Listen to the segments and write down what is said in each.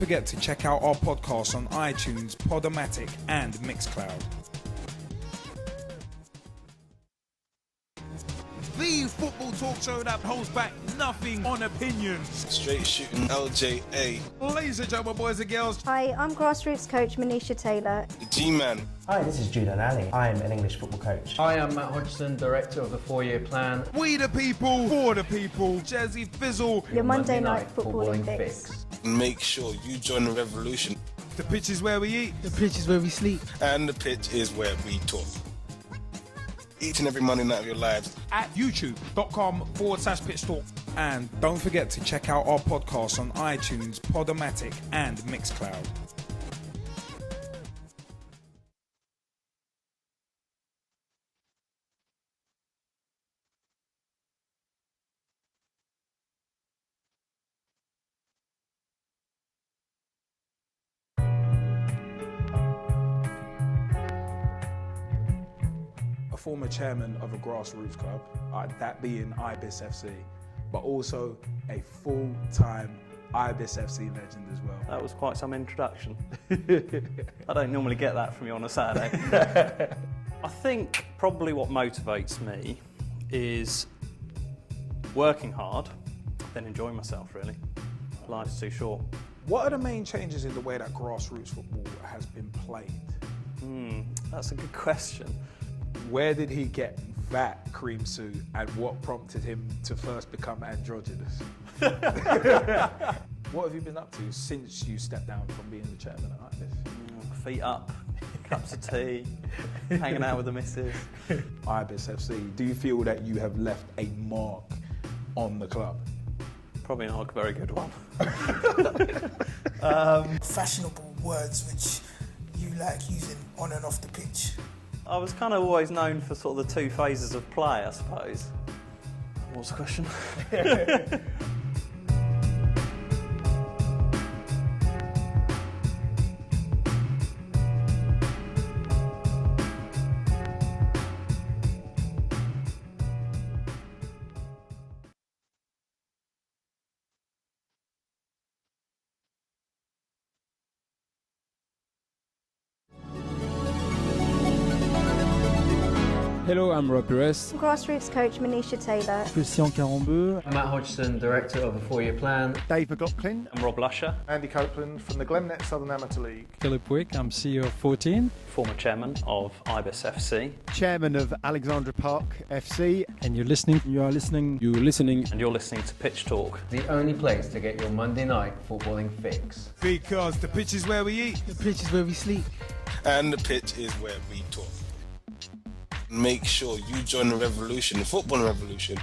Forget to check out our podcast on iTunes, Podomatic and Mixcloud. The football talk show that holds back nothing on opinions. Straight shooting LJA. Ladies and gentlemen, boys and girls. Hi, I'm grassroots coach Manisha Taylor. The G-Man. Hi, this is Julian Ali. I'm an English football coach. Hi, I'm Matt Hodgson, director of the 4-year plan. We the people, for the people. Jazzy Fizzle. Your Monday night footballing fix. Make sure you join the revolution. The pitch is where we eat. The pitch is where we sleep. And the pitch is where we talk. Each and every Monday night of your lives. At youtube.com/pitch talk. And don't forget to check out our podcast on iTunes, Podomatic and Mixcloud. Former chairman of a grassroots club, that being Ibis FC, but also a full-time Ibis FC legend as well. That was quite some introduction. I don't normally get that from you on a Saturday. I think probably what motivates me is working hard, then enjoying myself really. Life's too short. What are the main changes in the way that grassroots football has been played? That's a good question. Where did he get that cream suit and what prompted him to first become androgynous? What have you been up to since you stepped down from being the chairman at Ibis? Feet up, cups of tea, hanging out with the missus. Ibis FC, do you feel that you have left a mark on the club? Probably not a very good one. Fashionable words which you like using on and off the pitch. I was kind of always known for sort of the two phases of play, I suppose. What's the question? Hello, I'm Rob Perez. Grassroots coach Manisha Taylor. Christian Carambeu. Matt Hodgson, director of the 4-year plan. Dave McLaughlin. I'm Rob Lusher. Andy Copeland from the Glennet Southern Amateur League. Philip Wick, I'm CEO of 14. Former chairman of Ibis FC. Chairman of Alexandra Park FC. And you're listening. You're listening And you're listening to Pitch Talk. The only place to get your Monday night footballing fix. Because the pitch is where we eat. The pitch is where we sleep. And the pitch is where we talk. Make sure you join the revolution, the football revolution.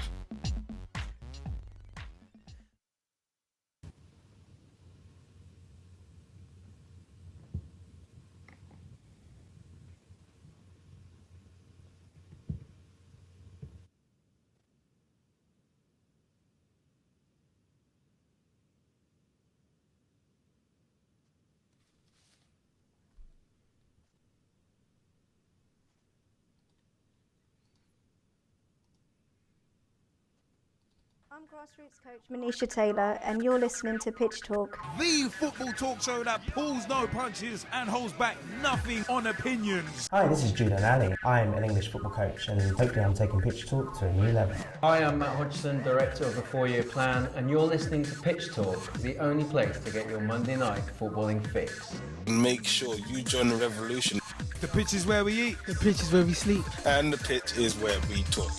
I'm grassroots coach Manisha Taylor and you're listening to Pitch Talk. The football talk show that pulls no punches and holds back nothing on opinions. Hi, this is Julian Ali. I'm an English football coach and hopefully I'm taking Pitch Talk to a new level. Hi, I'm Matt Hodgson, director of the 4-year plan, and you're listening to Pitch Talk, the only place to get your Monday night footballing fix. Make sure you join the revolution. The pitch is where we eat. The pitch is where we sleep. And the pitch is where we talk.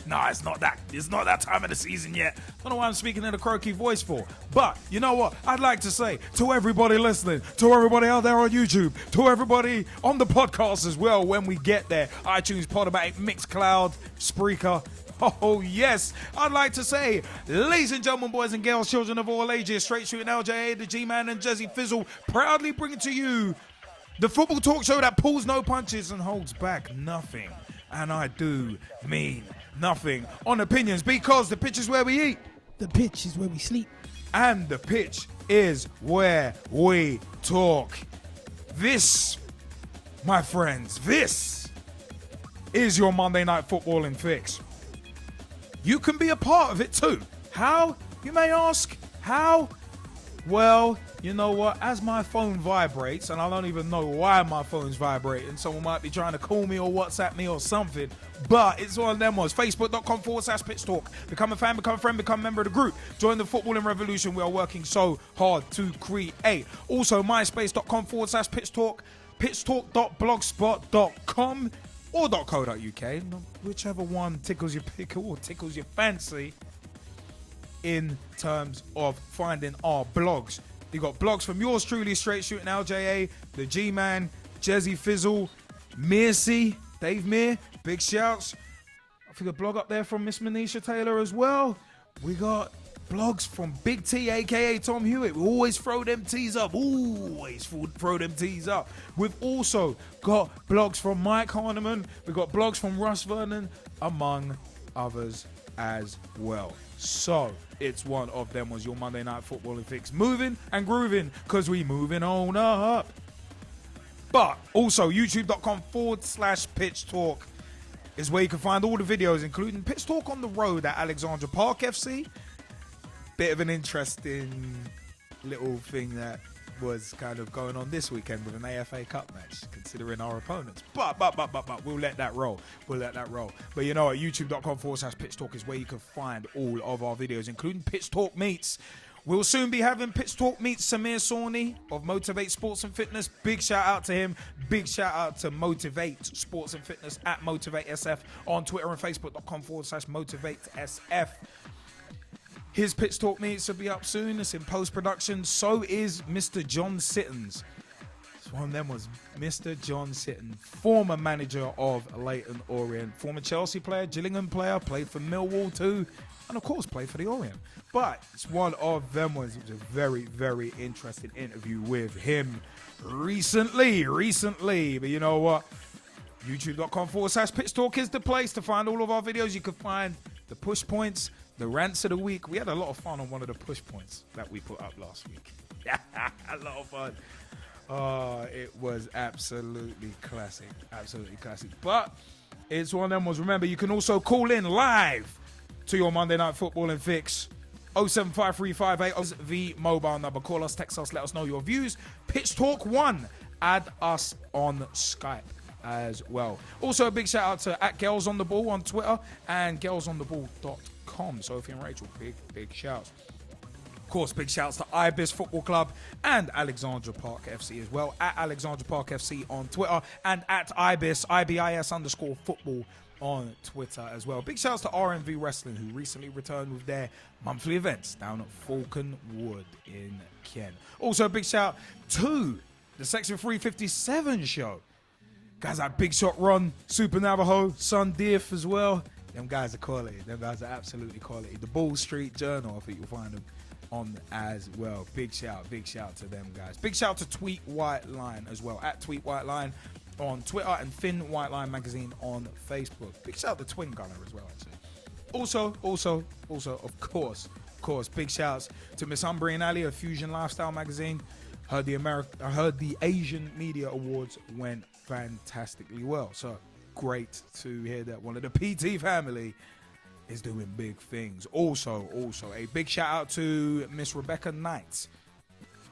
Nah, it's not that time of the season yet. I don't know why I'm speaking in a croaky voice for. But you know what? I'd like to say to everybody listening, to everybody out there on YouTube, to everybody on the podcast as well when we get there. iTunes, Podomatic, Mixcloud, Spreaker. Oh yes, I'd like to say, ladies and gentlemen, boys and girls, children of all ages, straight shooting LJA, the G-Man and Jazzy Fizzle, proudly bringing to you The football talk show that pulls no punches and holds back nothing. And I do mean nothing on opinions, because the pitch is where we eat. The pitch is where we sleep. And the pitch is where we talk. This, my friends, this is your Monday Night Footballing Fix. You can be a part of it too. How? You may ask. How? Well, you know what? As my phone vibrates, and I don't even know why my phone's vibrating, someone might be trying to call me or WhatsApp me or something, but it's one of them ones. Facebook.com/Pitch Talk. Become a fan, become a friend, become a member of the group. Join the footballing revolution we are working so hard to create. Also, myspace.com/Pitch Talk, pitchtalk.blogspot.com or .co.uk, whichever one tickles your pickle or tickles your fancy in terms of finding our blogs. You got blogs from yours truly, Straight Shooting LJA, the G-Man, Jezzy Fizzle, Mearsey, Dave Mear, big shouts. I think a blog up there from Miss Manisha Taylor as well. We got blogs from Big T, aka Tom Hewitt. We always throw them T's up. We've also got blogs from Mike Harniman. We've got blogs from Russ Vernon, among others as well. So it's one of them was your Monday Night Footballing Fix. Moving and grooving, because we moving on up. But also youtube.com/Pitch Talk is where you can find all the videos, including Pitch Talk on the road at Alexandra Park FC. Bit of an interesting little thing that was kind of going on this weekend with an AFA Cup match, considering our opponents. But we'll let that roll. But you know what? YouTube.com/Pitch Talk is where you can find all of our videos, including Pitch Talk Meets. We'll soon be having Pitch Talk Meets Samir Sawhney of Motivate Sports and Fitness. Big shout out to him. Big shout out to Motivate Sports and Fitness at Motivate SF on Twitter and Facebook.com/Motivate SF. His Pitch Talk Meets will be up soon. It's in post-production. So is Mr. John Sitton's. One of them was Mr. John Sitton, former manager of Leyton Orient, former Chelsea player, Gillingham player, played for Millwall too, and of course played for the Orient. But it's one of them was a very, very interesting interview with him recently. But you know what? YouTube.com/Pitch Talk is the place to find all of our videos. You can find the push points, the rants of the week. We had a lot of fun on one of the push points that we put up last week. A lot of fun. It was absolutely classic. But it's one of them was, remember, you can also call in live to your Monday Night Footballing Fix. 0753580 is the mobile number. Call us, text us, let us know your views. Pitch Talk 1. Add us on Skype as well. Also, a big shout out to @GirlsOnTheBall on Twitter and girlsontheball.com. Sophie and Rachel, big shouts. Of course, big shouts to Ibis Football Club and Alexandra Park FC as well. At Alexandra Park FC on Twitter and at Ibis, IBIS_football on Twitter as well. Big shouts to RMV Wrestling, who recently returned with their monthly events down at Falcon Wood in Kent. Also, a big shout to the Section 357 show. Guys like Big Shot Ron, Super Navajo, Sun Diff as well. Them guys are quality. Them guys are absolutely quality. The Ball Street Journal, I think you'll find them on as well. Big shout to them guys. Big shout to Tweet White Line as well. At Tweet White Line on Twitter and Finn White Line Magazine on Facebook. Big shout to Twin Gunner as well, actually. Also, of course, big shouts to Miss Umbrian Ali of Fusion Lifestyle Magazine. I heard the Asian Media Awards went fantastically well. So great to hear that one of the PT family is doing big things. Also, a big shout out to Miss Rebecca Knight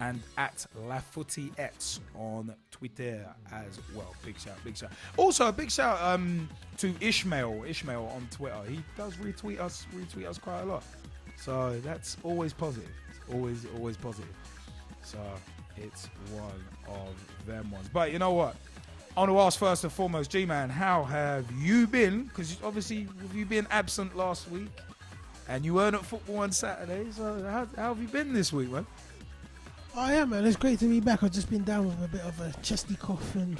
and at La Footyette on Twitter as well. Big shout. Also, a big shout to Ishmael on Twitter. He does retweet us quite a lot. So that's always positive. It's always positive. So it's one of them ones. But you know what? I want to ask first and foremost, G-Man, how have you been? Because obviously you've been absent last week and you weren't at football on Saturday. So how have you been this week, man? Oh yeah, man, it's great to be back. I've just been down with a bit of a chesty cough, and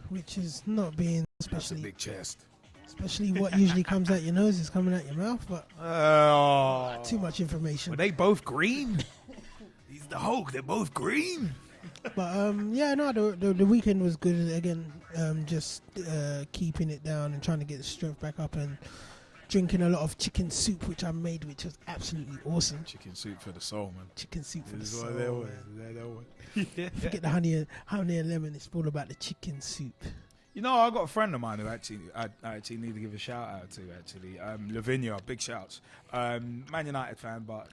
which is not being especially... That's a big chest. Especially what usually comes out your nose is coming out your mouth, but too much information. Were they both green? He's the Hulk, they're both green. But yeah, no, the weekend was good again. Just keeping it down and trying to get the strength back up and drinking a lot of chicken soup, which I made, which was absolutely awesome. Chicken soup for the soul, man. Chicken soup for the This is soul. what that was. Forget the honey and lemon. It's all about the chicken soup. You know, I got a friend of mine who actually I actually need to give a shout out to. Actually, Lavinia, big shouts. Man United fan, but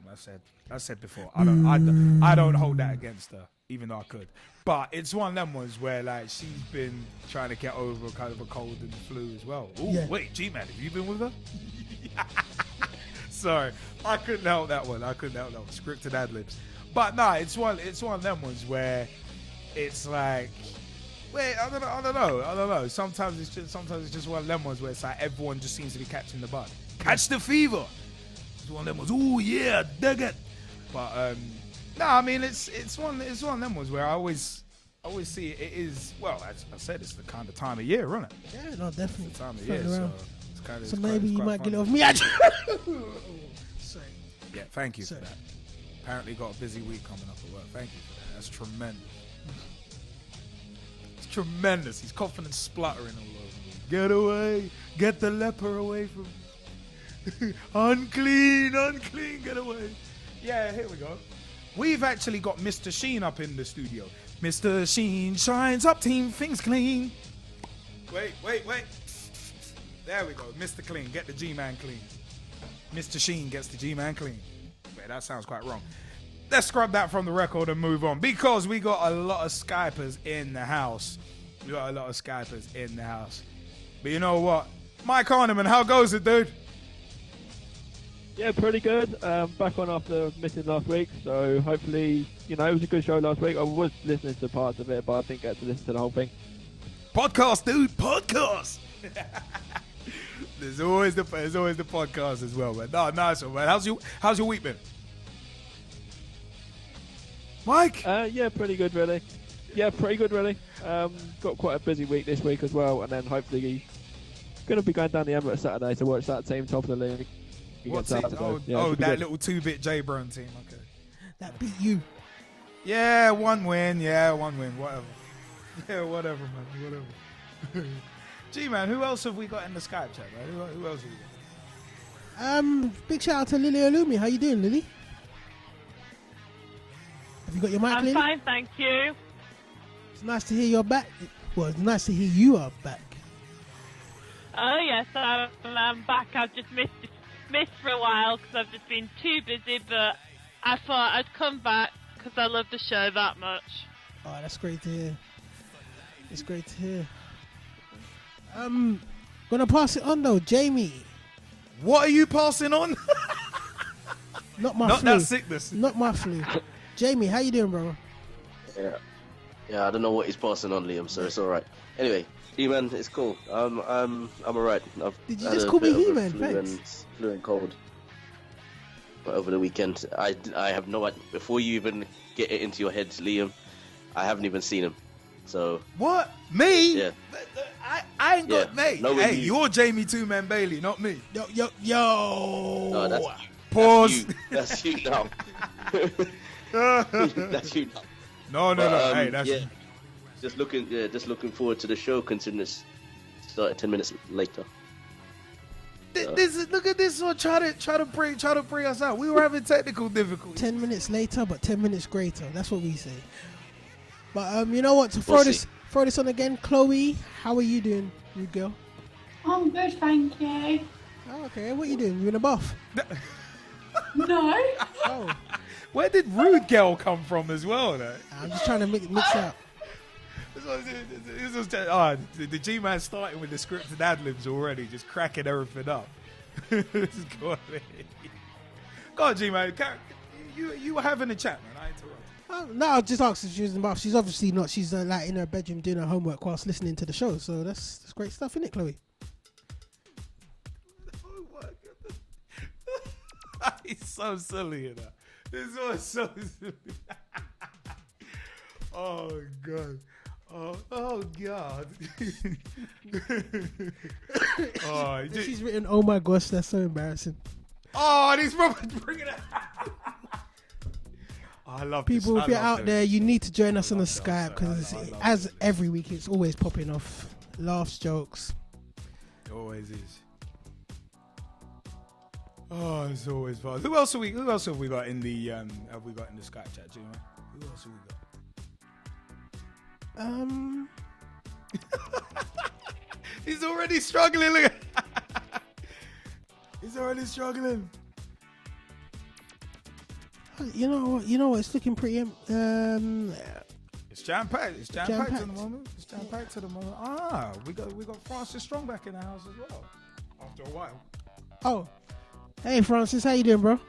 I said before, I don't hold that against her, even though I could. But it's one of them ones where like she's been trying to get over kind of a cold and flu as well. Ooh, Yeah. Wait, G-Man, have you been with her? Sorry, I couldn't help that one. Scripted ad libs. But no, it's one of them ones where it's like. Wait, I don't know. Sometimes it's just one of them ones where it's like everyone just seems to be catching the bug. Catch the fever. It's one of them ones. Ooh yeah, dig it. But no, I mean it's one of them ones where I always see it is, well, as I said, it's the kind of time of year, isn't it? Yeah, no, definitely. It's the time of year, so it's kind of. So maybe you might get it off me. Sorry. Yeah, thank you Sorry. for that. Apparently got a busy week coming up at work. Thank you for that. That's tremendous. Tremendous. He's coughing and spluttering all over me. Get away. Get the leper away from me. Unclean, get away. Yeah, here we go. We've actually got Mr. Sheen up in the studio. Mr. Sheen shines up, team, things clean. Wait. There we go. Mr. Clean, get the G-Man clean. Mr. Sheen gets the G-Man clean. Wait, that sounds quite wrong. Let's scrub that from the record and move on, because we got a lot of Skypers in the house. But you know what? Mike Harniman, how goes it, dude? Yeah, pretty good. Back on after missing last week, so hopefully, it was a good show last week. I was listening to parts of it, but I didn't get to listen to the whole thing. Podcast, dude, podcast. There's always the podcast as well, man. No, nice one, man. How's your week been? Mike? Yeah, pretty good, really. Got quite a busy week this week as well, and then hopefully going to be going down the Emirates Saturday to watch that team top of the league. What's it? That little 2-bit J-Brown team. Okay. That beat you. Yeah, one win. Whatever. Yeah, whatever, man. Whatever. G-Man, who else have we got in the Skype chat, man? Who else have we got? Big shout out to Lily Olumi. How you doing, Lily? Have you got your mic, Lily? I'm fine, thank you. It's nice to hear you're back. Well, it's nice to hear you are back. Oh yes, I'm back. I've just missed for a while because I've just been too busy, but I thought I'd come back because I love the show that much. Oh, that's great to hear. It's great to hear. Gonna pass it on though, Jaymie. What are you passing on? Not my Not flu. that sickness. Not my flu. Jaymie, how you doing, bro? Yeah, I don't know what he's passing on, Liam, so it's alright. Anyway, He-Man, it's cool. I'm alright. Did you just call me He-Man? Thanks. Flu and cold. But over the weekend, I have no idea. Before you even get it into your head, Liam, I haven't even seen him. So what? Me? Yeah. I ain't got mate. No, hey, you're Jaymie Two-Man Bailey, not me. Yo. No, that's pause. That's you now. That's you now. No. Hey, that's just looking forward to the show, considering it's started 10 minutes later. Look at this one. Try to bring us out. We were having technical difficulties. 10 minutes later, but 10 minutes greater. That's what we say. But you know what? To throw this on again, Chloe, how are you doing, rude girl? I'm good, thank you. Oh, okay. What are you doing? You in a bath? No. Oh. Where did rude girl come from as well, though? I'm just trying to mix out. The G-Man starting with the scripted ad-libs already, just cracking everything up. Go on, G-Man. You were having a chat, man. I interrupted. No, I just asked if she was in the bath. She's obviously not. She's like in her bedroom doing her homework whilst listening to the show. So that's great stuff, isn't it, Chloe? He's so silly, you know. This was so silly. Oh, God. Oh God. She's written, oh my gosh, that's so embarrassing. Oh, and he's probably bringing it. I love people. this. If you're I love out this. there, you need to join us on the Skype because as every week, it's always popping off. Laughs, jokes. It always is. Oh, it's always fun. Who else have we got in the Skype chat, Jimmy? Who else have we got? He's already struggling. Look at he's already struggling. You know what? It's looking pretty. It's jam packed. It's jam packed at the jam-packed. moment. It's jam packed at the moment. Ah, we got Francis Strong back in the house as well. After a while. Oh, hey Francis, how you doing, bro?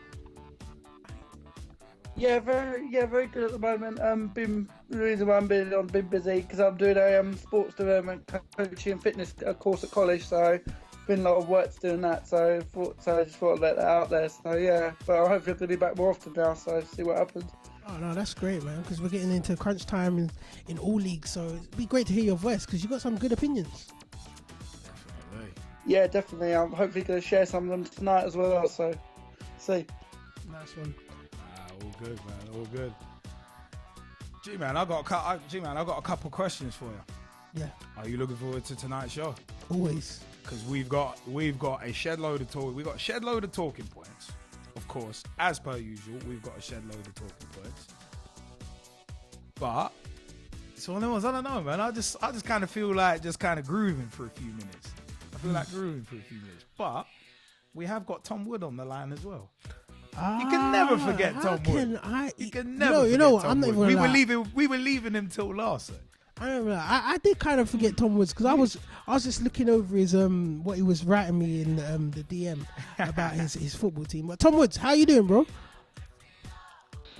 Yeah, very good at the moment. The reason why I'm been busy because I'm doing a sports development coaching and fitness course at college, so been a lot of work doing that. So I just thought I'd let that out there. So yeah, but I hope to be back more often now. So see what happens. Oh no, that's great, man. Because we're getting into crunch time in all leagues, so it'd be great to hear your voice because you got some good opinions. Yeah, definitely. I'm hopefully going to share some of them tonight as well. So see. Nice one. All good, man. All good. G-Man, I got a couple questions for you. Yeah. Are you looking forward to tonight's show? Always. Because we've got a shed load of talk. We've got a shed load of talking points. Of course, as per usual, we've got a shed load of talking points. But it's one of those, I don't know, man. I just kind of feel like just kind of grooving for a few minutes. I feel like grooving for a few minutes. But we have got Tom Wood on the line as well. You can never forget Tom Wood. You can never forget know what? Tom I'm not Wood. even gonna lie. We were leaving him till last. I don't know. I did kind of forget Tom Woods because I was just looking over his what he was writing me in the DM about his football team. But Tom Woods, how you doing, bro?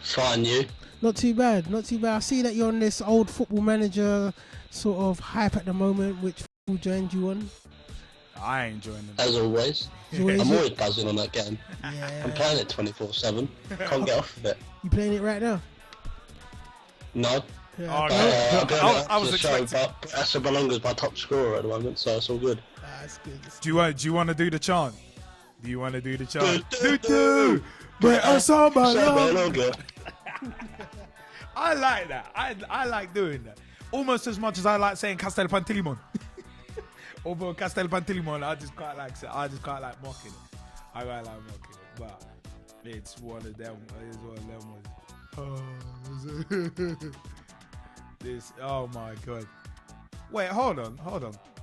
Fine, you? Not too bad. Not too bad. I see that you're on this old Football Manager sort of hype at the moment. Which football joined you on? I ain't joining them. As always. I'm always buzzing on that game. Yeah. I'm playing it 24/7. Can't get off of it. You playing it right now? No. Yeah. I was expecting. But Asa Balonga's my top scorer at the moment, so it's all good. That's good. Do you want to do the chant? Do you want to do the chant? Do. But Asa Balonga. I like that. I like doing that. Almost as much as I like saying Castel Pantilimon. Although Castel Pantilimon, I just quite like mocking it. I quite like mocking it, but it's one of them. It's one of them ones. This. Oh my god. Wait, hold on.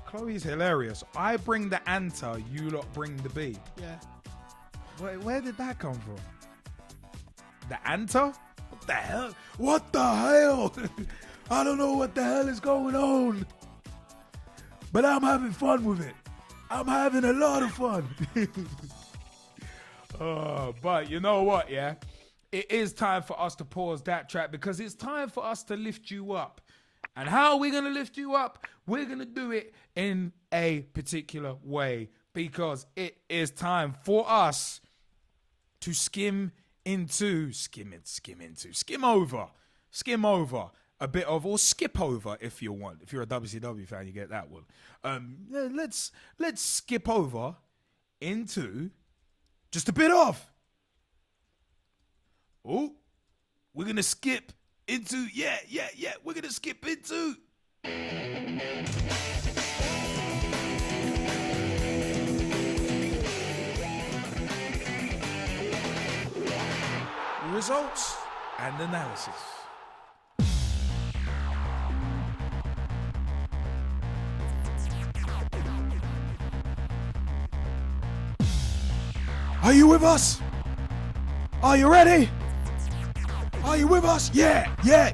Chloe's hilarious. I bring the anta, you lot bring the bee. Yeah. Where did that come from? The anta? What the hell? I don't know what the hell is going on. But I'm having fun with it. I'm having a lot of fun. But you know what, yeah? It is time for us to pause that track because it's time for us to lift you up. And how are we going to lift you up? We're going to do it in a particular way because it is time for us to skim over a bit of, or skip over if you want. If you're a WCW fan, you get that one. Let's skip over into just a bit of. Oh, we're gonna skip into we're gonna skip into results and analysis. Are you with us? Are you ready? Are you with us? Yeah. Where's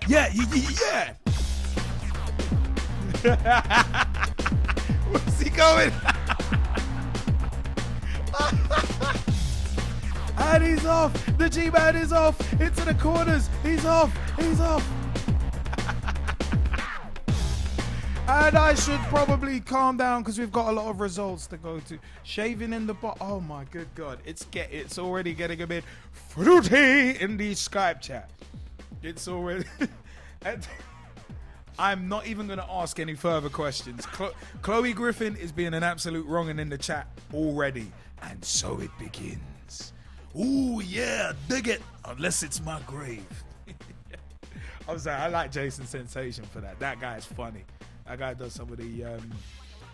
he going? And he's off. The G-Man is off. Into the corners. He's off. And I should probably calm down because we've got a lot of results to go to. Shaving in the oh my good God. It's already getting a bit fruity in the Skype chat. It's already... I'm not even going to ask any further questions. Chloe Griffin is being an absolute wrong'un in the chat already. And so it begins. Ooh, yeah, dig it. Unless it's my grave. I'm sorry, I like Jason Sensation for that. That guy is funny. That guy does some of the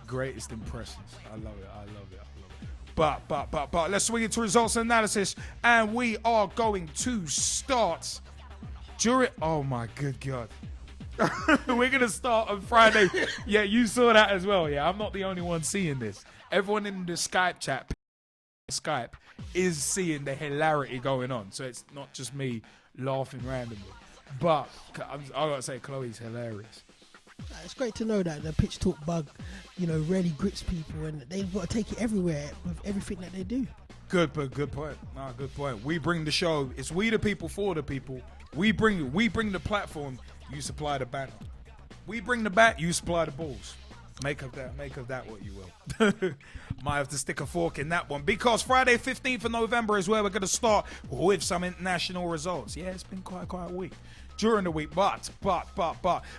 greatest impressions. I love it. But let's swing into results analysis, and we are going to start during. Oh my good God. We're going to start on Friday. Yeah, you saw that as well. Yeah, I'm not the only one seeing this. Everyone in the Skype chat, Skype, is seeing the hilarity going on. So it's not just me laughing randomly. But I got to say, Chloe's hilarious. It's great to know that the pitch talk bug, really grips people, and they've got to take it everywhere with everything that they do. Good point. No, good point. We bring the show. It's we the people for the people. We bring the platform. You supply the banner. We bring the bat. You supply the balls. Make of that what you will. Might have to stick a fork in that one, because Friday 15th of November is where we're going to start with some international results. Yeah, it's been quite a week during the week, but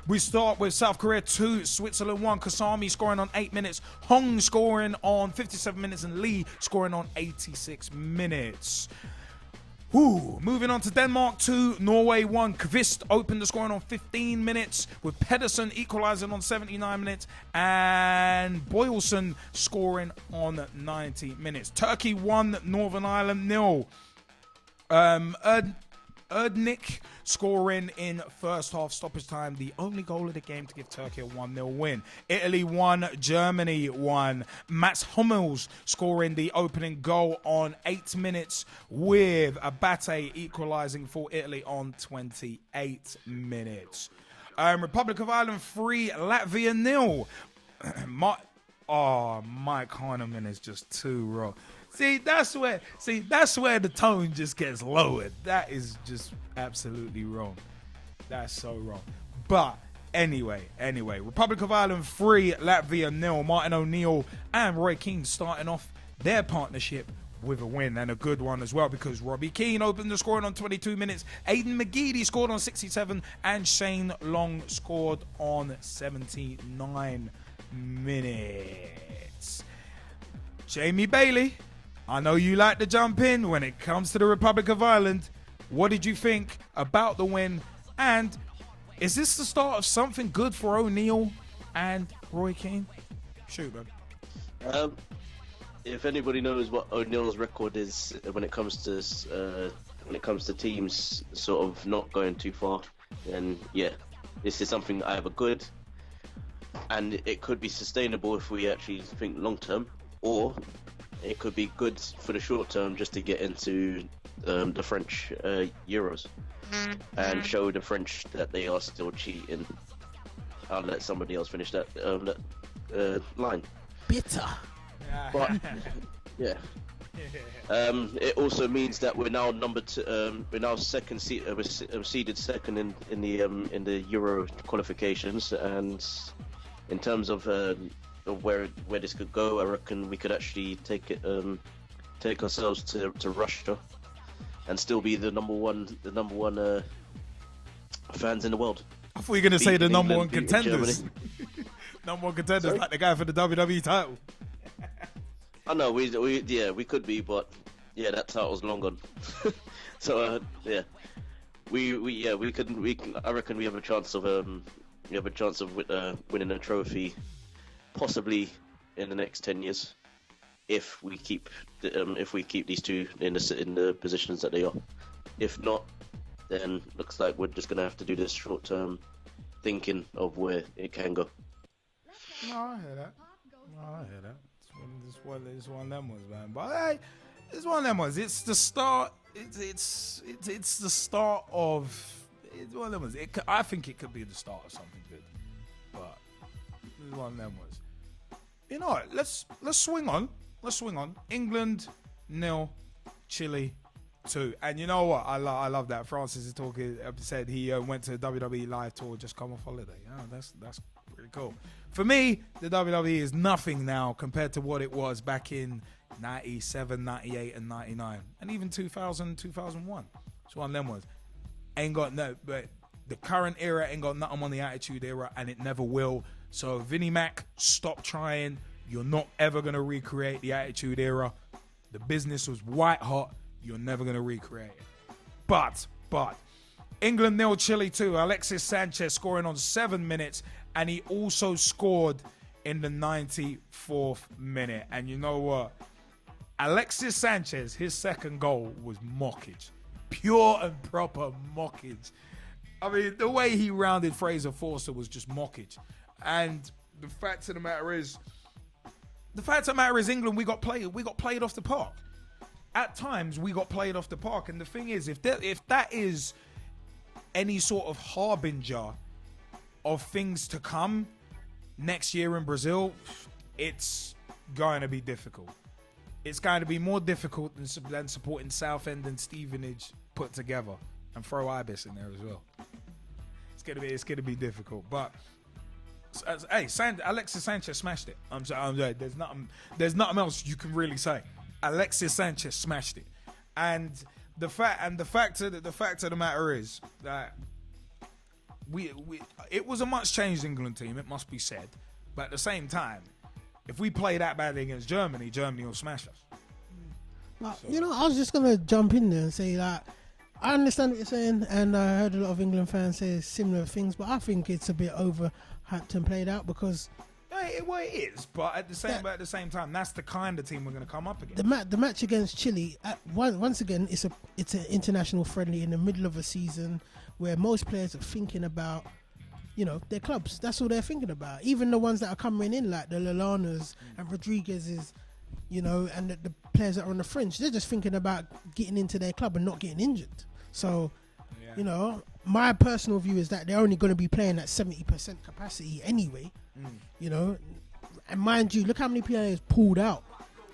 we start with South Korea 2, Switzerland 1, Kasami scoring on 8 minutes, Hong scoring on 57 minutes, and Lee scoring on 86 minutes. Moving on to Denmark 2, Norway 1. Kvist opened the scoring on 15 minutes, with Pedersen equalising on 79 minutes and Boylson scoring on 90 minutes. Turkey 1, Northern Ireland 0. Erdnik scoring in first half stoppage time, the only goal of the game to give Turkey a 1-0 win. Italy 1, Germany 1. Mats Hummels scoring the opening goal on 8 minutes, with Abate equalising for Italy on 28 minutes. Republic of Ireland 3, Latvia 0. Mike Harniman is just too raw. See, that's where the tone just gets lowered. That is just absolutely wrong. That's so wrong. But anyway, Republic of Ireland 3, Latvia 0. Martin O'Neill and Roy Keane starting off their partnership with a win, and a good one as well, because Robbie Keane opened the scoring on 22 minutes. Aidan McGeady scored on 67, and Shane Long scored on 79 minutes. Jaymie Bailey, I know you like to jump in when it comes to the Republic of Ireland. What did you think about the win? And is this the start of something good for O'Neill and Roy Keane? Shoot, man. If anybody knows what O'Neill's record is when it comes to teams sort of not going too far, then yeah, this is something either good, and it could be sustainable if we actually think long term, or it could be good for the short term just to get into the French Euros and show the French that they are still cheating. I'll let somebody else finish that line. Bitter. But yeah, it also means that we're now we're now seeded second in the Euro qualifications, and in terms of where this could go, I reckon we could actually take ourselves to Russia and still be the number one fans in the world. I thought you were going to say the number one contenders. Number one contenders, like the guy for the WWE title. I know we could be, but yeah, that title's long gone. So yeah, we could. I reckon we have a chance of winning a trophy, possibly in the next 10 years, if we keep these two in the positions that they are. If not, then looks like we're just gonna have to do this short-term thinking of where it can go. No, I hear that. It's one of them ones, man. But hey, it's one of them ones. It's the start. It's the start of. It's one of them ones. I think it could be the start of something good. But it's one of them ones. You know what? Let's swing on. England 0, Chile 2. And you know what? I love that. Francis is talking. Said he went to a WWE live tour, just come off holiday. Yeah, that's pretty cool. For me, the WWE is nothing now compared to what it was back in 97, 98, and 99. And even 2000, 2001. It's one of them ones. But the current era ain't got nothing on the Attitude Era, and it never will. So, Vinnie Mac, stop trying. You're not ever going to recreate the Attitude Era. The business was white hot. You're never going to recreate it. But, England 0, Chile 2. Alexis Sanchez scoring on 7 minutes, and he also scored in the 94th minute. And you know what? Alexis Sanchez, his second goal was mockage. Pure and proper mockage. I mean, the way he rounded Fraser Forster was just mockage. And the fact of the matter is, England, we got played off the park. At times, we got played off the park. And the thing is, if that is any sort of harbinger of things to come next year in Brazil, it's going to be difficult. It's going to be more difficult than supporting Southend and Stevenage put together, and throw Ibis in there as well. It's gonna be difficult. But hey, Alexis Sanchez smashed it. I'm sorry, there's nothing else you can really say. Alexis Sanchez smashed it, and the fact of the matter is that it was a much changed England team. It must be said, but at the same time, if we play that badly against Germany will smash us. But, I was just going to jump in there and say that I understand what you're saying, and I heard a lot of England fans say similar things, but I think it's a bit overhyped and played out because... Well, it is, but at the same time, that's the kind of team we're going to come up against. The match against Chile, once again, it's an international friendly in the middle of a season where most players are thinking about their clubs. That's all they're thinking about. Even the ones that are coming in, like the Lalanas and Rodriguez's, and the players that are on the fringe, they're just thinking about getting into their club and not getting injured. So, my personal view is that they're only going to be playing at 70% capacity anyway. And mind you, look how many players pulled out.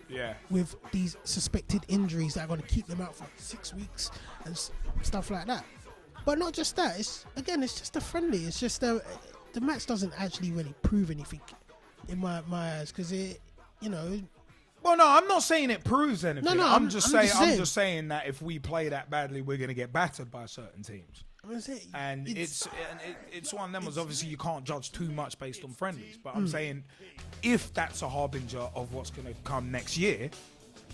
Yeah. With these suspected injuries that are going to keep them out for 6 weeks and stuff like that. But not just that. It's just a friendly. It's just the match doesn't actually really prove anything in my eyes because Well, no, I'm not saying it proves anything. No, I'm just saying that if we play that badly, we're going to get battered by certain teams. And it's one of them. Was obviously you can't judge too much based on friendlies. But I'm saying if that's a harbinger of what's going to come next year,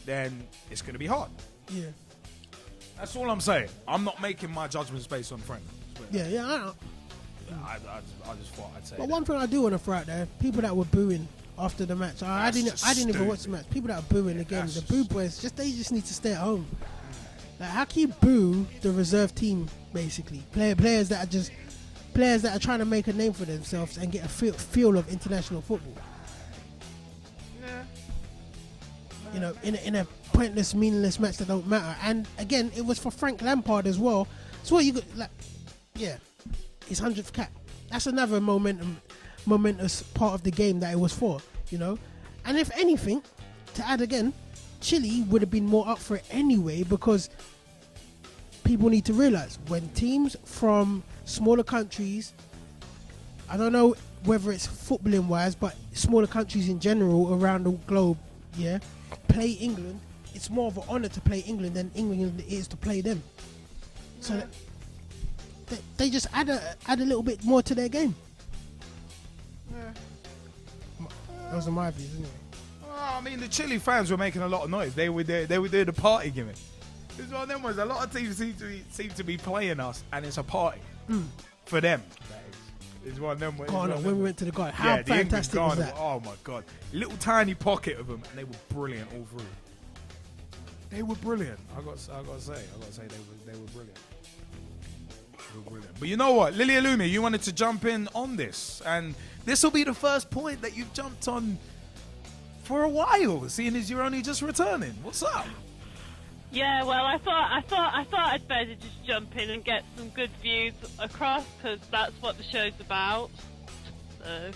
then it's going to be hard. Yeah. That's all I'm saying. I'm not making my judgments based on friendlies. Yeah, I know. I just thought I'd say. But one thing I do want to throw out there: people that were booing after the match. I didn't even watch the match. People that are booing again, the boo boys, they just need to stay at home. Like, how can you boo the reserve team? Basically, players that are trying to make a name for themselves and get a feel of international football. Yeah. In a pointless, meaningless match that don't matter. And again, it was for Frank Lampard as well. So what you got? His 100th cap. That's another momentous part of the game that it was for. And if anything, to add again, Chile would have been more up for it anyway because people need to realise when teams from smaller countries, I don't know whether it's footballing wise, but smaller countries in general around the globe, play England, it's more of an honour to play England than England is to play them. So they just add a little bit more to their game. Those are my views, isn't it? I mean, the Chile fans were making a lot of noise. They were doing the party gimmick. It's one of them ones. A lot of teams seem to be playing us, and it's a party for them. It's one of them. When we went to the garden, how fantastic was that? Oh my god, little tiny pocket of them, and they were brilliant all through. They were brilliant. I got to say, they were brilliant. But you know what, Lily Alumi, you wanted to jump in on this, and this will be the first point that you've jumped on for a while, seeing as you're only just returning. What's up? Yeah, well, I thought I'd better just jump in and get some good views across because that's what the show's about. So.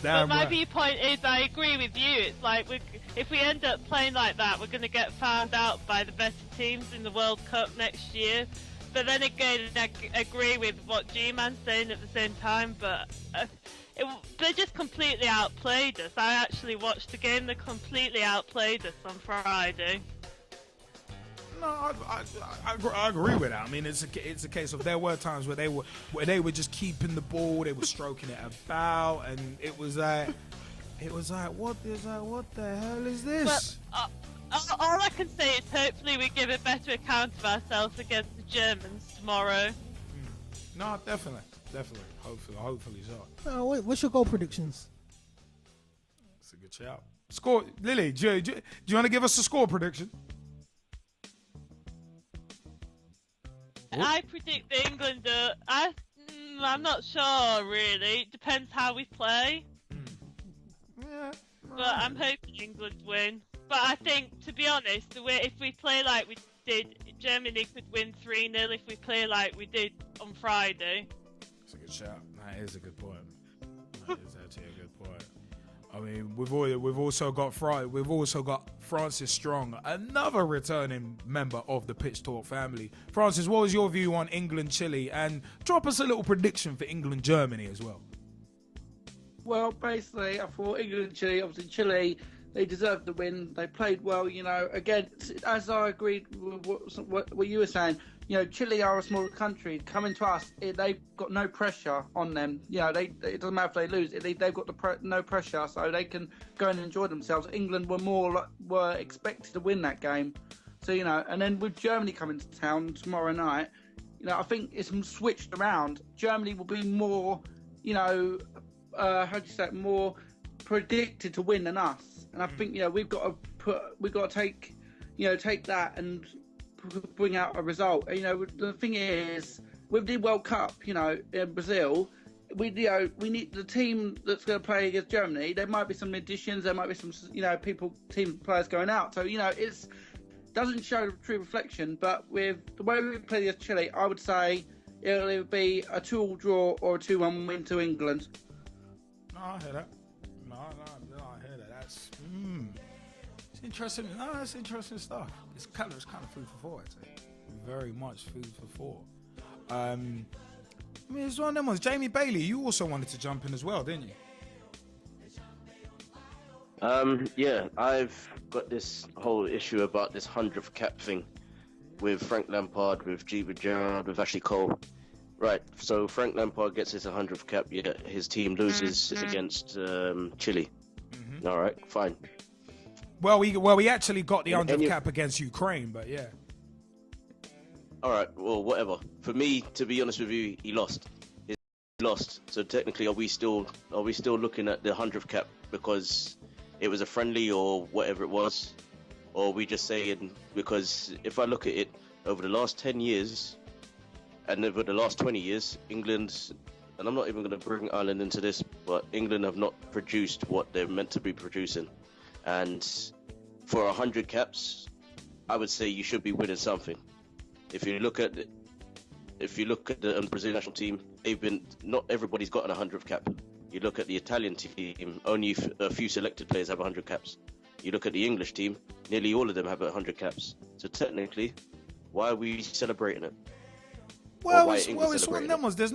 But my viewpoint is, I agree with you. It's like if we end up playing like that, we're going to get found out by the better teams in the World Cup next year. But then again, I agree with what G-Man's saying at the same time. But they just completely outplayed us. I actually watched the game. They completely outplayed us on Friday. No, I agree with that. I mean, it's a case of there were times where they were just keeping the ball, they were stroking it about, and it was like what the hell is this? Well, all I can say is hopefully we give a better account of ourselves against the Germans tomorrow. No, definitely. Hopefully so. Oh, wait, what's your goal predictions? That's a good shout. Score, Lily. Do you want to give us a score prediction? I predict the England. I'm not sure really. Depends how we play. Yeah. But I'm hoping England win. But I think, to be honest, if we play like we did, Germany could win 3-0 if we play like we did on Friday. That's a good shout. That is a good point. That is actually a good point. I mean, we've also got Francis Strong, another returning member of the Pitch Talk family. Francis, what was your view on England-Chile? And drop us a little prediction for England-Germany as well. Well, basically, I thought England and Chile, obviously Chile, they deserved the win. They played well, you know. Again, as I agreed with what you were saying, you know, Chile are a small country. Coming to us, they've got no pressure on them. You know, it doesn't matter if they lose. They've got no pressure, so they can go and enjoy themselves. England were expected to win that game. So, you know, and then with Germany coming to town tomorrow night, you know, I think it's switched around. Germany will be more, you know, more predicted to win than us. And I think, you know, we've got to take that and bring out a result. You know, the thing is, with the World Cup, you know, in Brazil, we need the team that's going to play against Germany. There might be some additions. There might be some, you know, team players going out. So, you know, it doesn't show true reflection. But with the way we play against Chile, I would say it'll either be a 2-2 draw or a 2-1 win to England. No, I hear that. No, I hear that. That's it's interesting. No, that's interesting stuff. It's kind of food for thought, actually. Very much food for thought. I mean, it's one of them ones. Jaymie Bailey, you also wanted to jump in as well, didn't you? Yeah, I've got this whole issue about this 100th cap thing with Frank Lampard, with Gerald, with Ashley Cole. Right, so Frank Lampard gets his 100th cap, yet his team loses against Chile. Mm-hmm. All right, fine. Well, we actually got the 100th cap against Ukraine, but yeah. All right, well, whatever. For me, to be honest with you, he lost. He lost. So technically, are we still looking at the 100th cap because it was a friendly or whatever it was, or are we just saying because if I look at it over the last 10 years. And over the last 20 years, England, and I'm not even going to bring Ireland into this, but England have not produced what they're meant to be producing. And for 100 caps, I would say you should be winning something. If you look at the Brazilian national team, not everybody's got an 100th cap. You look at the Italian team, only a few selected players have 100 caps. You look at the English team, nearly all of them have 100 caps. So technically, why are we celebrating it? Well, it's one of them ones. There's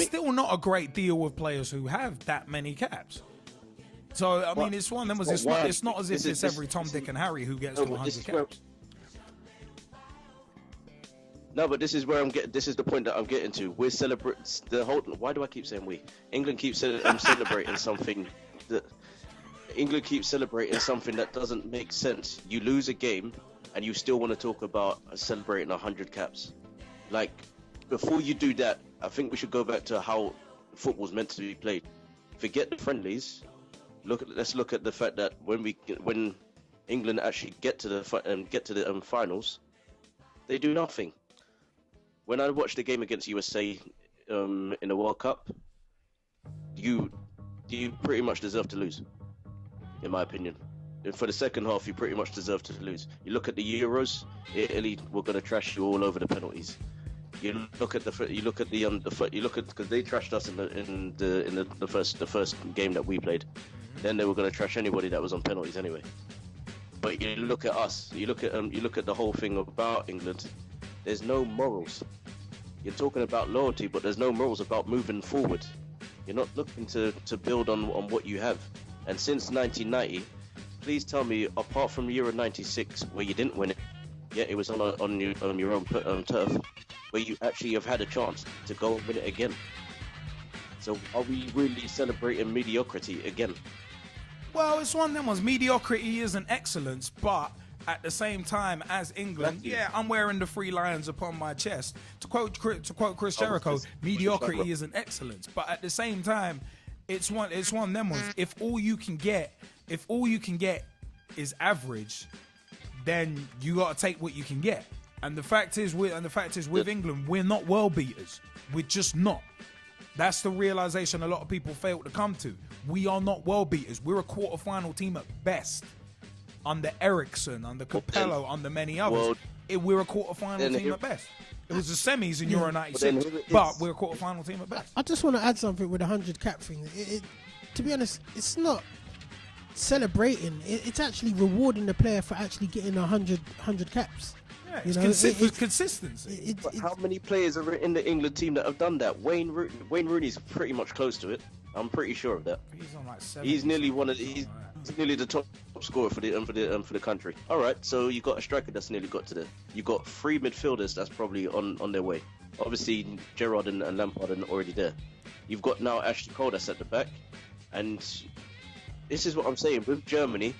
still not a great deal of players who have that many caps. So I mean, it's one of them ones. It's not as if it's every Tom, Dick, and Harry who gets to 100 caps. No, but this is where I'm getting. This is the point that I'm getting to. We're celebrating the whole. Why do I keep saying we? England keeps celebrating something that doesn't make sense. You lose a game, and you still want to talk about celebrating 100 caps. Like, before you do that, I think we should go back to how football's meant to be played. Forget the friendlies. Let's look at the fact that when England actually get to the finals, they do nothing. When I watched the game against USA in the World Cup, you pretty much deserve to lose, in my opinion. And for the second half, you pretty much deserve to lose. You look at the Euros, Italy were going to trash you all over the penalties. You look at because they trashed us in the first game that we played. Then they were going to trash anybody that was on penalties anyway. But you look at us. You look at the whole thing about England. There's no morals. You're talking about loyalty, but there's no morals about moving forward. You're not looking to build on what you have. And since 1990, please tell me, apart from Euro '96 where you didn't win it, yet it was on your own turf, where you actually have had a chance to go and win it again. So are we really celebrating mediocrity again? Well, it's one of them ones. Mediocrity isn't excellence, but at the same time as England, yeah, I'm wearing the 3 lions upon my chest. To quote Chris Jericho, mediocrity isn't excellence. But at the same time, it's one of them ones. If all you can get is average, then you got to take what you can get. And the fact is with England, we're not world beaters. We're just not. That's the realization a lot of people fail to come to. We are not world beaters. We're a quarterfinal team at best. Under Ericsson, under Capello, under many others, we're a quarterfinal team at best. It was the semis in Euro 96, but we're a quarterfinal team at best. I just want to add something with the 100 cap thing. To be honest, it's not celebrating. It's actually rewarding the player for actually getting 100 caps. Yeah, it's consistency. But how many players are in the England team that have done that? Wayne Rooney's pretty much close to it. I'm pretty sure of that. He's on like 7. He's nearly He's nearly the top scorer for the country. All right, so you got a striker that's nearly got to there. You got 3 midfielders that's probably on their way. Obviously, Gerald and Lampard are already there. You've got now Ashley Cole that's at the back, and this is what I'm saying with Germany,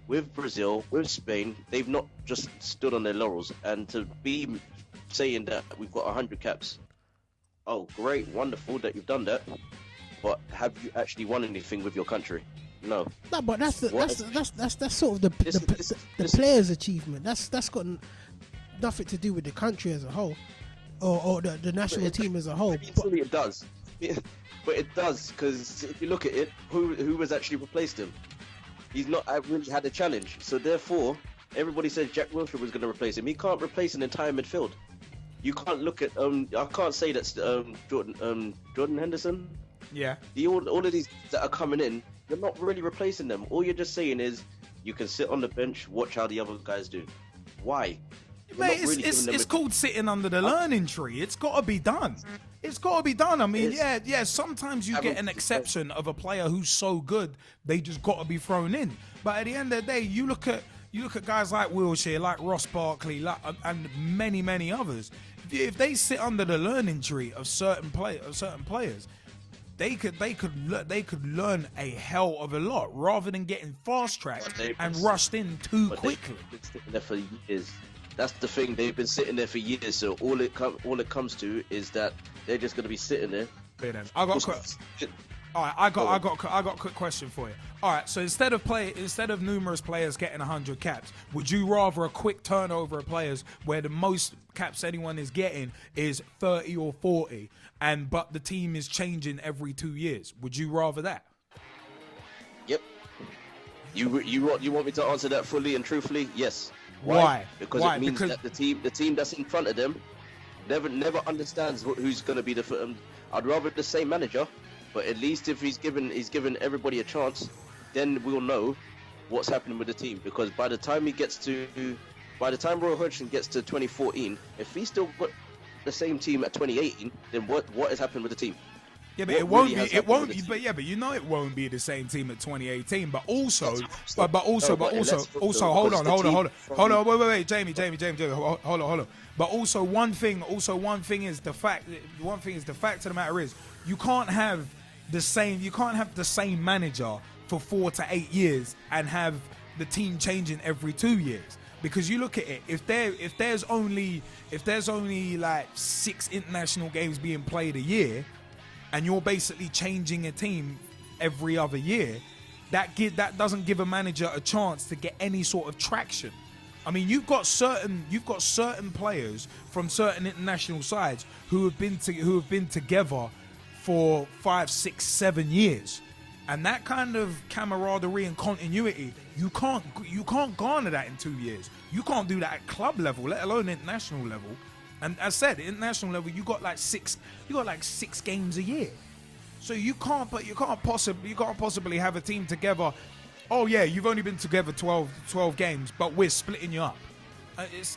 with Brazil, with Spain. They've not just stood on their laurels, and to be saying that we've got 100 caps. Oh, great, wonderful that you've done that, but have you actually won anything with your country? No. No, but that's sort of the player's achievement. That's got nothing to do with the country as a whole, or the national team as a whole. But it does. But it does, because if you look at it, who has actually replaced him? He's not really had a challenge. So therefore, everybody said Jack Wilshere was going to replace him. He can't replace an entire midfield. You can't look at I can't say that's Jordan Henderson. Yeah. All of these that are coming in, you're not really replacing them. All you're just saying is you can sit on the bench, watch how the other guys do. Why? Mate, it's called sitting under the learning tree. It's got to be done. It's got to be done. I mean, yeah. Sometimes you get an exception of a player who's so good they just got to be thrown in. But at the end of the day, you look at guys like Wilshere, like Ross Barkley, and many others. If they sit under the learning tree of certain players, they could learn a hell of a lot rather than getting fast tracked and rushed in too quickly. They've been sitting there for years. That's the thing. They've been sitting there for years. So all it comes to is that they're just going to be sitting there. I got a quick question for you. All right, so instead of numerous players getting 100 caps, would you rather a quick turnover of players where the most caps anyone is getting is 30 or 40, but the team is changing every 2 years? Would you rather that? Yep. You want me to answer that fully and truthfully? Yes. Why? Because it means that the team that's in front of them never understands who's going to be the. I'd rather the same manager, but at least if he's given everybody a chance, then we'll know what's happening with the team. Because by the time Roy Hodgson gets to 2014, if he's still got the same team at 2018, then what has happened with the team? Yeah, but it won't be. But you know it won't be the same team at 2018. But also, hold on, wait, Jaymie, hold on. But also one thing is the fact of the matter is you can't have the same manager for 4 to 8 years and have the team changing every 2 years. Because you look at it, if there's only like 6 international games being played a year, and you're basically changing a team every other year, that doesn't give a manager a chance to get any sort of traction. I mean, you've got certain players from certain international sides who have been together for 5, 6, 7 years, and that kind of camaraderie and continuity, you can't garner that in 2 years. You can't do that at club level, let alone international level. And as I said, at international level, you got like six games a year. So you can't possibly have a team together. Oh yeah, you've only been together 12 games, but we're splitting you up.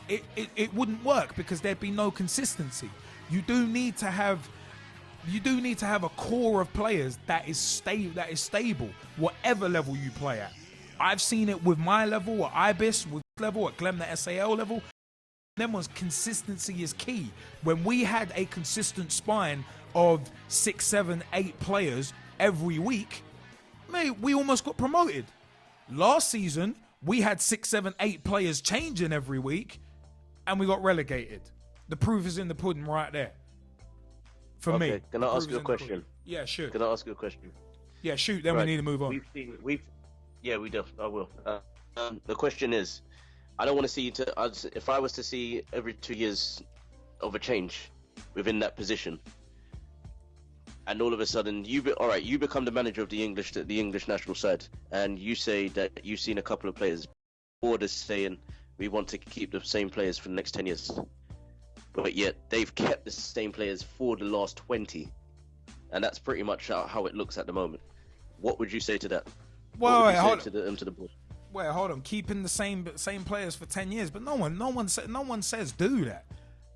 It wouldn't work because there'd be no consistency. You do need to have a core of players that is stable, whatever level you play at. I've seen it with my level, at IBIS, with level, at Glenn, the SAL level. Then was consistency is key. When we had a consistent spine of 6, 7, 8 players every week, mate, we almost got promoted. Last season, We had 6, 7, 8 players changing every week, and we got relegated. The proof is in the pudding right there. For me. Can I ask you a question? Yeah, shoot. Can I ask you a question? Yeah, shoot. Then we need to move on. We do. I will. The question is, I don't want to see if I was to see every 2 years of a change within that position, and all of a sudden you become the manager of the English national side, and you say that you've seen a couple of players, orders saying we want to keep the same players for the next 10 years, but yet they've kept the same players for the last 20, and that's pretty much how it looks at the moment. What would you say to that? Well, what would you say to the board? Wait, hold on. Keeping the same players for 10 years, but no one says do that.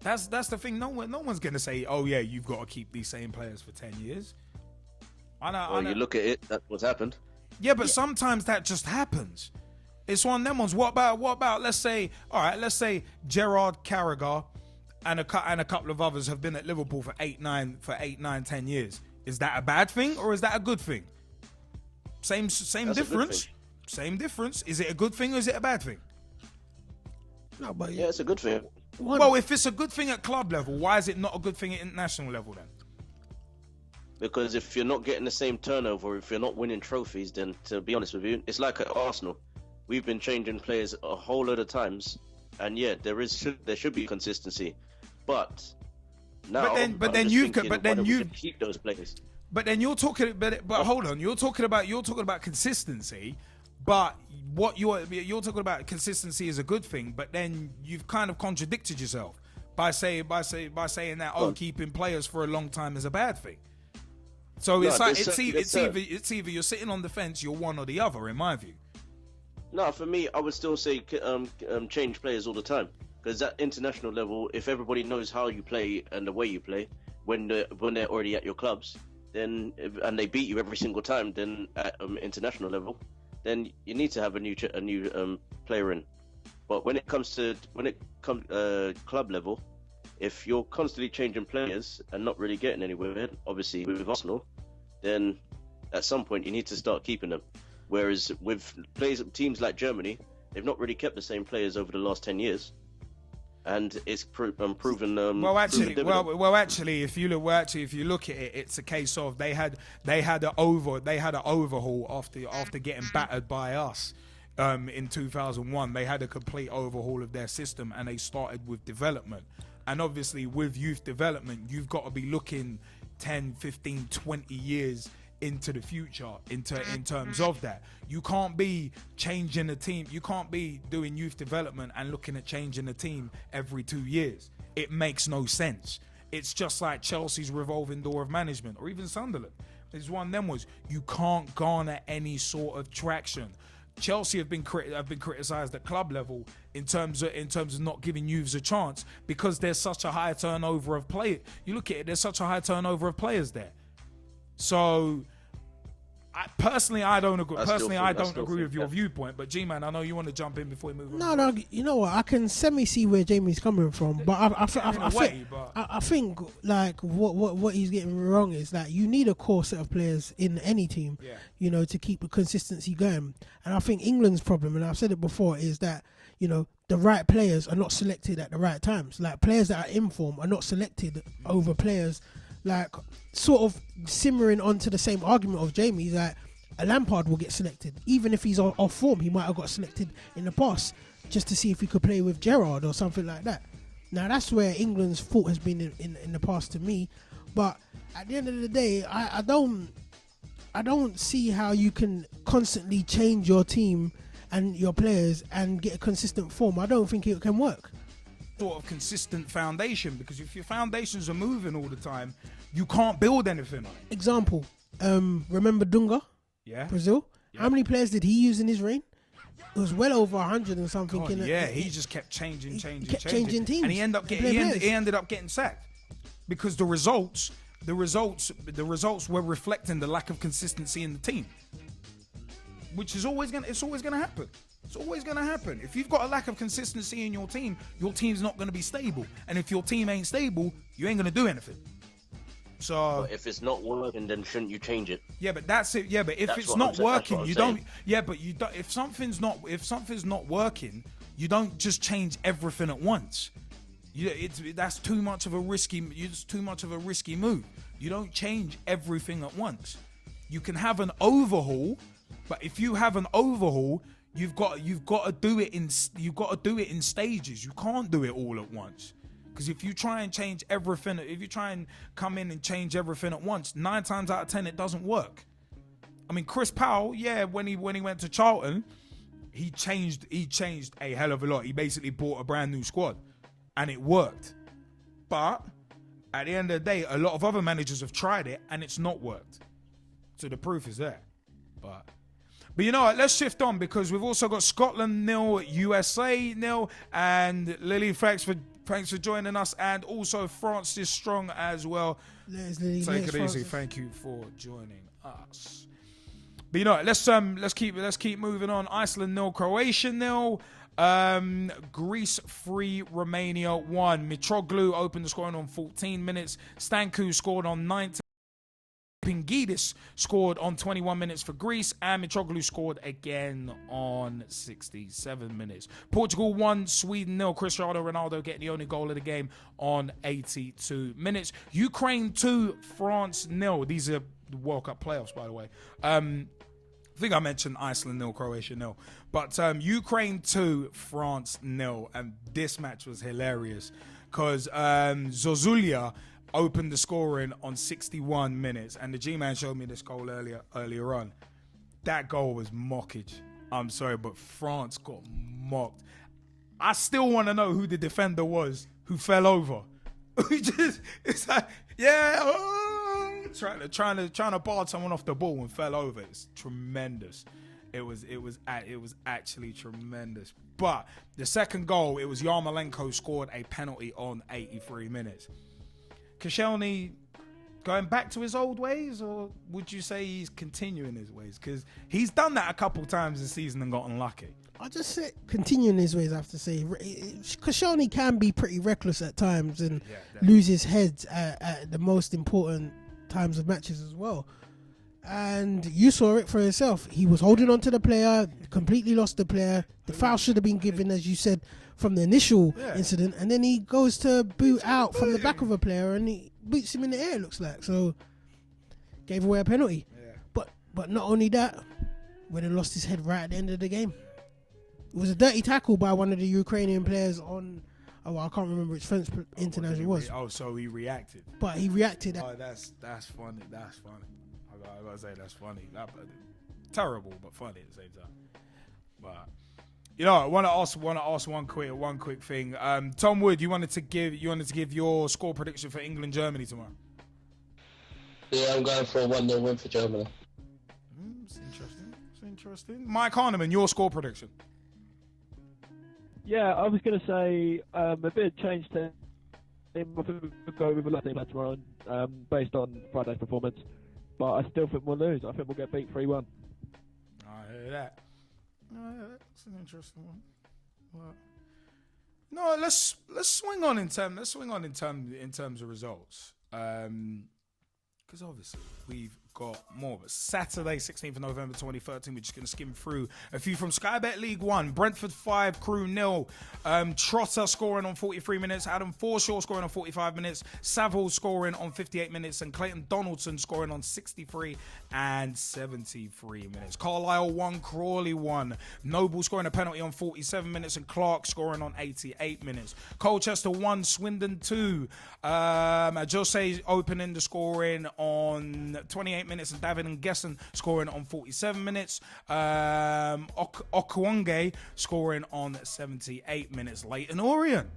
That's the thing. No one's gonna say, oh yeah, you've got to keep these same players for 10 years. I know. You look at it. That's what's happened. Yeah, but sometimes that just happens. It's one of them ones. What about? Let's say Gerald, Carragher, and a couple of others have been at Liverpool for 8, 9, 10 years. Is that a bad thing or is that a good thing? Same difference. Same difference. Is it a good thing or is it a bad thing? No, but yeah, it's a good thing. Well, if it's a good thing at club level, why is it not a good thing at international level then? Because if you're not getting the same turnover, if you're not winning trophies, then to be honest with you, it's like at Arsenal. We've been changing players a whole lot of times, and yeah, there should be consistency, but now. But then you keep those players. But then you're talking. But hold on, you're talking about consistency. But what you're talking about consistency is a good thing. But then you've kind of contradicted yourself by saying that keeping players for a long time is a bad thing. So it's either you're sitting on the fence, you're one or the other, in my view. No, for me, I would still say change players all the time, because at international level, if everybody knows how you play and the way you play, when they're already at your clubs, then and they beat you every single time, then at international level, then you need to have a new player in. But when it comes club level, if you're constantly changing players and not really getting anywhere, obviously with Arsenal, then at some point you need to start keeping them. Whereas with teams like Germany, they've not really kept the same players over the last 10 years, and it's proven. Actually, if you look at it, it's a case of they had an overhaul after getting battered by us. In 2001, they had a complete overhaul of their system, and they started with development. And obviously, with youth development, you've got to be looking 10, 15, 20 years into the future in terms of that. You can't be changing the team. You can't be doing youth development and looking at changing the team every 2 years. It makes no sense. It's just like Chelsea's revolving door of management, or even Sunderland. It's one of them was you can't garner any sort of traction. Chelsea have been criticised at club level in terms of not giving youths a chance because there's such a high turnover of players. You look at it, there's such a high turnover of players there. So, I don't agree. I don't agree with your viewpoint. But G-Man, I know you want to jump in before we move on. No. You know what? I can semi-see where Jamie's coming from, but I think like what he's getting wrong is that you need a core set of players in any team, to keep the consistency going. And I think England's problem, and I've said it before, is that the right players are not selected at the right times. Like players that are in form are not selected over players. Like, sort of simmering onto the same argument of Jamie's, like, a Lampard will get selected. Even if he's off form, he might have got selected in the past just to see if he could play with Gerald or something like that. Now, that's where England's fault has been in the past to me. But at the end of the day, I don't see how you can constantly change your team and your players and get a consistent form. I don't think it can work. Sort of consistent foundation, because if your foundations are moving all the time, you can't build anything on it. Example, remember Dunga? Yeah. Brazil? Yeah. How many players did he use in his reign? It was well over 100 and something. He just kept changing teams, and he ended up getting sacked because the results were reflecting the lack of consistency in the team, which is always gonna happen. It's always going to happen. If you've got a lack of consistency in your team's not going to be stable. And if your team ain't stable, you ain't going to do anything. So but if it's not working, then shouldn't you change it? Yeah, but that's it. Yeah, but if it's not working, you don't. Yeah, but you don't. If something's not working, you don't just change everything at once. That's too much of a risky. It's too much of a risky move. You don't change everything at once. You can have an overhaul, but if you have an overhaul, you've got to do it in stages. You can't do it all at once. Because if you try and change everything, if you try and come in and change everything at once, 9 times out of 10 it doesn't work. I mean, Chris Powell, yeah, when he went to Charlton, he changed a hell of a lot. He basically bought a brand new squad, and it worked. But at the end of the day, a lot of other managers have tried it, and it's not worked. So the proof is there. But you know what? Let's shift on, because we've also got Scotland 0, USA 0, and Lily, thanks for joining us, and also France is strong as well. Take it easy. Thank you for joining us. But you know what? Let's keep moving on. Iceland 0, Croatia 0. Greece 3, Romania 1. Mitroglou opened the scoring on 14 minutes. Stanku scored on 19. Pingidis scored on 21 minutes for Greece, and Mitroglou scored again on 67 minutes. Portugal 1, Sweden 0. Cristiano Ronaldo getting the only goal of the game on 82 minutes. Ukraine 2, France 0. These are the World Cup playoffs, by the way. I think I mentioned Iceland 0, Croatia 0. But Ukraine 2, France 0. And this match was hilarious because Zozulia opened the scoring on 61 minutes. And the G-Man showed me this goal earlier on. That goal was mockage. I'm sorry, but France got mocked. I still want to know who the defender was who fell over. It's like, yeah, trying to bar someone off the ball and fell over. It's tremendous. It was actually tremendous. But the second goal, it was Yarmolenko scored a penalty on 83 minutes. Koscielny going back to his old ways, or would you say he's continuing his ways? Because he's done that a couple times this season and got unlucky. I just say continuing his ways, I have to say. Koscielny can be pretty reckless at times and lose his head at the most important times of matches as well. And you saw it for yourself. He was holding on to the player, completely lost the player. The foul should have been given, as you said, from the initial incident. And then he goes to boot out from the back of a player and he boots him in the air, it looks like. So, gave away a penalty. Yeah. But not only that, when he lost his head right at the end of the game. It was a dirty tackle by one of the Ukrainian players on... Oh, I can't remember which French international was. So he reacted. But he reacted. Oh, that's funny. That's funny. I gotta say that's funny. Terrible, but funny at the same time. But you know, I want to ask one quick thing. Tom Wood, you wanted to give your score prediction for England Germany tomorrow. Yeah, I'm going for a 1-0 win for Germany. It's interesting. Mike Harniman, your score prediction. Yeah, I was going to say a bit of change to him. I think we'll go with a Latin match tomorrow based on Friday's performance. But I still think we'll lose. I think we'll get beat 3-1. I hear that. That's an interesting one. Well, no, let's swing on in terms of results. Because obviously we've got more. But Saturday, 16th of November 2013, we're just going to skim through a few from Skybet League 1. Brentford 5, Crew 0. Trotter scoring on 43 minutes. Adam Forshaw scoring on 45 minutes. Saville scoring on 58 minutes. And Clayton Donaldson scoring on 63 and 73 minutes. Carlisle 1, Crawley 1. Noble scoring a penalty on 47 minutes. And Clark scoring on 88 minutes. Colchester 1, Swindon 2. Jose opening the scoring on 28 minutes, and David and Gesson scoring on 47 minutes. Okwonge scoring on 78 minutes. Leyton Orient.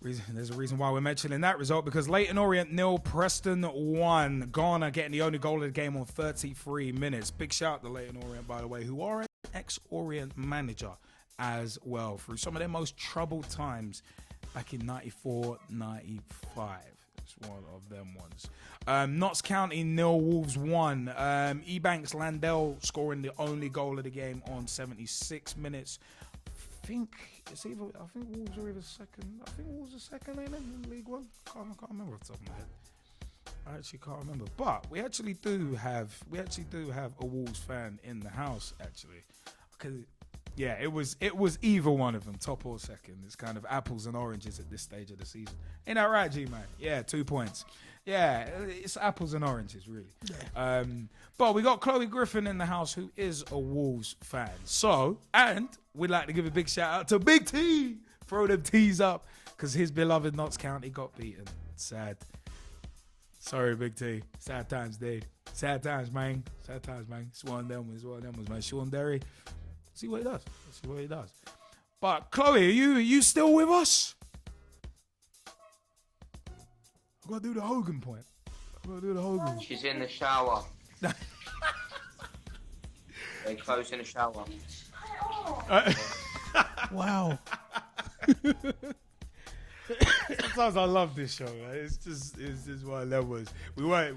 There's a reason why we're mentioning that result, because Leyton Orient 0, Preston 1. Ghana getting the only goal of the game on 33 minutes. Big shout out to Leyton Orient, by the way, who are an ex-Orient manager as well, through some of their most troubled times back in 94, 95. One of them ones. Notts County 0, Wolves 1. Ebanks Landell scoring the only goal of the game on 76 minutes. I think Wolves are either second. I think Wolves are second in League One. Can't remember off the top of my head. I actually can't remember. But we actually do have a Wolves fan in the house, actually. Because yeah, it was either one of them, top or second. It's kind of apples and oranges at this stage of the season. Ain't that right, G-Man? Yeah, 2 points. Yeah, it's apples and oranges, really. Yeah. But we got Chloe Griffin in the house, who is a Wolves fan. So, and we'd like to give a big shout out to Big T. Throw them T's up, because his beloved Notts County got beaten. Sad. Sorry, Big T. Sad times, dude. Sad times, man. Sad times, man. It's one of them was, man. Sean Derry. See what he does. But Chloe, are you still with us? I've got to do the Hogan point. She's in the shower. They close in the shower. Wow. Sometimes I love this show, man. It's just one of them ones. We were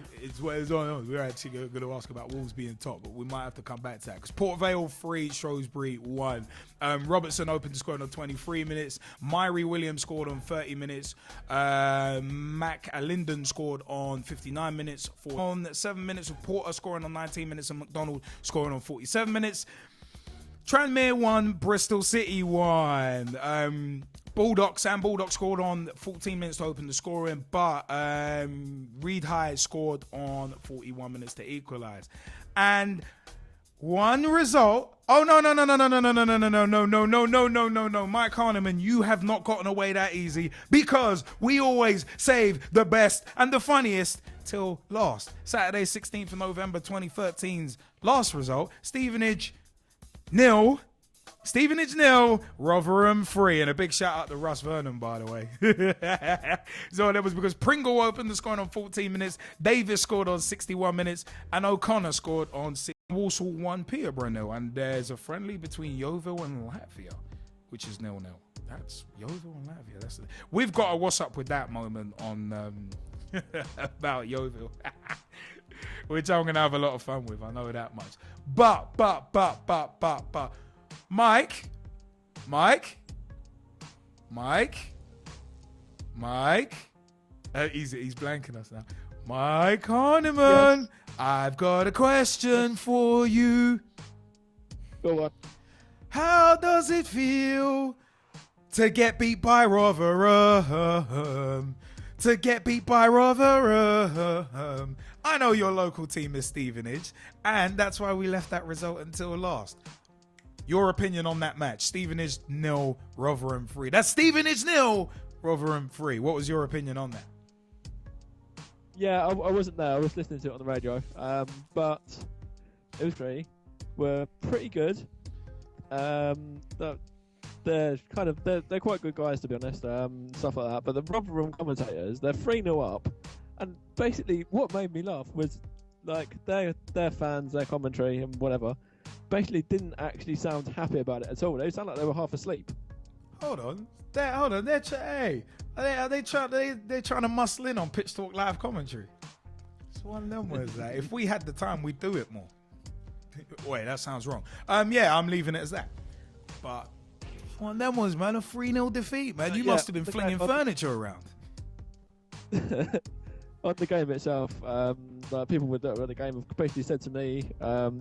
actually going to ask about Wolves being top, but we might have to come back to that. Because Port Vale 3, Shrewsbury 1. Robertson opened to score on 23 minutes. Myrie Williams scored on 30 minutes. Mac Alinden scored on 59 minutes. On 7 minutes with Porter scoring on 19 minutes and McDonald scoring on 47 minutes. Tranmere 1, Bristol City 1. Sam Baldock scored on 14 minutes to open the scoring, but Reed High scored on 41 minutes to equalise. And one result. Oh no! Mike Harniman, you have not gotten away that easy, because we always save the best and the funniest till last. Saturday, 16th of November 2013's last result. Stevenage 0, Rotherham 3, and a big shout out to Russ Vernon, by the way. So that was because Pringle opened the scoring on 14 minutes, Davis scored on 61 minutes, and O'Connor scored on 6. Walsall 1, Peterborough 0, and there's a friendly between Yeovil and Latvia, which is 0-0. That's Yeovil and Latvia. We've got a what's up with that moment on about Yeovil. Which I'm going to have a lot of fun with, I know that much. But, Mike, he's blanking us now. Mike Harniman, yes. I've got a question for you. Go on. How does it feel to get beat by Rotherham? I know your local team is Stevenage, and that's why we left that result until last. Your opinion on that match? Stevenage 0, Rotherham 3. That's Stevenage 0, Rotherham 3. What was your opinion on that? Yeah, I wasn't there. I was listening to it on the radio. But it was great. We're pretty good. They're quite good guys, to be honest. Stuff like that. But the Rotherham commentators, they're 3-0 up, and basically what made me laugh was like their fans, their commentary and whatever, basically didn't actually sound happy about it at all. They sound like they were half asleep. Hold on. They're trying to muscle in on Pitch Talk live commentary. It's one of them words that if we had the time, we'd do it more. Wait, that sounds wrong. Yeah, I'm leaving it as that. But one of them was, man, a 3-0 defeat, man. You must have been flinging furniture around. On the game itself, people with the game have basically said to me,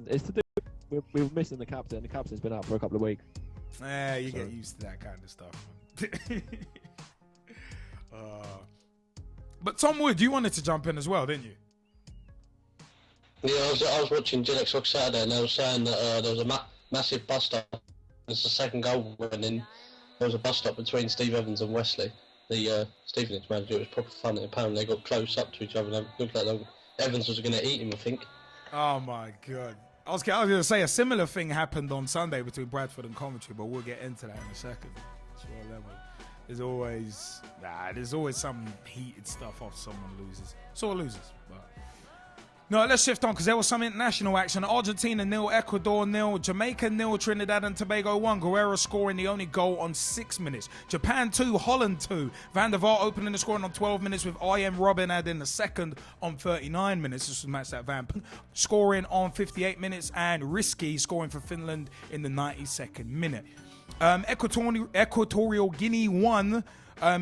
it's to do. We were missing the captain. The captain's been out for a couple of weeks. You get used to that kind of stuff. But Tom Wood, you wanted to jump in as well, didn't you? Yeah, I was watching Gillett on Saturday, and they were saying that there was a massive bust-up. It's the second goal went in. There was a bust-up between Steve Evans and Wesley, the Stevenage manager. It was proper fun. Apparently, they got close up to each other. And it looked like Evans was going to eat him, I think. Oh, my God. I was going to say a similar thing happened on Sunday between Bradford and Coventry, but we'll get into that in a second. There's always some heated stuff off someone loses. Sort of loses. But no, let's shift on because there was some international action. Argentina 0, Ecuador 0, Jamaica 0, Trinidad and Tobago 1. Guerrero scoring the only goal on 6 minutes. Japan 2, Holland 2. Van der Vaart opening the scoring on 12 minutes with I.M. Robin adding the second on 39 minutes. This was a match that Van scoring on 58 minutes and Risky scoring for Finland in the 92nd minute. Equatorial Guinea 1,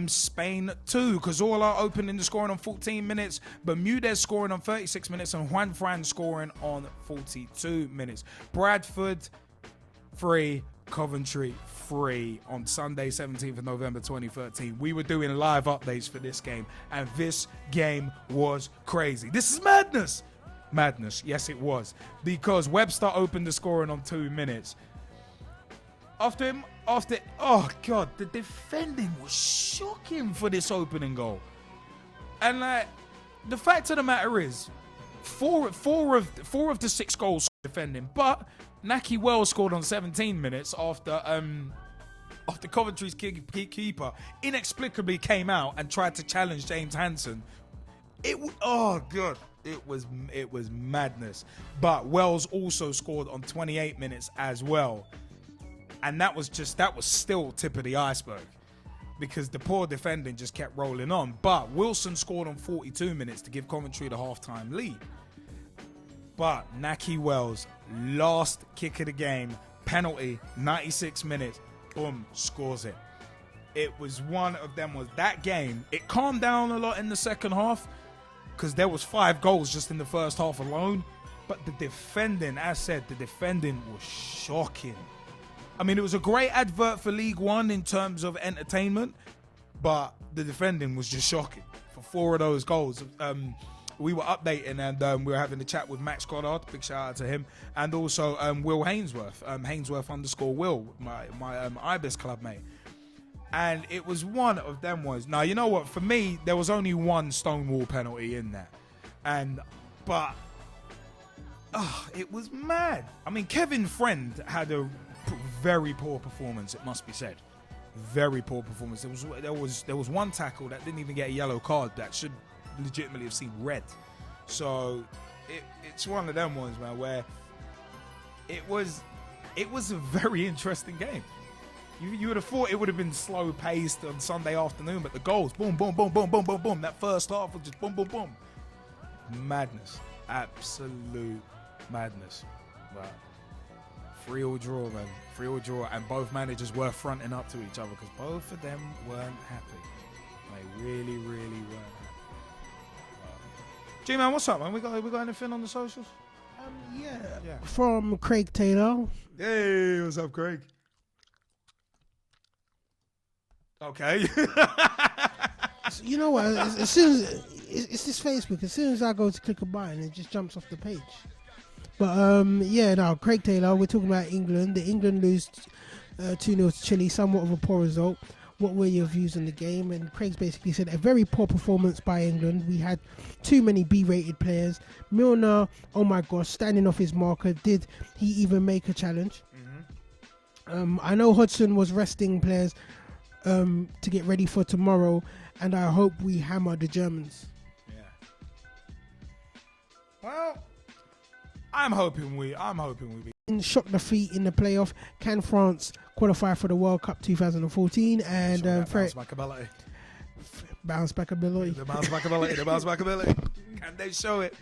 Spain 2, because all are opening the scoring on 14 minutes. Bermudez scoring on 36 minutes and Juan Fran scoring on 42 minutes. Bradford 3, Coventry 3 on Sunday, 17th of November 2013. We were doing live updates for this game, and this game was crazy. This is madness. Madness, yes it was, because Webster opened the scoring on 2 minutes. After, oh God, the defending was shocking for this opening goal. And the fact of the matter is, four of the 6 goals defending, but Naki Wells scored on 17 minutes after Coventry's keeper inexplicably came out and tried to challenge James Hansen. Oh God. It was madness. But Wells also scored on 28 minutes as well. And that was still tip of the iceberg, because the poor defending just kept rolling on. But Wilson scored on 42 minutes to give Coventry the halftime lead. But Naki Wells, last kick of the game, penalty, 96 minutes, boom, scores it. It was one of them. Was that game, it calmed down a lot in the second half, because there was 5 goals just in the first half alone. But the defending, as said, the defending was shocking. I mean, it was a great advert for League One in terms of entertainment, but the defending was just shocking for 4 of those goals. We were updating, and we were having a chat with Max Goddard, big shout out to him, and also Will Hainsworth, Hainsworth_Will, my Ibis club mate. And it was one of them ones. Now, you know what? For me, there was only one Stonewall penalty in there. But it was mad. I mean, Kevin Friend had a very poor performance, it must be said. Very poor performance. There was one tackle that didn't even get a yellow card that should legitimately have seen red. So it's one of them ones, man, where it was a very interesting game. You would have thought it would have been slow paced on Sunday afternoon, but the goals, boom, boom, boom, boom, boom, boom, boom. That first half was just boom, boom, boom. Madness. Absolute madness. But 3-3 draw, man. 3-3 draw, and both managers were fronting up to each other because both of them weren't happy. They really, really weren't happy. G-Man, what's up, man? We got anything on the socials? Yeah. From Craig Taylor. Hey, what's up, Craig? Okay. So, you know what? As soon as it's this Facebook, as soon as I go to click a button, it just jumps off the page. But Craig Taylor. We're talking about England. The England lose 2-0 to Chile, somewhat of a poor result. What were your views on the game? And Craig's basically said a very poor performance by England. We had too many B-rated players. Milner, oh my gosh, standing off his marker. Did he even make a challenge? Mm-hmm. I know Hodgson was resting players to get ready for tomorrow, and I hope we hammer the Germans. Yeah. Well, I'm hoping we In shock defeat in the playoff, can France qualify for the World Cup 2014? And bounce back ability. Bounce back ability. The bounce back ability. The bounce back ability. Can they show it?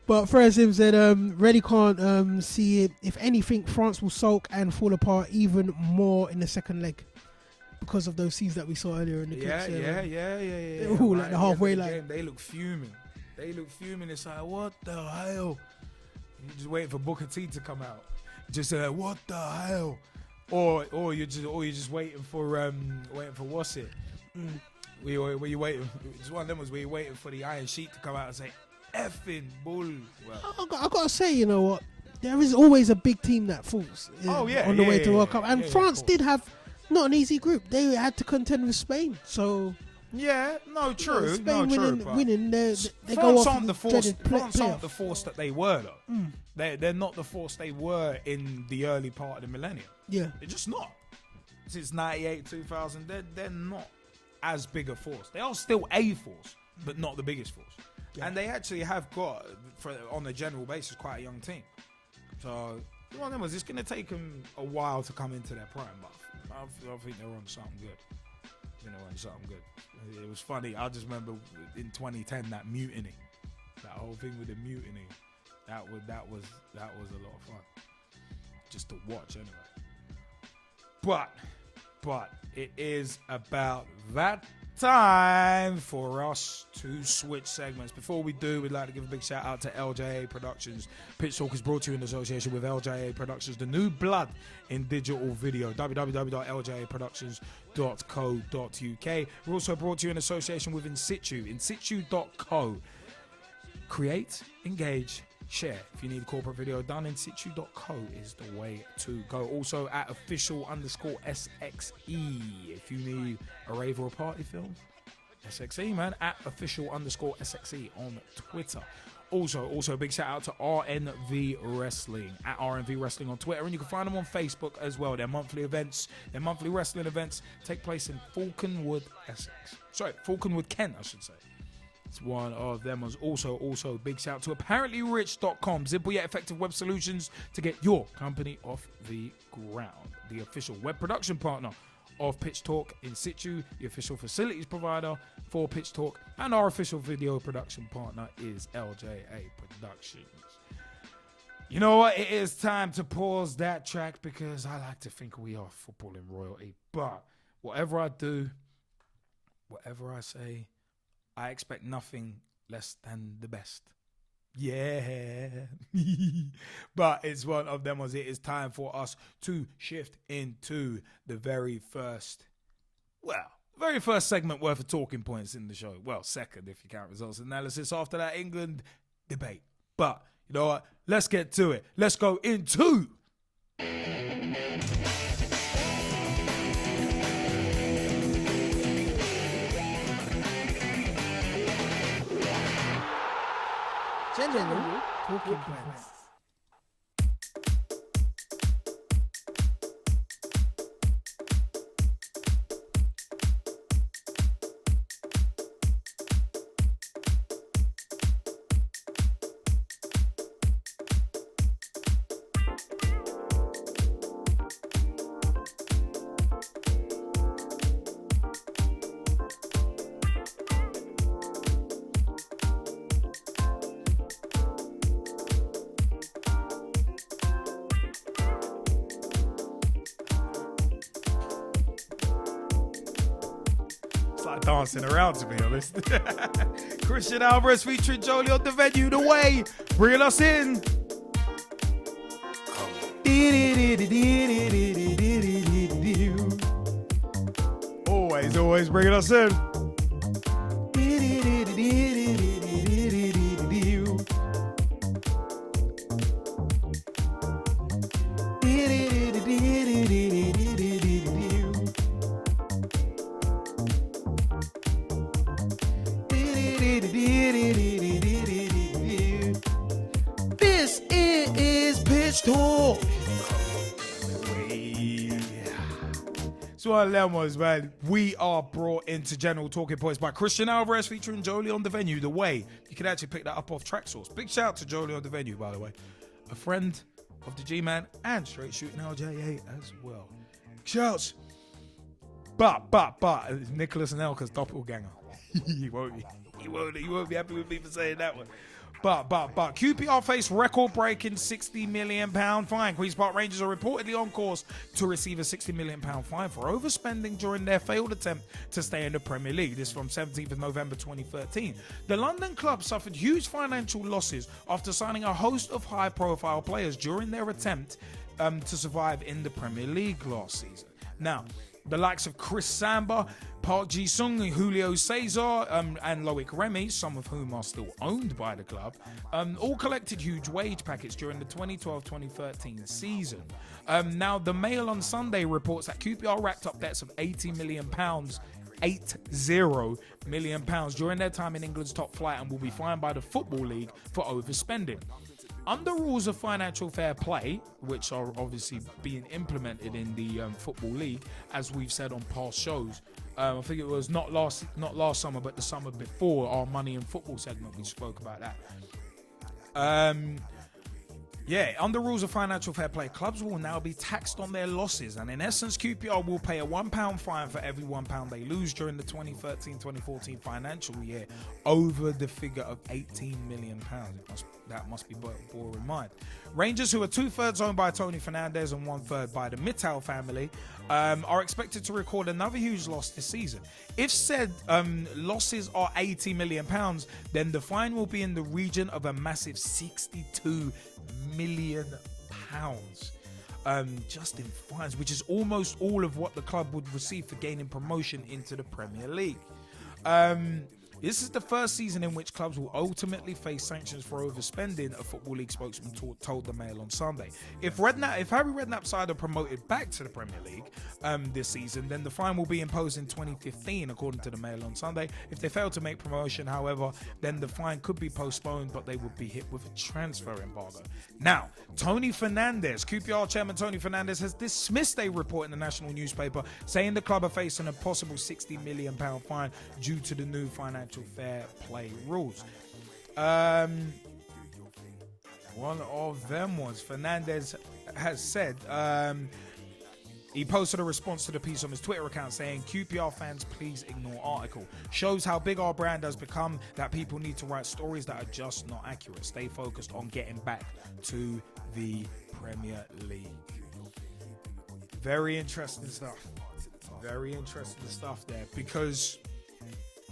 But Frasim said, really can't see it. If anything, France will sulk and fall apart even more in the second leg because of those scenes that we saw earlier in the Yeah. Ooh, like the halfway line. They look fuming. It's like, what the hell? You're just waiting for Booker T to come out. Just what the hell? Or you're just waiting for what's it? Were you waiting? It's one of them was where you're waiting for the Iron Sheik to come out and say, effing bull. Well, I gotta say, you know what? There is always a big team that falls on the way to World Cup. And France did have not an easy group. They had to contend with Spain. So yeah, no, true. Spain winning. They France go off aren't the force. France playoff. aren't the force that they were though. They're not the force they were in the early part of the millennium. Yeah, they're just not. Since 98, 2000, they're not as big a force. They are still a force, but not the biggest force. Yeah. And they actually have got, on a general basis, quite a young team. So one of them was, it's going to take them a while to come into their prime, but I think they're on something good. It was funny. I just remember in 2010 that mutiny, that whole thing with the mutiny. That was a lot of fun, just to watch anyway. But But it is about that time for us to switch segments. Before we do, we'd like to give a big shout out to LJA Productions. Pitch Talk is brought to you in association with LJA Productions, the new blood in digital video. www.ljaproductions.co.uk. We're also brought to you in association with InSitu, insitu.co. Create, engage, share. If you need corporate video done, insitu.co is the way to go. Also at official_SXE. If you need a rave or a party film, SXE, man, at official_SXE on Twitter. Also a big shout out to RNV Wrestling, at RNV Wrestling on Twitter, and you can find them on Facebook as well. Their monthly wrestling events take place in Falconwood, Kent, I should say. It's one of them. Also big shout out to apparentlyrich.com, simple yet effective web solutions to get your company off the ground. The official web production partner of Pitch Talk, InSitu, the official facilities provider for Pitch Talk, and our official video production partner is LJA Productions. You know what? It is time to pause that track because I like to think we are footballing royalty. But whatever I do, whatever I say, I expect nothing less than the best. Yeah. But it's one of them. It is time for us to shift into the very first segment worth of talking points in the show. Well, second if you count results analysis after that England debate. But you know what? Let's get to it. Let's go into General talking points. dancing around, to be honest. Christian Alvarez featuring Jolie on the venue, the way, bringing us in. Always bringing us in. This is Pitch Talk. So one of them man. We are brought into General Talking Points by Christian Alvarez featuring Jolie on the venue, the way. You can actually pick that up off Tracksource. Big shout out to Jolie on the venue, by the way. A friend of the G-Man and Straight Shooting LJA as well. Shouts. But Nicholas and Elka's doppelganger. He won't be happy with me for saying that one. But QPR face record-breaking £60 million fine. Queen's Park Rangers are reportedly on course to receive a £60 million fine for overspending during their failed attempt to stay in the Premier League. This from 17th of November 2013. The London club suffered huge financial losses after signing a host of high-profile players during their attempt to survive in the Premier League last season. Now, the likes of Chris Samba, Park Ji-sung, Julio Cesar, and Loic Remy, some of whom are still owned by the club, all collected huge wage packets during the 2012-2013 season. Now, the Mail on Sunday reports that QPR racked up debts of £80 million, £80 million during their time in England's top flight and will be fined by the Football League for overspending. Under rules of financial fair play, which are obviously being implemented in the Football League, as we've said on past shows, I think it was not last summer, but the summer before, our Money in Football segment, we spoke about that. Yeah, under rules of financial fair play, clubs will now be taxed on their losses, and in essence, QPR will pay a £1 fine for every £1 they lose during the 2013-2014 financial year over the figure of £18 million. That must be bore in mind. Rangers, who are 2/3 owned by Tony Fernandes and 1/3 by the Mittal family, are expected to record another huge loss this season. If said losses are £80 million, then the fine will be in the region of a massive £62 million just in fines, which is almost all of what the club would receive for gaining promotion into the Premier League. This is the first season in which clubs will ultimately face sanctions for overspending, a Football League spokesman told the Mail on Sunday. If Harry Redknapp's side are promoted back to the Premier League this season, then the fine will be imposed in 2015, according to the Mail on Sunday. If they fail to make promotion, however, then the fine could be postponed, but they would be hit with a transfer embargo. Now, Tony Fernandes, QPR chairman Tony Fernandes, has dismissed a report in the national newspaper saying the club are facing a possible £60 million fine due to the new financial fair play rules. One of them was Fernandes has said he posted a response to the piece on his Twitter account saying, QPR fans, please ignore article. Shows how big our brand has become that people need to write stories that are just not accurate. Stay focused on getting back to the Premier League. Very interesting stuff. Very interesting stuff there, because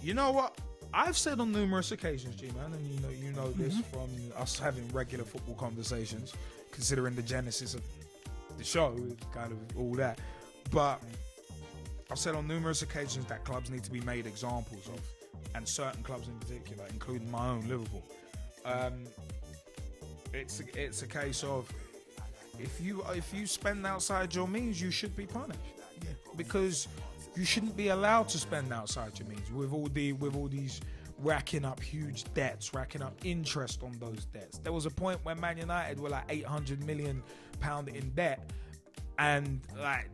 you know what? I've said on numerous occasions, G-Man, and you know this from us having regular football conversations, considering the genesis of the show, kind of all that. But I've said on numerous occasions that clubs need to be made examples of, and certain clubs in particular, including my own Liverpool. It's a case of if you spend outside your means, you should be punished. Yeah. Because you shouldn't be allowed to spend outside your means with all these racking up huge debts, racking up interest on those debts. There was a point when Man United were like £800 million in debt, and like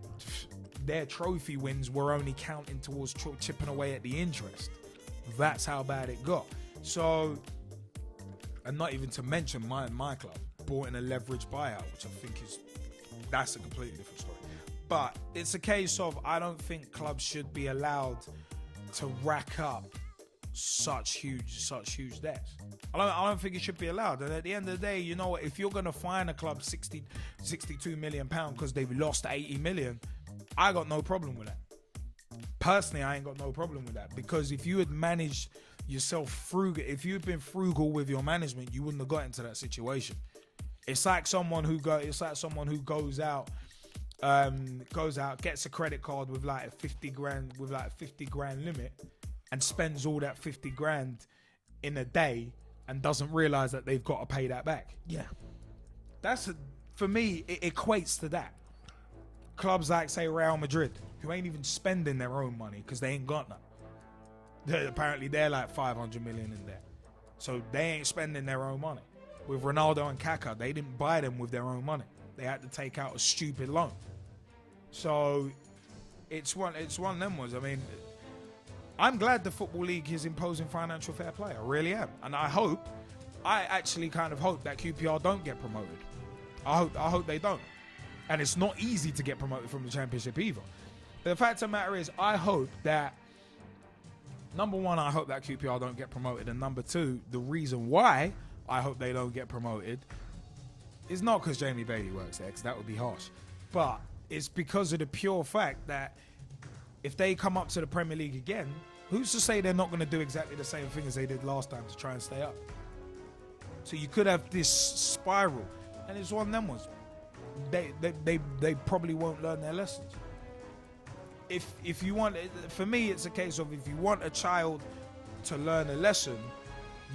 their trophy wins were only counting towards chipping away at the interest. That's how bad it got. So, and not even to mention my club bought in a leveraged buyout, which I think that's a completely different story. But it's a case of I don't think clubs should be allowed to rack up such huge debts. I don't think it should be allowed. And at the end of the day, you know what? If you're going to fine a club 62 million pounds because they've lost 80 million, I got no problem with that. Personally, I ain't got no problem with that, because if you had managed yourself frugal, if you'd been frugal with your management, you wouldn't have got into that situation. It's like someone who goes out, gets a credit card with like a 50 grand limit, and spends all that 50 grand in a day and doesn't realize that they've got to pay that back. Yeah, for me, it equates to that. Clubs like, say, Real Madrid, who ain't even spending their own money because they ain't got none. Apparently, they're like 500 million in debt, so they ain't spending their own money. With Ronaldo and Kaká, they didn't buy them with their own money. They had to take out a stupid loan. So it's one of them ones. I mean, I'm glad the Football League is imposing financial fair play. I really am. And I actually kind of hope that QPR don't get promoted. I hope they don't. And it's not easy to get promoted from the Championship either. But the fact of the matter is, I hope that, number one, I hope that QPR don't get promoted. And number two, the reason why I hope they don't get promoted is not because Jaymie Bailey works there, because that would be harsh. But it's because of the pure fact that if they come up to the Premier League again, who's to say they're not going to do exactly the same thing as they did last time to try and stay up? So you could have this spiral, and it's one of them ones. They probably won't learn their lessons. If you want, for me, it's a case of if you want a child to learn a lesson,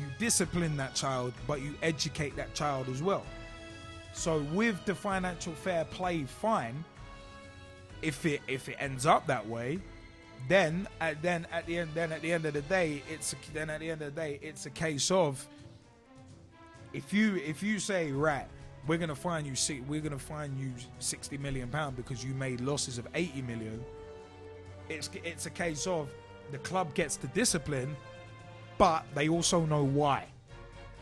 you discipline that child, but you educate that child as well. So with the financial fair play fine, if it ends up that way, then at the end of the day, it's a case of if you say, right, we're gonna fine you 60 million pound because you made losses of 80 million. It's a case of the club gets the discipline, but they also know why.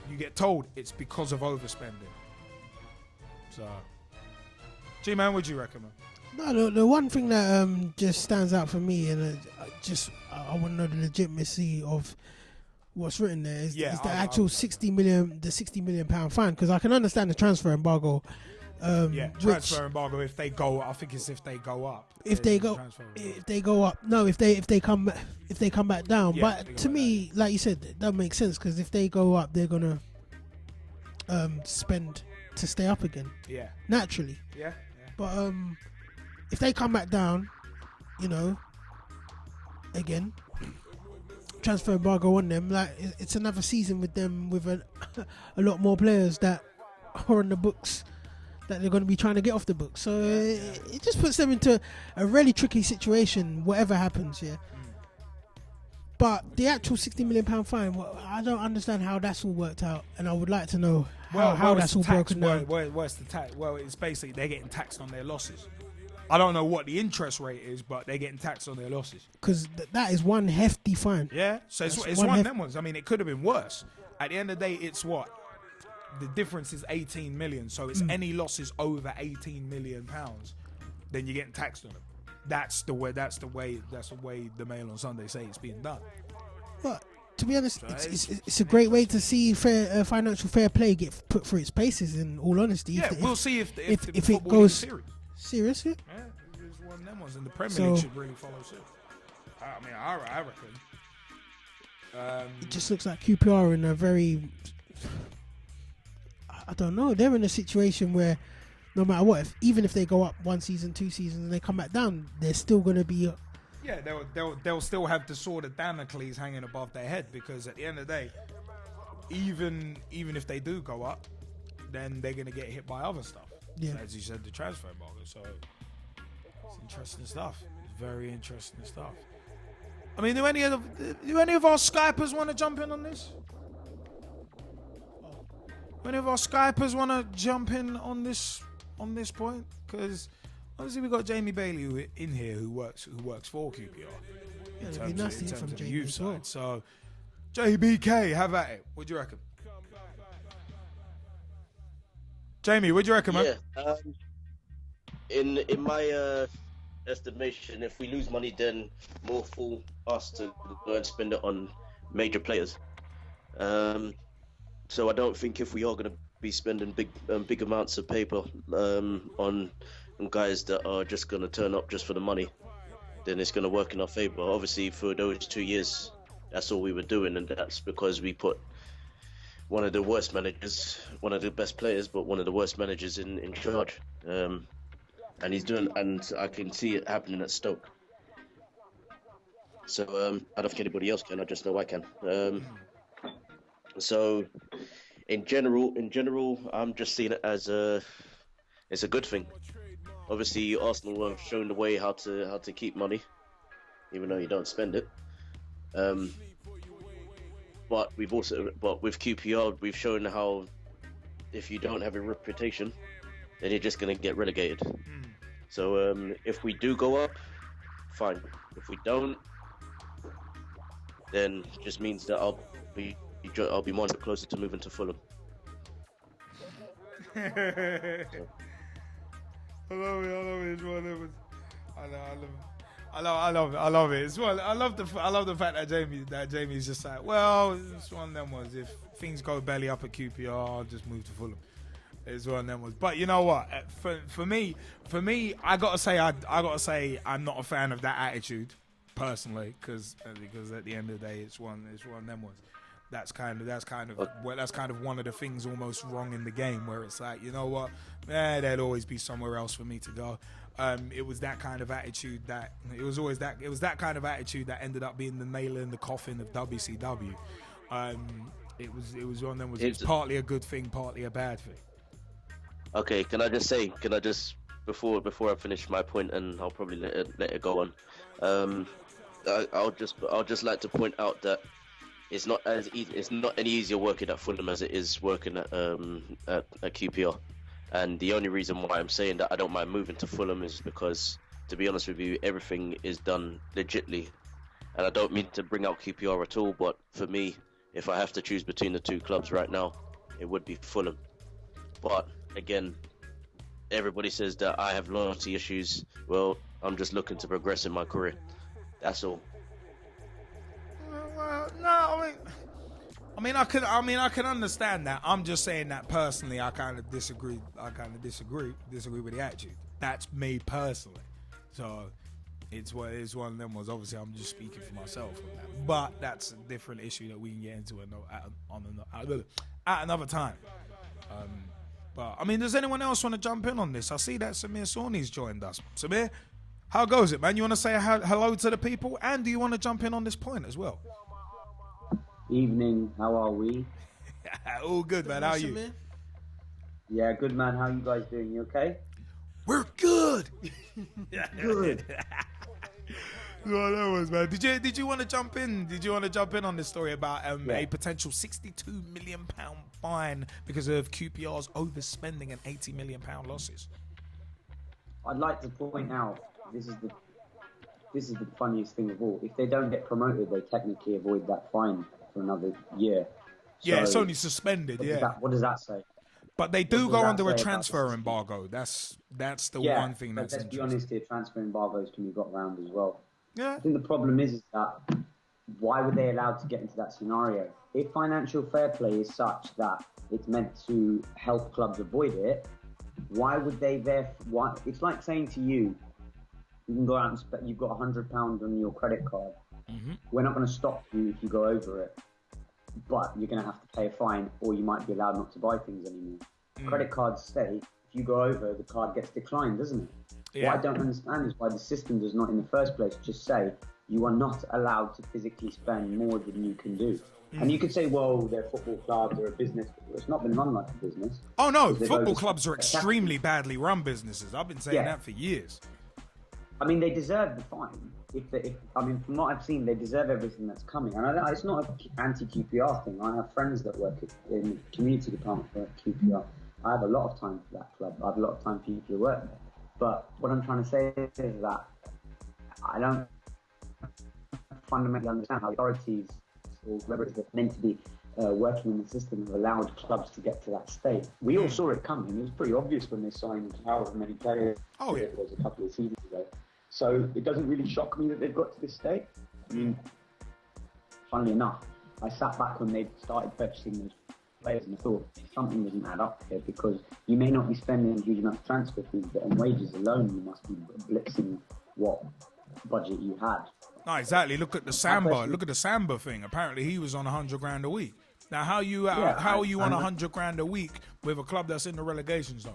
You get told it's because of overspending. So, G-Man, what do you reckon, man? No, the one thing that just stands out for me, and I want to know the legitimacy of what's written there is the actual 60 million pound fine, because I can understand the transfer embargo. Transfer embargo if they go. I think it's if they go up. If they go up, no. If they come back down. Yeah, but to me, like you said, that makes sense, because if they go up, they're gonna spend to stay up again. Yeah. Naturally. Yeah. But if they come back down, again, transfer embargo on them, like it's another season with them with a lot more players that are on the books that they're going to be trying to get off the books. So it just puts them into a really tricky situation, whatever happens. Yeah. But the actual £60 million fine, I don't understand how that's all worked out, and I would like to know how that's all broken down. Where's the tax? Well, it's basically they're getting taxed on their losses. I don't know what the interest rate is, but they're getting taxed on their losses. Because that is one hefty fine. Yeah, so it's one of them ones. I mean, it could have been worse. At the end of the day, it's what? The difference is 18 million. So it's any losses over 18 million pounds, then you're getting taxed on them. That's the way the Mail on Sunday say it's being done. But to be honest, it's a great way to see financial fair play get put through its paces. In all honesty, we'll see if it goes serious. Yeah, it's one of them ones, and the Premier League should really follow suit. I mean, I reckon. It just looks like QPR in a very, I don't know. They're in a situation where no matter what, even if they go up 1 season, 2 seasons, and they come back down, they're still going to be. Yeah, they'll still have the sword of Damocles hanging above their head, because at the end of the day, even if they do go up, then they're going to get hit by other stuff. Yeah. As you said, the transfer embargo. So it's interesting stuff. It's very interesting stuff. I mean, do any of our Skypers want to jump in on this? Do any of our Skypers want to jump in on this point? Because obviously we've got Jaymie Bailey in here who works for QPR. In terms of the youth side. So JBK, have at it. What do you reckon? Jaymie, what do you reckon, man? Yeah, in my estimation, if we lose money, then more fool us to go and spend it on major players. So I don't think if we are going to be spending big amounts of paper on guys that are just going to turn up just for the money, then it's going to work in our favour. Obviously, for those 2 years, that's all we were doing, and that's because we put one of the worst managers, one of the best players, but one of the worst managers in charge. And I can see it happening at Stoke. So I don't think anybody else can. I just know I can. So in general, I'm just seeing it as it's a good thing. Obviously, Arsenal have shown the way how to keep money, even though you don't spend it. But with QPR, we've shown how if you don't have a reputation, then you're just going to get relegated. So if we do go up, fine. If we don't, then it just means that I'll be 1 step closer to moving to Fulham. I love it. It's one of them. I love it. It's one. I love the fact that Jamie's just like, well, it's one of them ones. If things go belly up at QPR, I'll just move to Fulham. It's one of them ones. But you know what? For me, I gotta say I'm not a fan of that attitude personally, because at the end of the day, it's one of them ones. That's kind of one of the things almost wrong in the game, where it's like, you know what, there'll always be somewhere else for me to go. It was that kind of attitude that ended up being the nail in the coffin of WCW. It was one of them. It's partly a good thing, partly a bad thing. Okay, can I just before I finish my point, and I'll probably let it go on. I'll just like to point out that it's not as easy. It's not any easier working at Fulham as it is working at QPR. And the only reason why I'm saying that I don't mind moving to Fulham is because, to be honest with you, everything is done legitly. And I don't mean to bring out QPR at all, but for me, if I have to choose between the two clubs right now, it would be Fulham. But again, everybody says that I have loyalty issues. Well, I'm just looking to progress in my career. That's all. Well, no, I can understand that. I'm just saying that personally, I kind of disagree with the attitude. That's me personally. So it's one of them ones. Obviously, I'm just speaking for myself on that. But that's a different issue that we can get into at another time. But I mean, does anyone else want to jump in on this? I see that Samir Sawhney's joined us. Samir, how goes it, man? You want to say hello to the people, and do you want to jump in on this point as well? Evening, how are we? All good, man. How are you? Yeah, good, man. How you guys doing? You okay? We're good. Good. No, that was, man. Did you want to jump in? Did you want to jump in on this story about a potential £62 million fine because of QPR's overspending and £80 million losses? I'd like to point out this is the funniest thing of all. If they don't get promoted, they technically avoid that fine for another year. Yeah, it's only suspended. What does that say? But they do go under a transfer embargo. That's the one thing that's let's be honest here, transfer embargoes can be got around as well. Yeah. I think the problem is that why were they allowed to get into that scenario? If financial fair play is such that it's meant to help clubs avoid it, why would they why? It's like saying to you, you can go out and spend, you've got £100 on your credit card. Mm-hmm. We're not going to stop you if you go over it, but you're going to have to pay a fine, or you might be allowed not to buy things anymore. Credit cards state if you go over, the card gets declined, doesn't it? Yeah. What I don't understand is why the system does not, in the first place, just say you are not allowed to physically spend more than you can do. And you could say, well, they're football clubs, they're a business. It's not been run like a business. Oh no, football clubs are extremely badly run businesses. I've been saying that for years. I mean, they deserve the fine. From what I've seen, they deserve everything that's coming. And it's not an anti-QPR thing. I have friends that work in the community department for QPR. I have a lot of time for that club. I have a lot of time for people who work there. But what I'm trying to say is that I don't fundamentally understand how authorities, or whoever it is that's meant to be working in the system, have allowed clubs to get to that state. We all saw it coming. It was pretty obvious when they signed however many players it was a couple of seasons ago. So it doesn't really shock me that they've got to this state. I mean, funnily enough, I sat back when they started purchasing those players and I thought something doesn't add up here, because you may not be spending a huge amount of transfer fees, but on wages alone you must be blitzing what budget you had. No, exactly. Look at the Samba. Look at the Samba thing. Apparently he was on $100,000 a week. Now how are you on $100,000 a week with a club that's in the relegation zone?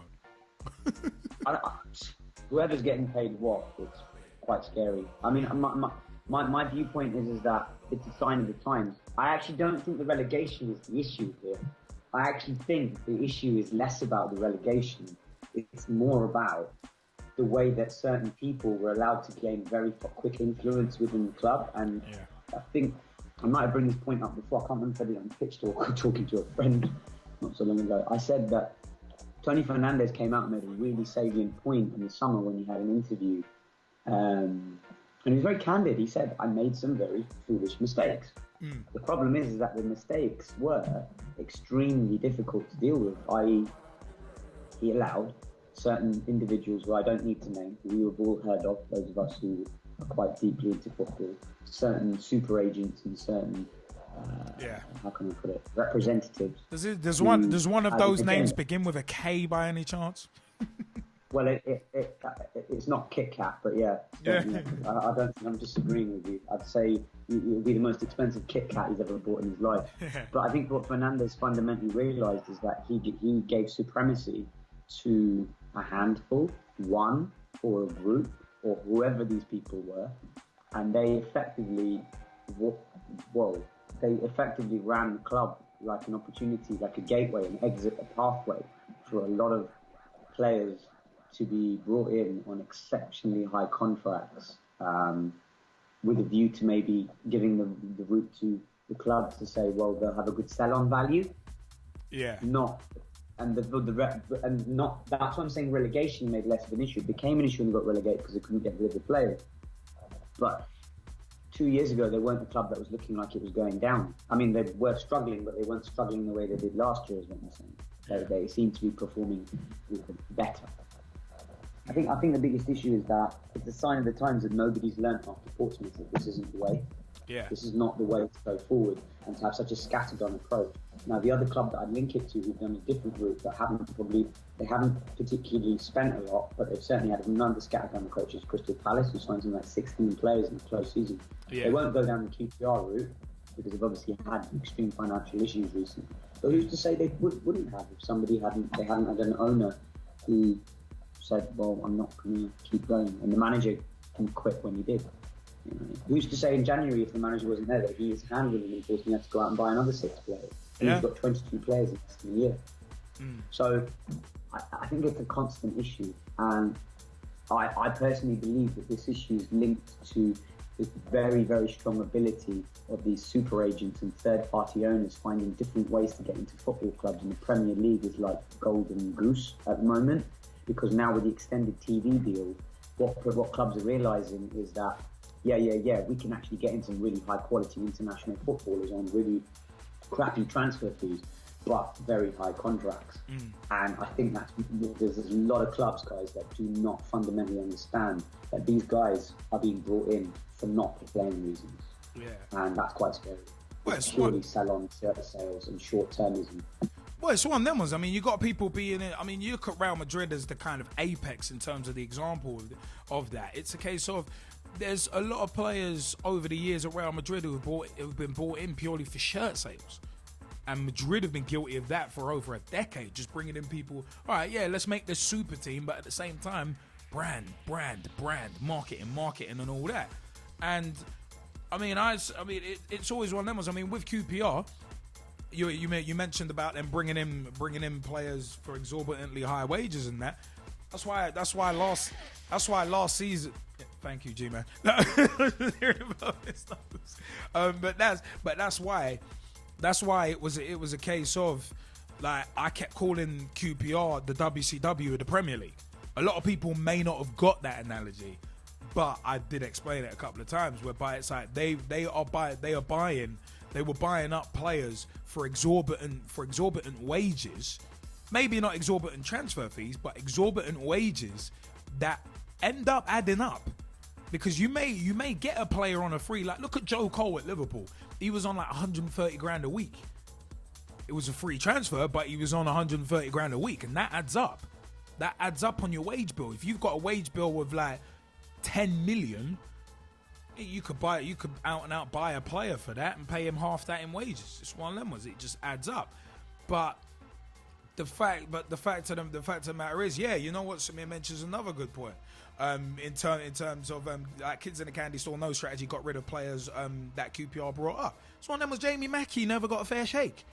Whoever's getting paid what, it's quite scary. I mean, my viewpoint is that it's a sign of the times. I actually don't think the relegation is the issue here. I actually think the issue is less about the relegation. It's more about the way that certain people were allowed to gain very quick influence within the club. And I think, I might have brought this point up before, I can't remember if I did it on pitch talk or talking to a friend not so long ago. I said that Tony Fernandez came out and made a really salient point in the summer when he had an interview. And he was very candid. He said, I made some very foolish mistakes. The problem is that the mistakes were extremely difficult to deal with, i.e. he allowed certain individuals who I don't need to name, who you have all heard of, those of us who are quite deeply into football, certain super agents and certain, how can I put it, representatives. Does one of those names begin with a K by any chance? Well, it's not Kit Kat, but I don't think I'm disagreeing with you. I'd say it would be the most expensive Kit Kat he's ever bought in his life. But I think what Fernandez fundamentally realised is that he gave supremacy to a handful, one, or a group, or whoever these people were, and they effectively, ran the club like an opportunity, like a gateway, an exit, a pathway for a lot of players to be brought in on exceptionally high contracts, with a view to maybe giving the route to the clubs to say, well, they'll have a good sell-on value. Yeah. That's what I'm saying. Relegation made less of an issue. It became an issue when they got relegated because they couldn't get rid of the players. But 2 years ago, they weren't a club that was looking like it was going down. I mean, they were struggling, but they weren't struggling the way they did last year, is what I'm saying. They seem to be performing better. I think the biggest issue is that it's a sign of the times that nobody's learnt after Portsmouth that this isn't the way. Yeah. This is not the way to go forward and to have such a scattergun approach. Now, the other club that I'd link it to who've done a different route that they haven't particularly spent a lot, but they've certainly had another scattergun approach is Crystal Palace, who signed something like 16 players in a close season. Yeah. They won't go down the QPR route because they've obviously had extreme financial issues recently. But who's to say they wouldn't have if somebody hadn't had an owner who said, well, I'm not going to keep going, and the manager can quit when he did. You know, who's to say in January, if the manager wasn't there, that he was handling and forcing him to go out and buy another 6 players? And he's got 22 players in less than a year. So I think it's a constant issue, and I personally believe that this issue is linked to the very, very strong ability of these super agents and third-party owners finding different ways to get into football clubs, and the Premier League is like golden goose at the moment, because now with the extended TV deal, what clubs are realising is that we can actually get into some really high-quality international footballers on really crappy transfer fees, but very high contracts. And I think there's a lot of clubs, guys, that do not fundamentally understand that these guys are being brought in for not playing reasons. Yeah. And that's quite scary. Well, it's purely sell-on sales and short-termism. Well, it's one of them ones. I mean, you got people being in. I mean, you look at Real Madrid as the kind of apex in terms of the example of that. It's a case of there's a lot of players over the years at Real Madrid who've been brought in purely for shirt sales. And Madrid have been guilty of that for over a decade, just bringing in people. All right, yeah, let's make this super team, but at the same time, brand, marketing, and all that. And I mean, it's always one of them ones. I mean, with QPR, you mentioned about them bringing in players for exorbitantly high wages and that. That's why last season. Thank you, G-Man. But that's why it was a case of, like, I kept calling QPR the WCW of the Premier League. A lot of people may not have got that analogy, but I did explain it a couple of times, whereby it's like they were buying up players for exorbitant wages, maybe not exorbitant transfer fees, but exorbitant wages that end up adding up. Because you may get a player on a free, like look at Joe Cole at Liverpool. He was on like 130 grand a week. It was a free transfer, but he was on 130 grand a week, and that adds up. That adds up on your wage bill. If you've got a wage bill of like 10 million, you could out and out buy a player for that and pay him half that in wages. It's one of them ones. It just adds up. But the fact of the matter is, yeah, you know what Samir mentions another good point. In terms of like kids in the candy store, no strategy got rid of players that QPR brought up. So one of them was Jaymie Bailey, never got a fair shake.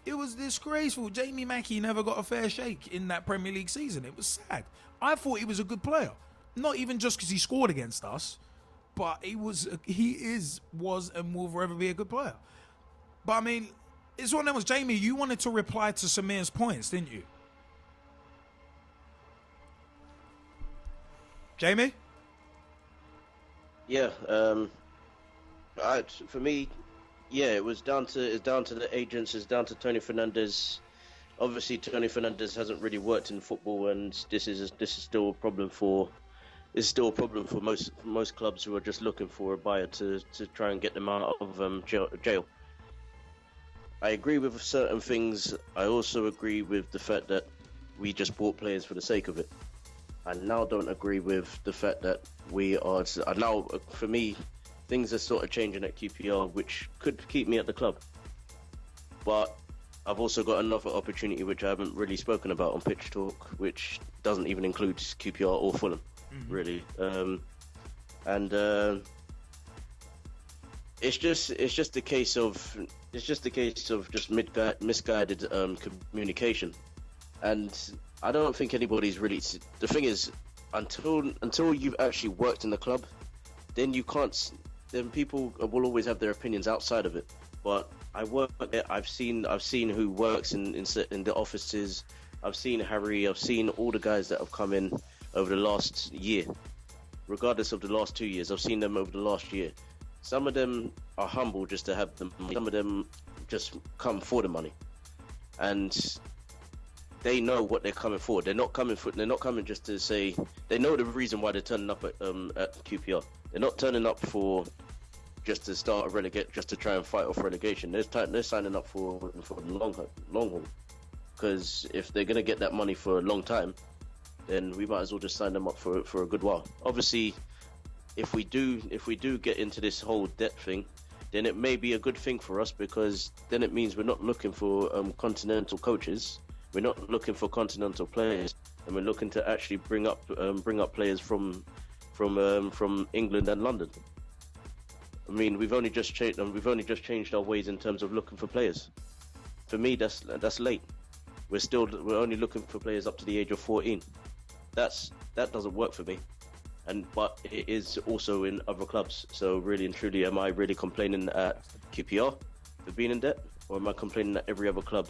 It was disgraceful. Jaymie Bailey never got a fair shake in that Premier League season. It was sad. I thought he was a good player, not even just because he scored against us, but he was and will forever be a good player. But I mean, it's one of them was Jaymie. You wanted to reply to Samir's points, didn't you? Jaymie? Yeah, for me, yeah, it was down to the agents, it's down to Tony Fernandes. Obviously, Tony Fernandes hasn't really worked in football, and this is still a problem for most clubs who are just looking for a buyer to try and get them out of jail. I agree with certain things. I also agree with the fact that we just bought players for the sake of it. I now don't agree with the fact that we are now, for me, things are sort of changing at QPR, which could keep me at the club. But I've also got another opportunity which I haven't really spoken about on Pitch Talk, which doesn't even include QPR or Fulham, really. It's just a case of just misguided communication, and I don't think anybody's really. The thing is, until you've actually worked in the club, then you can't. Then people will always have their opinions outside of it. But I work there. I've seen who works in the offices. I've seen Harry. I've seen all the guys that have come in over the last year, regardless of the last 2 years. I've seen them over the last year. Some of them are humble just to have the money. Some of them just come for the money, and they know what they're coming for. They're not coming just to say. They know the reason why they're turning up at QPR. They're not turning up for just to start a relegate, just to try and fight off relegation. They're signing up for the long haul. Because if they're gonna get that money for a long time, then we might as well just sign them up for a good while. Obviously, if we do get into this whole debt thing, then it may be a good thing for us, because then it means we're not looking for continental coaches, we're not looking for continental players, and we're looking to actually bring up players from England and London. I mean, we've only just changed our ways in terms of looking for players. For me, that's late. We're only looking for players up to the age of 14. That doesn't work for me. But it is also in other clubs. So really and truly, am I really complaining at QPR for being in debt, or am I complaining at every other club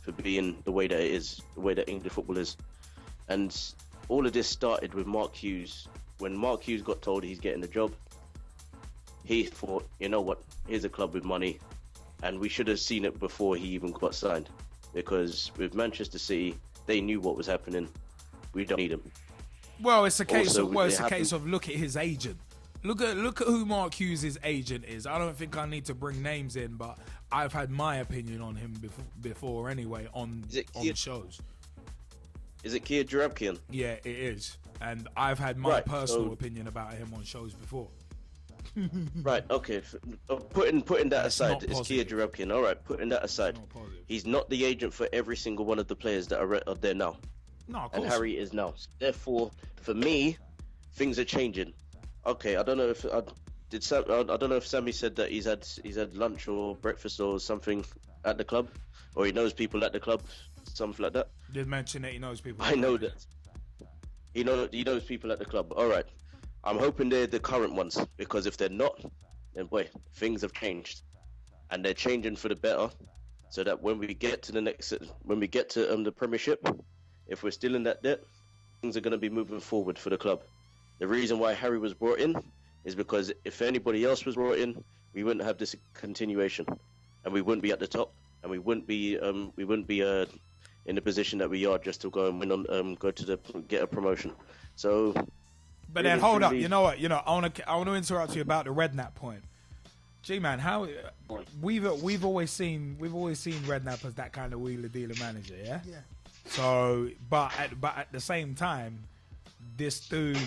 for being the way that it is, the way that English football is? And all of this started with Mark Hughes. When Mark Hughes got told he's getting the job, he thought, you know what, here's a club with money, and we should have seen it before he even got signed. Because with Manchester City, they knew what was happening. We don't need him. Well, it's a case of look at his agent. Look at who Mark Hughes' agent is. I don't think I need to bring names in, but I've had my opinion on him before anyway on shows. Is it Kia Jarabkian? Yeah, it is, and I've had my personal opinion about him on shows before. Right, okay. Putting that aside, it's Kia Jarabkian. All right, putting that aside, he's not the agent for every single one of the players that are there now. No, of course. And Harry is now. Therefore, for me, things are changing. Okay, I don't know if Sammy said that he's had lunch or breakfast or something at the club, or he knows people at the club, something like that. Did mention that he knows people. I know that. He knows people at the club. All right. I'm hoping they're the current ones, because if they're not, then boy, things have changed, and they're changing for the better, so that when we get to the Premiership, if we're still in that debt, things are going to be moving forward for the club. The reason why Harry was brought in is because if anybody else was brought in, we wouldn't have this continuation, and we wouldn't be at the top, and we wouldn't be in the position that we are just to go and win on get a promotion. So. But then hold up, you know what? I want to interrupt you about the Redknapp point. G-man, how we've always seen Redknapp as that kind of wheeler dealer manager, yeah. Yeah. So, but at the same time, this dude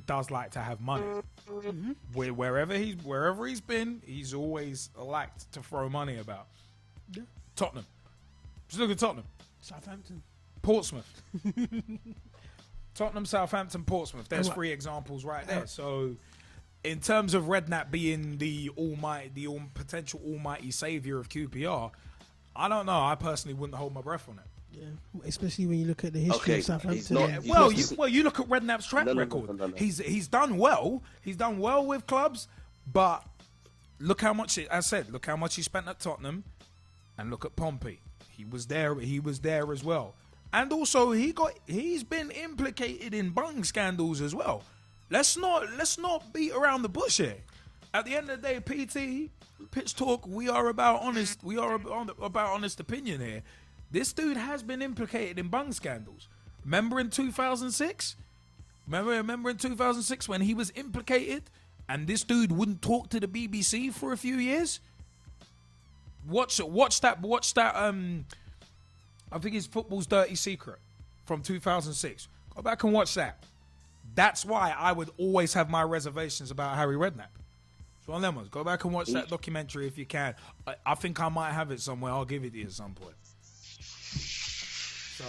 does like to have money. Mm-hmm. Wherever he's been, he's always liked to throw money about. Yeah. Tottenham. Just look at Tottenham. Southampton. Portsmouth. Tottenham, Southampton, Portsmouth. There's 3 examples right there. So, in terms of Redknapp being the potential almighty savior of QPR, I don't know. I personally wouldn't hold my breath on it. Yeah, especially when you look at the history of Southampton. You look at Redknapp's track record. No. He's done well. He's done well with clubs, but look how much look how much he spent at Tottenham, and look at Pompey. He was there as well. And also, he's been implicated in bung scandals as well. Let's not beat around the bush here. At the end of the day, PT, Pitch Talk, we are about honest opinion here. This dude has been implicated in bung scandals. Remember in 2006? Remember in 2006 when he was implicated, and this dude wouldn't talk to the BBC for a few years? Watch that. I think it's Football's Dirty Secret from 2006. Go back and watch that. That's why I would always have my reservations about Harry Redknapp. It's one of them ones. Go back and watch that documentary if you can. I think I might have it somewhere. I'll give it to you at some point. So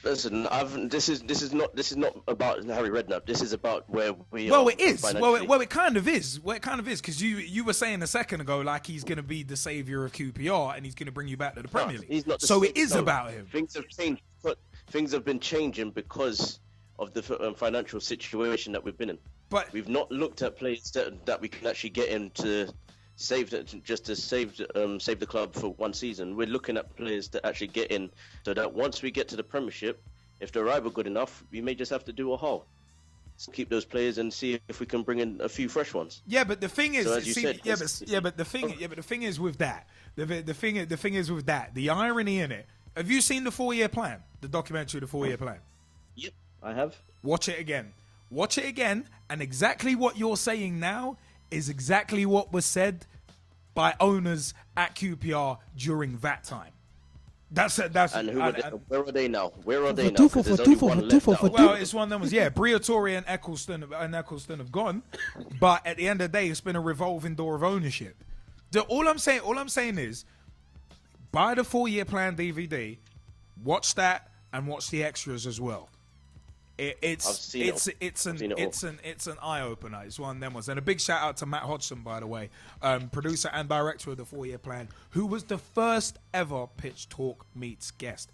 listen, this is not about Harry Redknapp. This is about where we are. Well, it is. Well, it kind of is. Well, it kind of is, because you were saying a second ago like he's going to be the savior of QPR and he's going to bring you back to the Premier League. He's not. So it is about him. Things have changed. But things have been changing because of the financial situation that we've been in. But we've not looked at players that we can actually get in to save the club for one season. We're looking at players to actually get in, so that once we get to the Premiership, if they're either good enough, we may just have to do a haul. So keep those players and see if we can bring in a few fresh ones. Yeah, but the thing is, so the thing is with that. The thing is with that. The irony in it Have you seen the 4-year plan? The documentary, the 4-year plan? Yep, I have. Watch it again. Watch it again, and exactly what you're saying now is exactly what was said by owners at QPR during that time. That's it. And where are they now? Where are they now? 'Cause there's only one left out. Well, it's one of them was Briatore and Eccleston have gone, but at the end of the day, it's been a revolving door of ownership. All I'm saying is, buy the 4-year plan DVD, watch that, and watch the extras as well. It's an eye opener. It's one of them ones. And a big shout out to Matt Hodgson, by the way, producer and director of the 4-year plan, who was the first ever Pitch Talk Meets guest.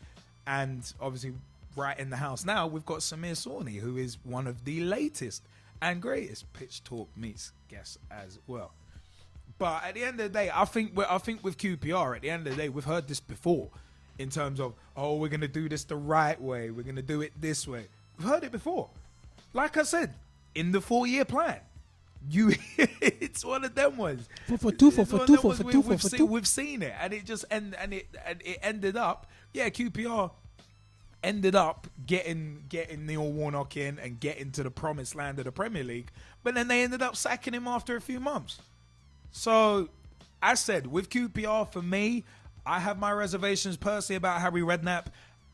And obviously, right in the house now, we've got Samir Sawhney, who is one of the latest and greatest Pitch Talk Meets guests as well. But at the end of the day, I think with QPR, at the end of the day, we've heard this before, in terms of, oh, we're gonna do this the right way, we're gonna do it this way. We've heard it before. Like I said, in the 4-year plan, it's one of them ones. We've seen it, and it just it ended up. Yeah, QPR ended up getting Neil Warnock in and getting to the promised land of the Premier League, but then they ended up sacking him after a few months. So, as said, with QPR, for me, I have my reservations personally about Harry Redknapp,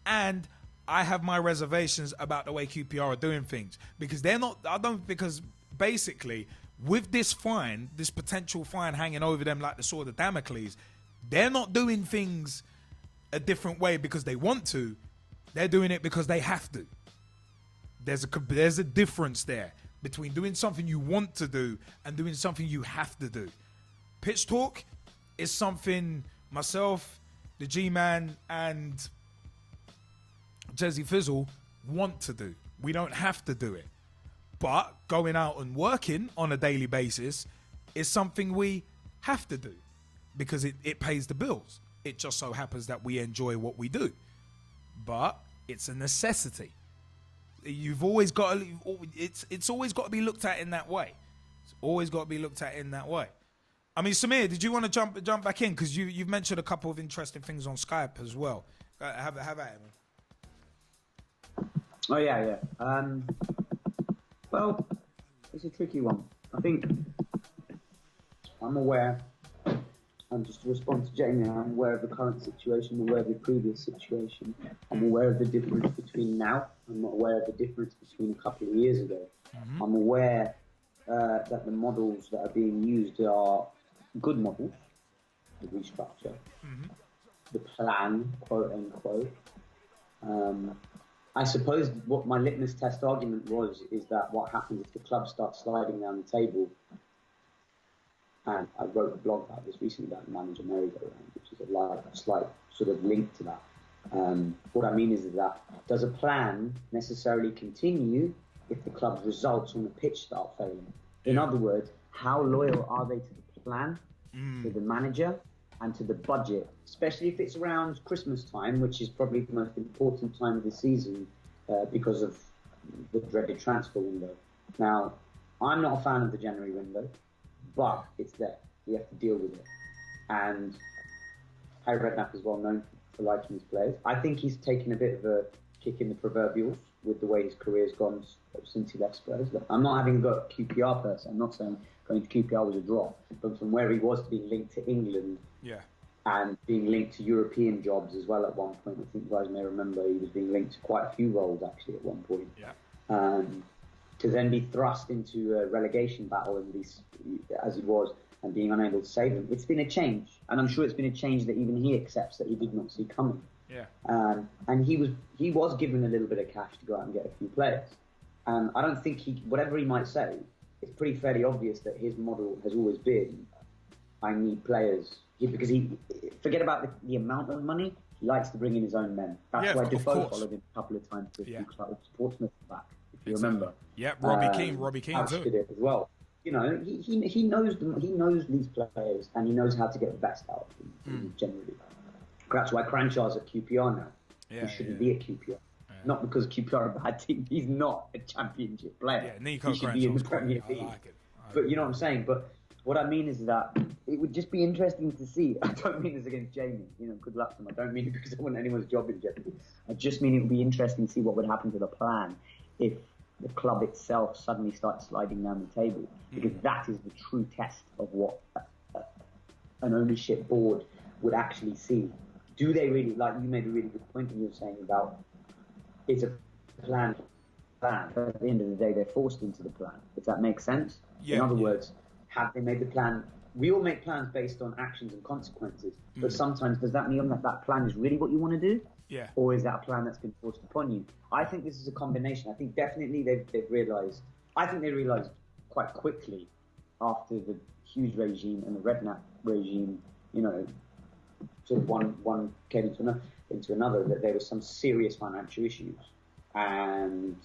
and I have my reservations about the way QPR are doing things, because because basically with this potential fine hanging over them like the sword of Damocles, they're not doing things a different way because they want to. They're doing it because they have to. There's a difference there between doing something you want to do and doing something you have to do. Pitch Talk is something myself, the G-Man, and Jezzy Fizzle want to do. We don't have to do it. But going out and working on a daily basis is something we have to do because it pays the bills. It just so happens that we enjoy what we do. But it's a necessity. You've always got to, it's always got to be looked at in that way. It's always got to be looked at in that way. I mean, Samir, did you want to jump back in? Because you've mentioned a couple of interesting things on Skype as well. Have at it, man. Oh, yeah. Well, it's a tricky one. I think I'm aware, and just to respond to Jaymie, I'm aware of the current situation, I'm aware of the previous situation. I'm aware of the difference between now. I'm not aware of the difference between a couple of years ago. Mm-hmm. I'm aware that the models that are being used are good models, the restructure, the plan, quote unquote. I suppose what my litmus test argument was is that what happens if the club starts sliding down the table, and I wrote a blog about this recently about the manager merry-go-round, which is a slight sort of link to that. What I mean is that does a plan necessarily continue if the club's results on the pitch start failing? In other words, how loyal are they to the plan, to the manager, and to the budget, especially if it's around Christmas time, which is probably the most important time of the season because of the dreaded transfer window. Now, I'm not a fan of the January window, but it's there. We have to deal with it. And Harry Redknapp is well known for liking his players. I think he's taken a bit of a kick in the proverbials with the way his career's gone since he left Spurs. Look, I'm not having got QPR per se. I'm not saying going to QPR was a draw, but from where he was being linked to England, and being linked to European jobs as well at one point. I think you guys may remember he was being linked to quite a few roles actually at one point. To then be thrust into a relegation battle as he was and being unable to save them. It's been a change, and I'm sure it's been a change that even he accepts that he did not see coming. And he was given a little bit of cash to go out and get a few players. I don't think whatever he might say, it's pretty fairly obvious that his model has always been, I need players. Because forget about the amount of money, he likes to bring in his own men. That's why Defoe followed him a couple of times to a few clubs, Portsmouth back, if you remember. Yeah, Robbie Keane too. Did it as well. You know, he knows them. He knows these players, and he knows how to get the best out of them. Generally, that's why Cranchard's at QPR now. He shouldn't be at QPR. Not because QPR are a bad team. He's not a championship player. Nico he should be in the Cranchard's Premier League. I like it. But you know what I'm saying. But what I mean is that it would just be interesting to see. I don't mean this against Jaymie. Good luck to him. I don't mean it because I want anyone's job in jeopardy. I just mean it would be interesting to see what would happen to the plan if the club itself suddenly starts sliding down the table, because that is the true test of what an ownership board would actually see. Do they really, like you made a really good point when you were saying about, it's a plan. At the end of the day, they're forced into the plan, if that makes sense. In other words, have they made the plan? We all make plans based on actions and consequences, but sometimes does that mean that that plan is really what you want to do? Yeah. Or is that a plan that's been forced upon you? I think this is a combination. I think definitely they've realised. I think they realised quite quickly after the Hughes regime and the Redknapp regime, sort of one came into another, that there was some serious financial issues. And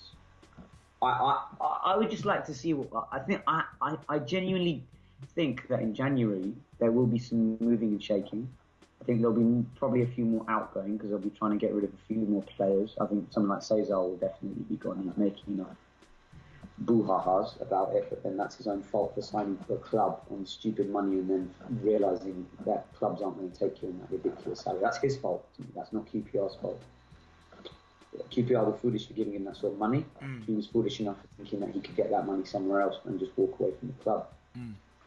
I would just like to see what I think. I genuinely think that in January there will be some moving and shaking. I think there'll be probably a few more outgoing because they'll be trying to get rid of a few more players. I think someone like Cesar will definitely be gone. He's making boo-ha-has about it, but then that's his own fault for signing for a club on stupid money and then realising that clubs aren't going to take you on that ridiculous salary. That's his fault. That's not QPR's fault. QPR were foolish for giving him that sort of money. He was foolish enough for thinking that he could get that money somewhere else and just walk away from the club.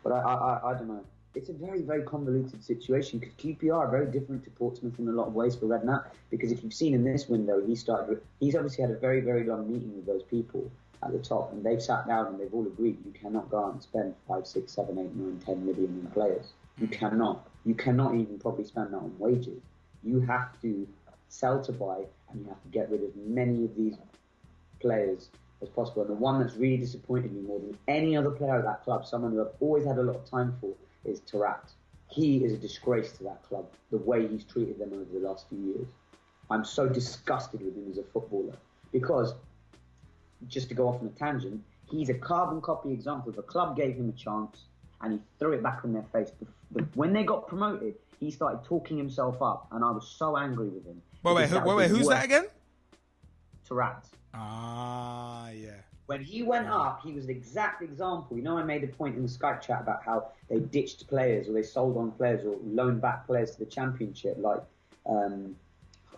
But I don't know. It's a very, very convoluted situation because QPR are very different to Portsmouth in a lot of ways for Redknapp, because if you've seen in this window, he's obviously had a very, very long meeting with those people at the top, and they've sat down and they've all agreed you cannot go out and spend 5, 6, 7, 8, 9, 10 million in players. You cannot. You cannot even probably spend that on wages. You have to sell to buy, and you have to get rid of many of these players as possible. And the one that's really disappointed me more than any other player at that club, someone who I've always had a lot of time for, is Tarat. He is a disgrace to that club, the way he's treated them over the last few years. I'm so disgusted with him as a footballer because, just to go off on a tangent, he's a carbon copy example of a club gave him a chance and he threw it back on their face. When they got promoted, he started talking himself up, and I was so angry with him. Wait, who's that again? Tarat. Ah, yeah. When he went up, he was the exact example. I made a point in the Skype chat about how they ditched players or they sold on players or loaned back players to the Championship, like, I can't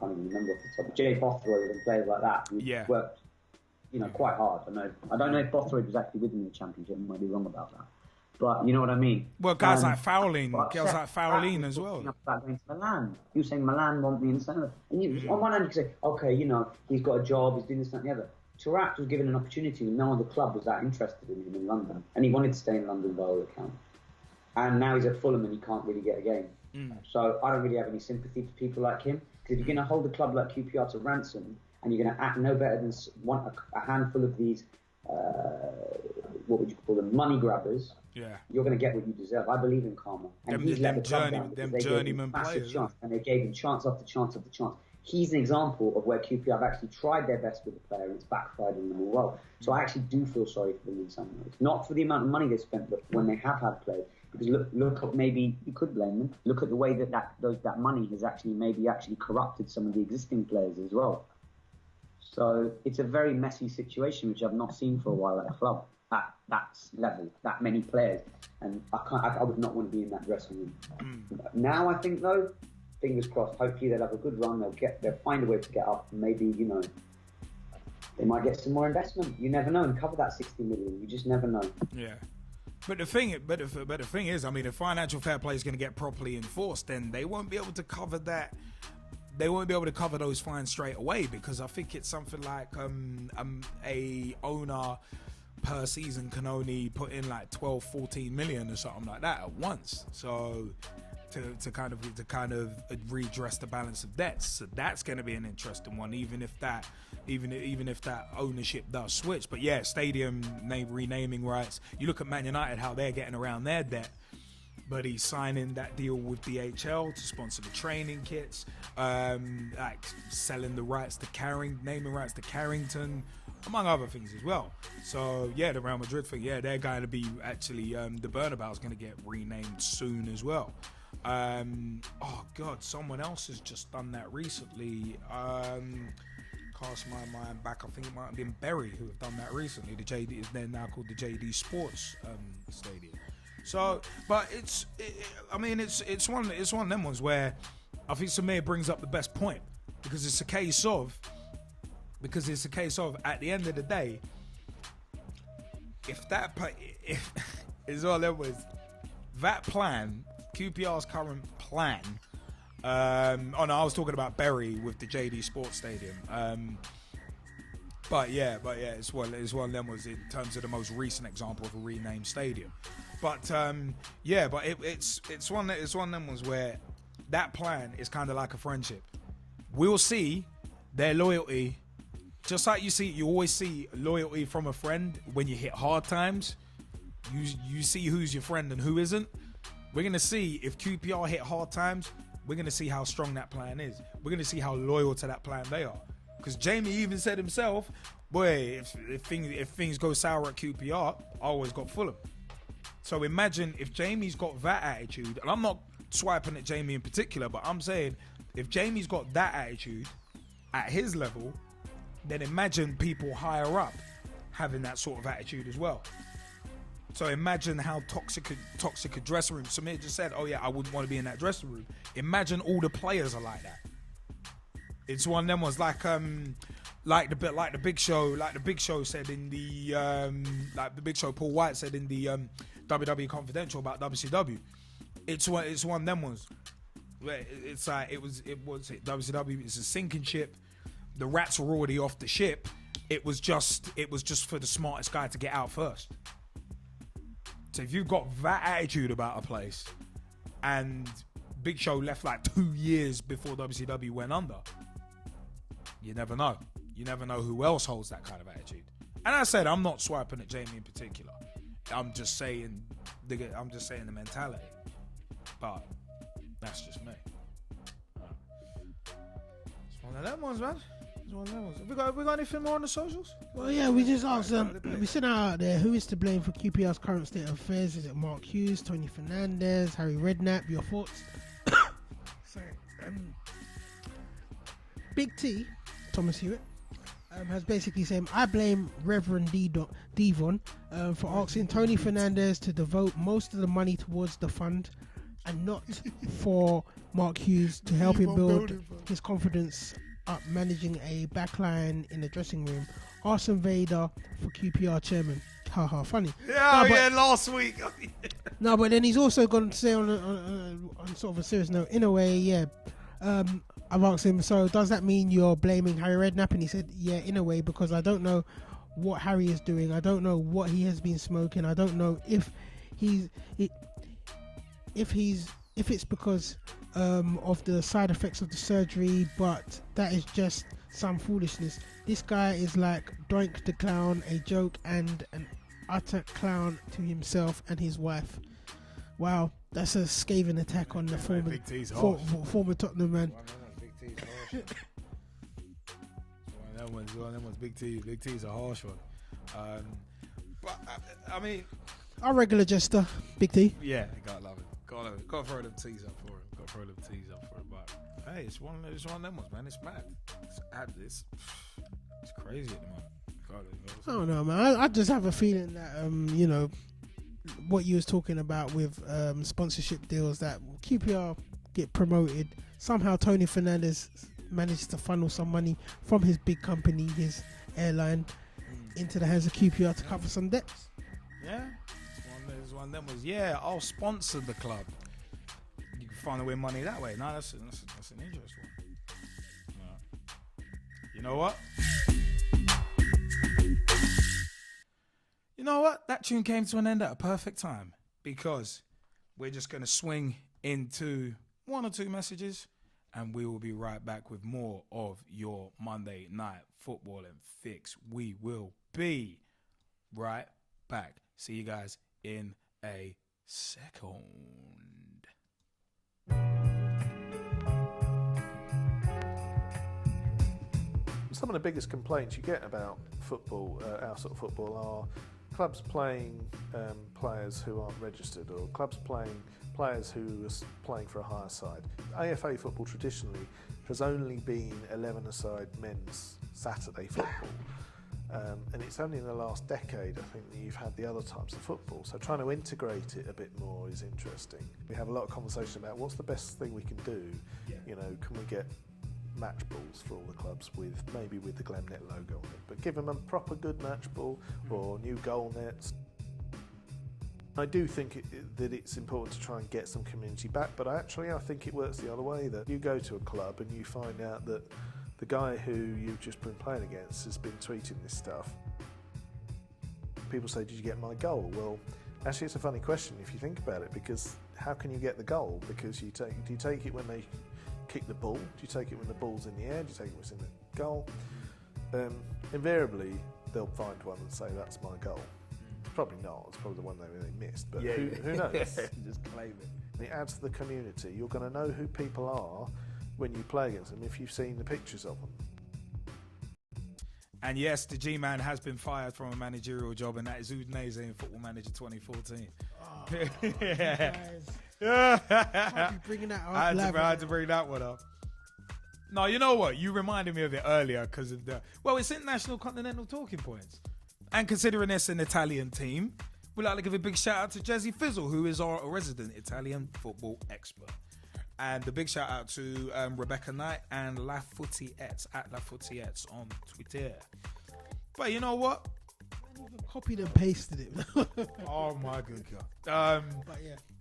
even remember off the top, Jay Bothroyd and players like that who worked, quite hard. I don't know if Bothroyd was actually with them in the Championship. I might be wrong about that. But you know what I mean? Well, guys like Fowling as well. About going to Milan. He was saying Milan want me in the centre. And on one hand, you could say, okay, he's got a job, he's doing this, that, and the other. Tarat was given an opportunity when no other club was that interested in him in London. And he wanted to stay in London by all accounts. And now he's at Fulham and he can't really get a game. So I don't really have any sympathy for people like him. Because if you're going to hold a club like QPR to ransom and you're going to act no better than a handful of these, what would you call them, money grabbers, you're going to get what you deserve. I believe in karma. And he's let the club down because they gave him massive chance, and they gave him chance after chance after chance. He's an example of where QPR have actually tried their best with the player and it's backfired on them all well. So I actually do feel sorry for them in some ways. Not for the amount of money they spent, but when they have had players. Because look, maybe you could blame them. Look at the way that money has actually corrupted some of the existing players as well. So it's a very messy situation, which I've not seen for a while at a club at that level, that many players. And I would not want to be in that dressing room. Now I think, though, fingers crossed, hopefully they'll have a good run, they'll find a way to get up, and maybe, they might get some more investment. You never know, and cover that 60 million. You just never know. Yeah. But the thing is, if financial fair play is going to get properly enforced, then they won't be able to cover that. They won't be able to cover those fines straight away, because I think it's something like a owner per season can only put in like 12, 14 million or something like that at once. So to kind of redress the balance of debts. So that's going to be an interesting one, even if that ownership does switch. But yeah, stadium renaming rights. You look at Man United, how they're getting around their debt. But he's signing that deal with DHL to sponsor the training kits, like selling the rights to naming rights to Carrington, among other things as well. So yeah, the Real Madrid thing, they're going to be actually the Bernabeu's going to get renamed soon as well. Oh God, someone else has just done that recently. Cast my mind back. I think it might have been Bury who have done that recently. The JD is now called the JD Sports Stadium. So, but it's one of them ones where I think Samir brings up the best point, because it's a case of at the end of the day, if it's all there was that plan, QPR's current plan. I was talking about Bury with the JD Sports Stadium. But yeah, it's one of them was in terms of the most recent example of a renamed stadium. But it's one of them ones where that plan is kind of like a friendship. We'll see their loyalty, just like you always see loyalty from a friend when you hit hard times. You see who's your friend and who isn't. We're gonna see if QPR hit hard times. We're gonna see how strong that plan is. We're gonna see how loyal to that plan they are. Because Jaymie even said himself, boy, if things go sour at QPR, I always got Fulham. So imagine if Jamie's got that attitude, and I'm not swiping at Jaymie in particular, but I'm saying if Jamie's got that attitude at his level, then imagine people higher up having that sort of attitude as well. So imagine how toxic a dressing room. Samir just said, oh yeah, I wouldn't want to be in that dressing room. Imagine all the players are like that. It's one of them ones like the Big Show said in the Big Show Paul White said in the WWE Confidential about WCW. It's one of them ones where it's like it was WCW. It's a sinking ship. The rats were already off the ship. It was just for the smartest guy to get out first. So if you've got that attitude about a place, and Big Show left like 2 years before WCW went under, you never know. You never know who else holds that kind of attitude. And I said I'm not swiping at Jaymie in particular. I'm just saying the mentality. But that's just me. It's one of them ones, man. It's one of them ones. Have we got anything more on the socials? Well, yeah, we just asked we sent out there who is to blame for QPR's current state of affairs. Is it Mark Hughes, Tony Fernandez, Harry Redknapp? Your thoughts? Sorry. Big T, Thomas Hewitt, has basically said, I blame Reverend Devon for asking Tony Fernandez to devote most of the money towards the fund and not for Mark Hughes to help him build his confidence up managing a backline in the dressing room. Arsene Vader for QPR chairman. Haha, funny. Yeah, last week. No, but then he's also going to say on sort of a serious note, in a way, yeah. I've asked him, so does that mean you're blaming Harry Redknapp? And he said, yeah, in a way, because I don't know what Harry is doing. I don't know what he has been smoking. I don't know if it's because of the side effects of the surgery, but that is just some foolishness. This guy is like Doink the Clown, a joke and an utter clown to himself and his wife. Wow, that's a scathing attack on the former Tottenham man. One of them ones. Big T's a harsh one. But I mean, our regular jester, Big T. Yeah, gotta love it. Gotta throw them T's up for him. But hey, it's one of them ones, man. It's mad. It's crazy at the moment. I don't know, man. I just have a feeling that what you was talking about with sponsorship deals, that QPR get promoted. Somehow Tony Fernandez managed to funnel some money from his big company, his airline, into the hands of QPR to cover some debts. Yeah, it's one of them was, I'll sponsor the club. You can find a way money that way. No, that's an interesting one. You know what? You know what? That tune came to an end at a perfect time, because we're just going to swing into one or two messages and we will be right back with more of your Monday Night Footballing Fix. We will be right back. See you guys in a second. Some of the biggest complaints you get about football, our sort of football, are clubs playing players who aren't registered, or clubs playing players who are playing for a higher side. AFA football traditionally has only been 11-a-side men's Saturday football. And it's only in the last decade, I think, that you've had the other types of football. So trying to integrate it a bit more is interesting. We have a lot of conversation about what's the best thing we can do. You know, can we get match balls for all the clubs with the GlemNet logo on it, but give them a proper good match ball or new goal nets. I do think that it's important to try and get some community back, but I think it works the other way, that you go to a club and you find out that the guy who you've just been playing against has been tweeting this stuff. People say, did you get my goal? Well, actually it's a funny question if you think about it, because how can you get the goal? Because do you take it when they kick the ball? Do you take it when the ball's in the air? Do you take it when it's in the goal? Invariably, they'll find one and say, that's my goal. Probably not, it's probably the one they missed, but who knows? Just claim it. It adds to the community. You're going to know who people are when you play against them if you've seen the pictures of them. And yes, the G-Man has been fired from a managerial job, and that is Udinese in Football Manager 2014. Can't be bringing that up. I had to bring that one up. No, you know what? You reminded me of it earlier because of it's International Continental Talking Points. And considering it's an Italian team, we'd like to give a big shout out to Jazzy Fizzle, who is our resident Italian football expert. And a big shout out to Rebecca Knight and La Footiettes at La Footiettes on Twitter. But you know what? I even copied and pasted it. Oh my good God.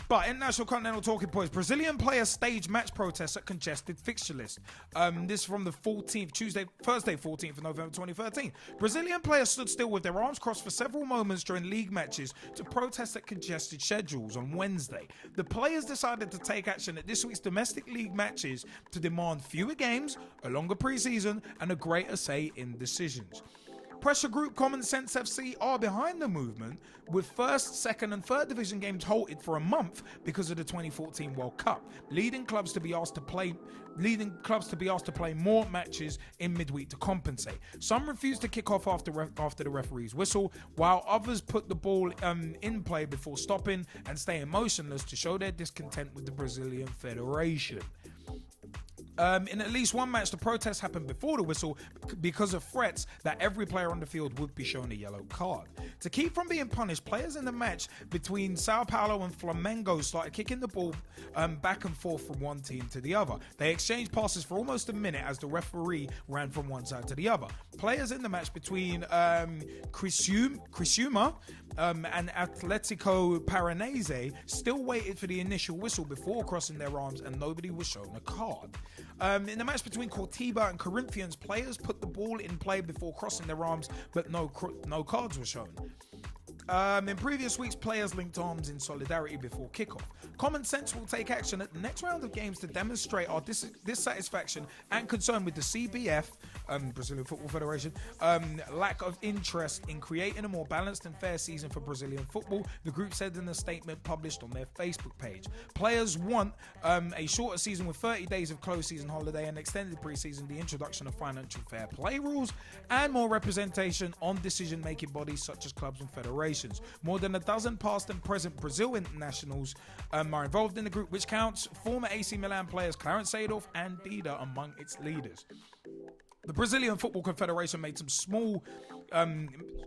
But International Continental Talking Points. Brazilian players stage match protests at congested fixture list. This from the 14th, Thursday 14th of November 2013. Brazilian players stood still with their arms crossed for several moments during league matches to protest at congested schedules on Wednesday. The players decided to take action at this week's domestic league matches to demand fewer games, a longer preseason, and a greater say in decisions. Pressure group Common Sense FC are behind the movement, with first, second and third division games halted for a month because of the 2014 World Cup, leading clubs to be asked to play more matches in midweek to compensate. Some refused to kick off after the referee's whistle, while others put the ball in play before stopping and staying motionless to show their discontent with the Brazilian Federation. In at least one match, the protests happened before the whistle because of threats that every player on the field would be shown a yellow card. To keep from being punished, players in the match between Sao Paulo and Flamengo started kicking the ball back and forth from one team to the other. They exchanged passes for almost a minute as the referee ran from one side to the other. Players in the match between Criciúma and Atlético Paranaense still waited for the initial whistle before crossing their arms, and nobody was shown a card. In the match between Coritiba and Corinthians, players put the ball in play before crossing their arms, but no cards were shown. In previous weeks, players linked arms in solidarity before kickoff. Common Sense will take action at the next round of games to demonstrate our dissatisfaction and concern with the CBF, Brazilian Football Federation, lack of interest in creating a more balanced and fair season for Brazilian football, the group said in a statement published on their Facebook page. Players want a shorter season with 30 days of closed season holiday and extended preseason, the introduction of financial fair play rules, and more representation on decision-making bodies such as clubs and federations. More than a dozen past and present Brazil internationals are involved in the group, which counts former AC Milan players Clarence Seedorf and Dida among its leaders. The Brazilian Football Confederation made some small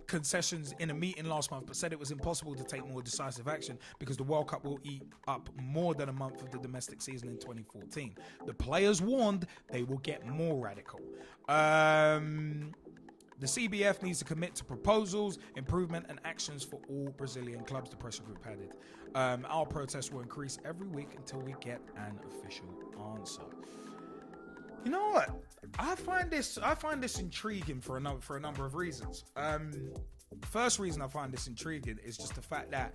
concessions in a meeting last month, but said it was impossible to take more decisive action because the World Cup will eat up more than a month of the domestic season in 2014. The players warned they will get more radical. The CBF needs to commit to proposals, improvement, and actions for all Brazilian clubs, the pressure group added. Our protests will increase every week until we get an official answer. You know what? I find this intriguing for a number of reasons. First reason I find this intriguing is just the fact that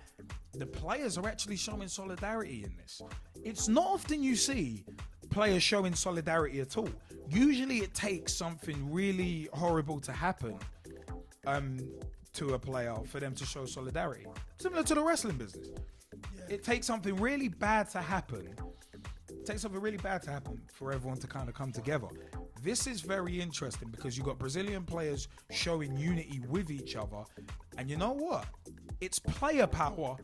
the players are actually showing solidarity in this. It's not often you see players showing solidarity at all. Usually it takes something really horrible to happen to a player for them to show solidarity. Similar to the wrestling business. It takes something really bad to happen. For everyone to kind of come together. This is very interesting because you've got Brazilian players showing unity with each other. And you know what? It's player power,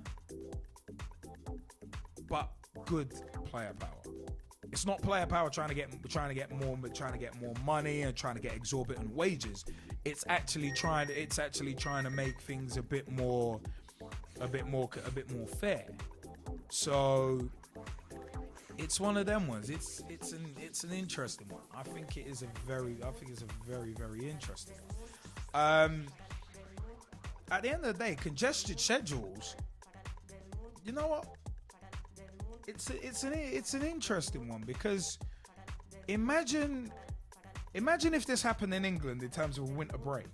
but good player power. It's not player power trying to get more money and trying to get exorbitant wages. it's actually trying to make things a bit more fair. So it's one of them ones. It's an interesting one. I think it's a very very interesting one. At the end of the day, congested schedules, you know what? It's an interesting one, because imagine if this happened in England in terms of a winter break.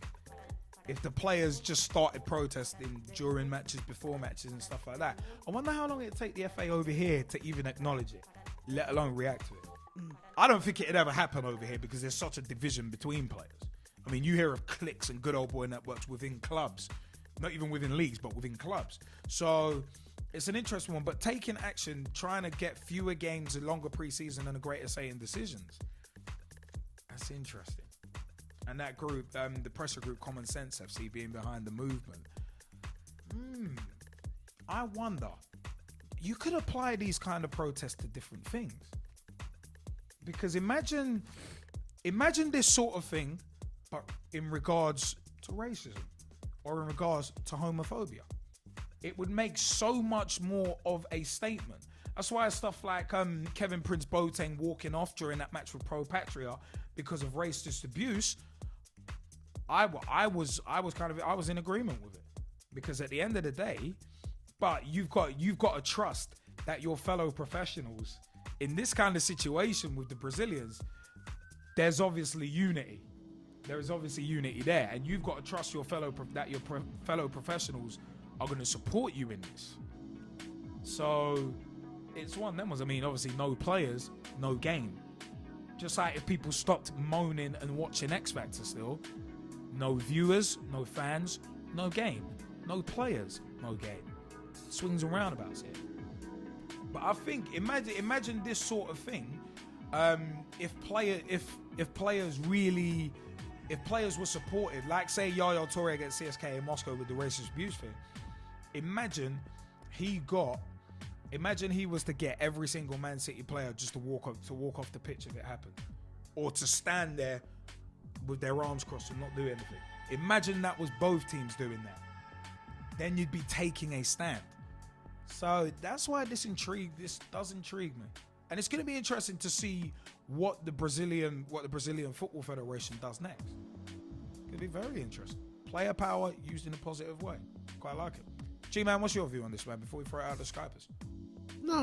If the players just started protesting during matches, before matches and stuff like that. I wonder how long it'd take the FA over here to even acknowledge it, let alone react to it. I don't think it'd ever happen over here because there's such a division between players. I mean, you hear of cliques and good old boy networks within clubs, not even within leagues, but within clubs. So it's an interesting one, but taking action, trying to get fewer games, a longer preseason, and a greater say in decisions. That's interesting. And that group, the pressure group Common Sense FC, being behind the movement. I wonder, you could apply these kind of protests to different things. Because imagine this sort of thing, but in regards to racism or in regards to homophobia. It would make so much more of a statement. That's why stuff like Kevin Prince Boateng walking off during that match with Pro Patria because of racist abuse, I was in agreement with it, because at the end of the day, but you've got to trust that your fellow professionals in this kind of situation with the Brazilians, there's obviously unity. There is obviously unity there, and you've got to trust your fellow professionals are going to support you in this. So it's one of them ones. I mean, obviously, no players, no game. Just like if people stopped moaning and watching X Factor still, no viewers, no fans, no game. No players, no game. Swings and roundabouts here. But I think, imagine this sort of thing. If players were supported, like say Yaya Toure against CSKA in Moscow with the racist abuse thing, imagine he was to get every single Man City player just to walk off the pitch if it happened, or to stand there with their arms crossed and not do anything. Imagine that was both teams doing that. Then you'd be taking a stand. So that's why this does intrigue me. And it's going to be interesting to see what the Brazilian Football Federation does next. It'll be very interesting. Player power used in a positive way. Quite like it. G-Man, what's your view on this, man, before we throw it out the Skypers? No,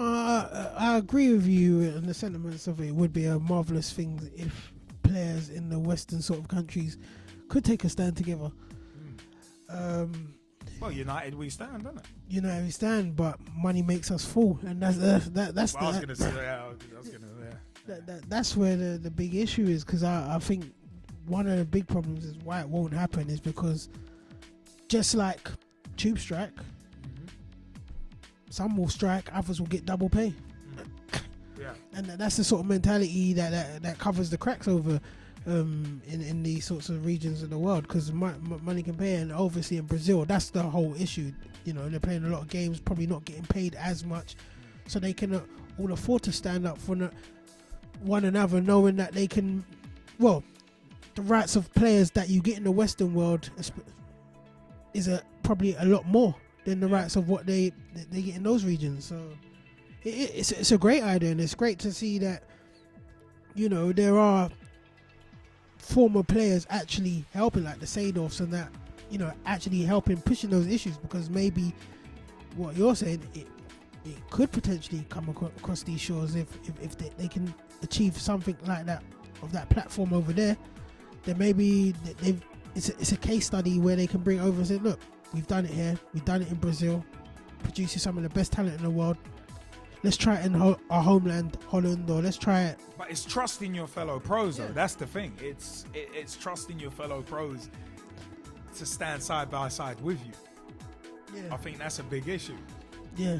I agree with you in the sentiments of it. It would be a marvellous thing if players in the Western sort of countries could take a stand together. Well, united we stand, doesn't it? United we stand, but money makes us fall, and that's well, that's where the big issue is, because I think one of the big problems is why it won't happen is because just like tube strike, some will strike, others will get double pay. Yeah. And that's the sort of mentality that covers the cracks over in these sorts of regions of the world, because money can pay. And obviously in Brazil, that's the whole issue. You know, they're playing a lot of games, probably not getting paid as much, so they can all afford to stand up for one another, knowing that they can. Well, the rights of players that you get in the Western world is probably a lot more than the rights of what they get in those regions. So it's a great idea, and it's great to see that, you know, there are former players actually helping, like the Seedorfs and that, you know, actually helping pushing those issues, because maybe what you're saying, it could potentially come across these shores if they can achieve something like that, of that platform over there. Then maybe it's a case study where they can bring it over and say, look, we've done it here, we've done it in Brazil, producing some of the best talent in the world. Let's try it in our homeland, Holland, or let's try it. But it's trusting your fellow pros, though. That's the thing. It's trusting your fellow pros to stand side by side with you. Yeah. I think that's a big issue. Yeah.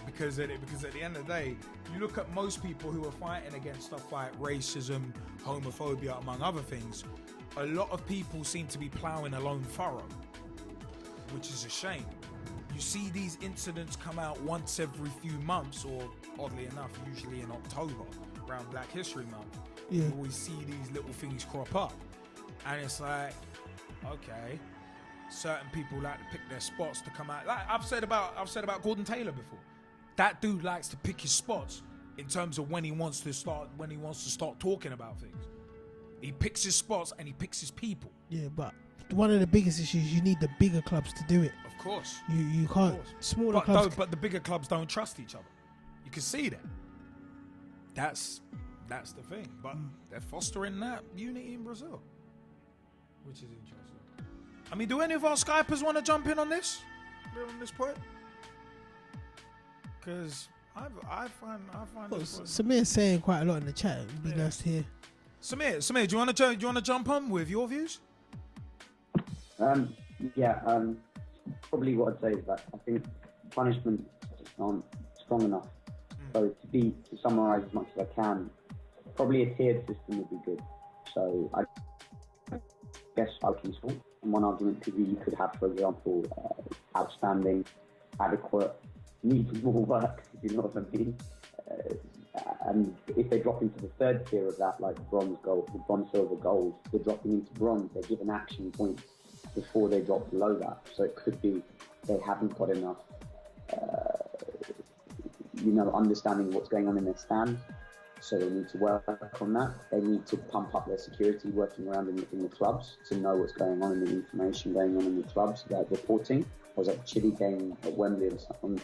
Because at the end of the day, you look at most people who are fighting against stuff like racism, homophobia, among other things, a lot of people seem to be ploughing a lone furrow, which is a shame. You see these incidents come out once every few months, or oddly enough, usually in October, around Black History Month. Yeah. You always see these little things crop up. And it's like, okay, certain people like to pick their spots to come out. Like I've said about Gordon Taylor before. That dude likes to pick his spots in terms of when he wants to start talking about things. He picks his spots and he picks his people. Yeah, but one of the biggest issues, you need the bigger clubs to do it. Of course. You can't. Smaller clubs. But the bigger clubs don't trust each other. You can see that. That's the thing. But they're fostering that unity in Brazil, which is interesting. I mean, do any of our Skypers want to jump in on this point? Because I find this Samir's saying quite a lot in the chat. It'd be nice to hear. Samir, do you want to jump on with your views? Probably what I'd say is that I think punishments aren't strong enough. So to summarise as much as I can, probably a tiered system would be good. So I guess useful. And one argument could be you could have, for example, outstanding, adequate, needs more work, if you know what I mean. And if they drop into the third tier of that, like bronze, silver, gold, they're dropping into bronze, they're given action points before they drop below that. So it could be they haven't got enough, understanding what's going on in their stand. So they need to work on that. They need to pump up their security, working around in the clubs to know what's going on and the information going on in the clubs, like reporting. I was at the Chile game at Wembley on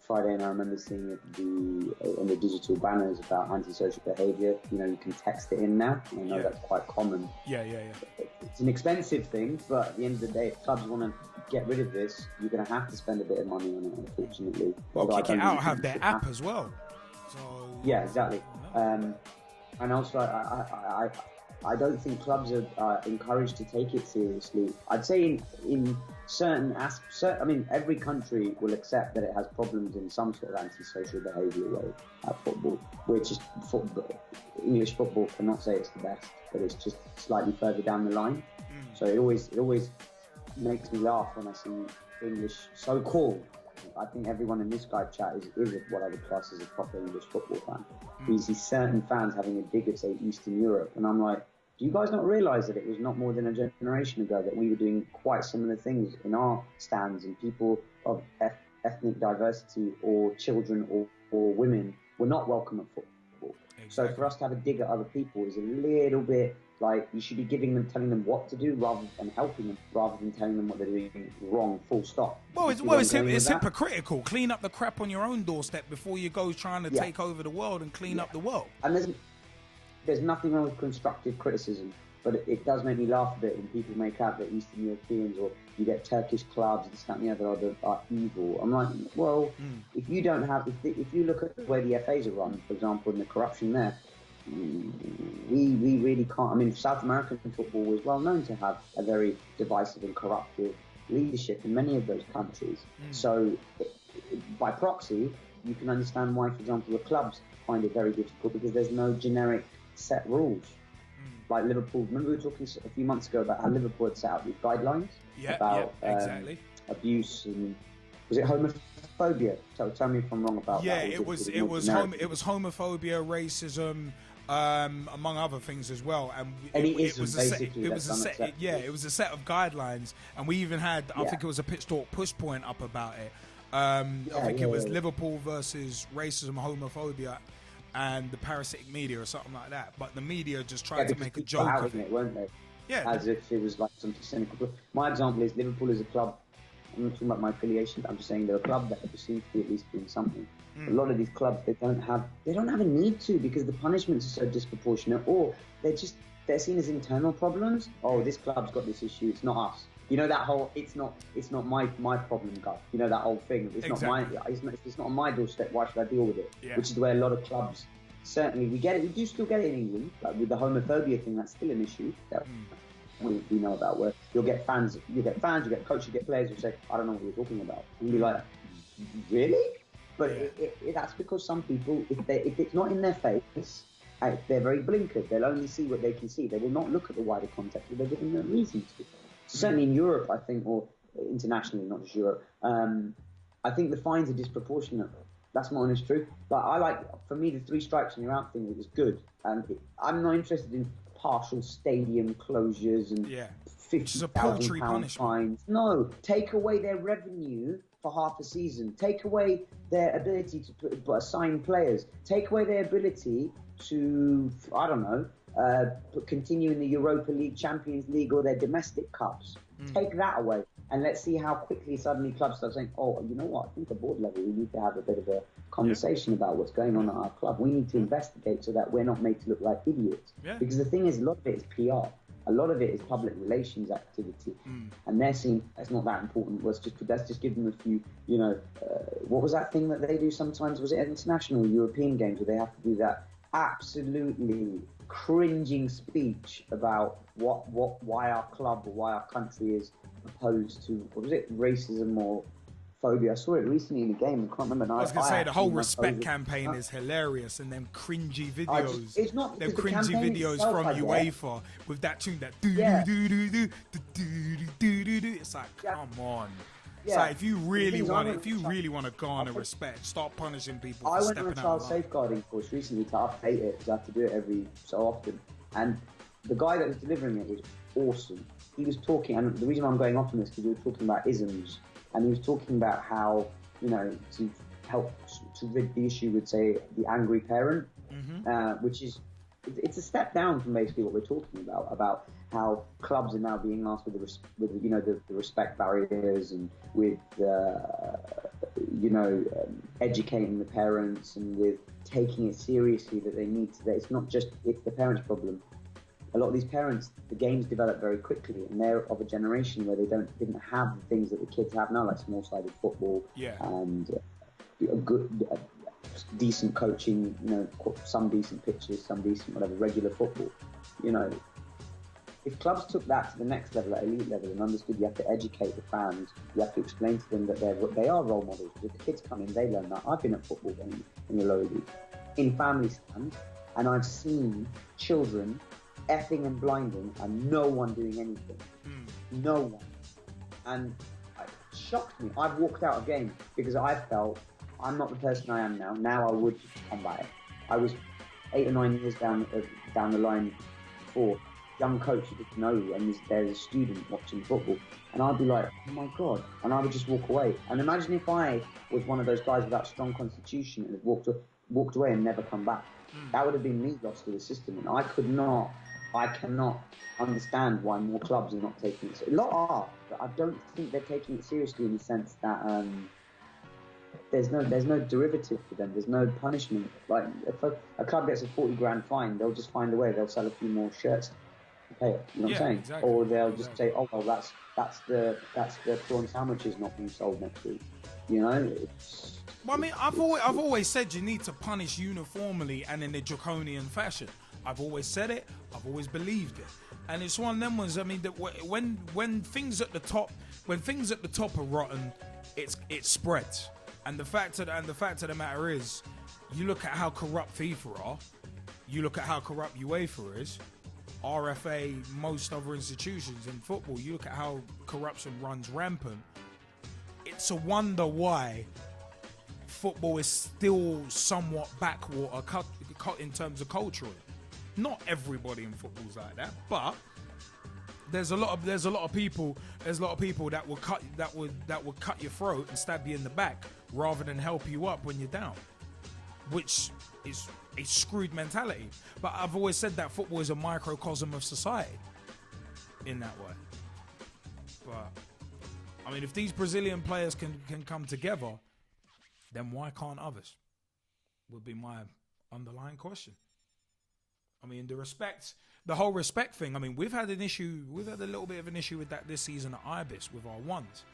Friday, and I remember seeing it on the digital banners about antisocial behaviour. You can text it in now. I know that's quite common. Yeah. It's an expensive thing, but at the end of the day, if clubs want to get rid of this, you're going to have to spend a bit of money on it, unfortunately. Well, Kick It Out have their app as well. So yeah, exactly. And also, I don't think clubs are encouraged to take it seriously. I'd say in certain aspects, every country will accept that it has problems in some sort of antisocial behaviour way at football. Which is English football cannot say it's the best, but it's just slightly further down the line. So it always makes me laugh when I see English so-called. I think everyone in this Skype chat is what I would class as a proper English football fan. You see certain fans having a dig at, say, Eastern Europe, and I'm like, do you guys not realise that it was not more than a generation ago that we were doing quite similar things in our stands, and people of ethnic diversity or children or women were not welcome at football? Exactly. So for us to have a dig at other people is a little bit like you should be telling them what to do and helping them rather than telling them what they're doing wrong, full stop. Well, it's hypocritical. Clean up the crap on your own doorstep before you go trying to take over the world and clean up the world. And there's nothing wrong with constructive criticism, but it does make me laugh a bit when people make out that Eastern Europeans or you get Turkish clubs, this, that and the other are evil. I'm like, well, if you don't have, if you look at the way the FAs are run, for example, and the corruption there, we really can't. I mean, South American football was well known to have a very divisive and corruptive leadership in many of those countries. So by proxy, you can understand why, for example, the clubs find it very difficult because there's no generic set rules. Like Liverpool, remember we were talking a few months ago about how Liverpool had set out these guidelines about exactly. Abuse and was it homophobia? Tell me if I'm wrong about that. Yeah, it was homophobia, racism, among other things as well, and it was a set of guidelines, and we even had I think it was a Pitch Talk push point up about it. I think it was Liverpool versus racism, homophobia, and the parasitic media or something like that. But the media just tried to make a joke of it, weren't they? Yeah, as if it was like something cynical. My example is Liverpool is a club. I'm not talking about my affiliation. I'm just saying they're a club that seems to be at least doing something. A lot of these clubs they don't have a need to because the punishments are so disproportionate, or they're seen as internal problems. Oh, this club's got this issue. It's not us. You know that whole it's not my problem, guy. You know that whole thing. It's not on my doorstep. Why should I deal with it? Yeah. Which is the way a lot of clubs. Certainly, we get it. We do still get it in England, like with the homophobia thing. That's still an issue. That we know about. Where you'll get fans, you get coaches, you get players who say, "I don't know what you're talking about," and you're like, "Really?" But that's because some people, if it's not in their face, they're very blinkered. They'll only see what they can see. They will not look at the wider context. They're given no reason to. So certainly in Europe, I think, or internationally, not just Europe, I think the fines are disproportionate. That's my honest truth. But for me, the 3 strikes and you're out thing was good. And I'm not interested in partial stadium closures and Which is a paltry £50,000 punishment. fines. No, take away their revenue for half a season. Take away their ability to assign players. Take away their ability to, I don't know, continue in the Europa League, Champions League, or their domestic cups. Take that away, and let's see how quickly suddenly clubs start saying, oh, you know what, I think at board level we need to have a bit of a conversation about what's going on at our club. We need to investigate so that we're not made to look like idiots. Yeah. Because the thing is, a lot of it is PR. A lot of it is public relations activity, and they're seeing that's not that important. Let's just give them a few, what was that thing that they do sometimes? Was it international European games where they have to do that absolutely cringing speech about why our club or why our country is opposed to, what was it, racism or phobia? I saw it recently in a game. I can't remember. I was going to say the whole respect campaign is hilarious, and them cringy videos. It's not them the cringy campaign videos itself, from I UEFA with that tune that do do do do do do do do. It's like, come on. It's Yeah. like if you really The thing is, want to garner respect, start punishing people I for went on a stepping out child of line. safeguarding course recently to update it because I have to do it every so often. And the guy that was delivering it was awesome. He was talking, and the reason why I'm going off on this is because we were talking about isms, and he was talking about how, to help to rid the issue with, say, the angry parent, which is, it's a step down from basically what we're talking about how clubs are now being asked with the respect barriers and with educating the parents and with taking it seriously that they need to. It's not just it's the parents' problem. A lot of these parents, the games develop very quickly, and they're of a generation where they didn't have the things that the kids have now, like small-sided football and decent coaching, some decent pitches, some decent regular football. If clubs took that to the next level, at elite level, and understood you have to educate the fans, you have to explain to them that they are role models. If the kids come in, they learn that. I've been at football games in the lower league, in family stands, and I've seen children effing and blinding and no one doing anything. No one. And it shocked me. I've walked out of games because I felt I'm not the person I am now. Now I would combat it. I was 8 or 9 years down the line before. Young coach who didn't know, and there's a student watching football, and I'd be like, oh my God, and I would just walk away. And imagine if I was one of those guys with that strong constitution and had walked away and never come back. That would have been me lost to the system, and I cannot understand why more clubs are not taking it. A lot are, but I don't think they're taking it seriously in the sense that there's no derivative for them. There's no punishment. Like if a club gets a 40 grand fine, they'll just find a way. They'll sell a few more shirts to pay it. You know what I'm saying? Exactly. Or they'll just say, oh well, that's the prawn sandwiches not being sold next week. It's, Well, I mean, I've always said you need to punish uniformly and in a draconian fashion. I've always said it. I've always believed it, and it's one of them ones. I mean, that when things at the top are rotten, it spreads. And the fact of the matter is, you look at how corrupt FIFA are, you look at how corrupt UEFA is, RFA, most other institutions in football. You look at how corruption runs rampant. It's a wonder why football is still somewhat backwater in terms of culture. Not everybody in football's like that, but there's a lot of people that will cut your throat and stab you in the back rather than help you up when you're down, which is a screwed mentality. But I've always said that football is a microcosm of society in that way. But I mean, if these Brazilian players can come together, then why can't others? Would be my underlying question. I mean, the whole respect thing. I mean, we've had a little bit of an issue with that this season at Ibis with our ones,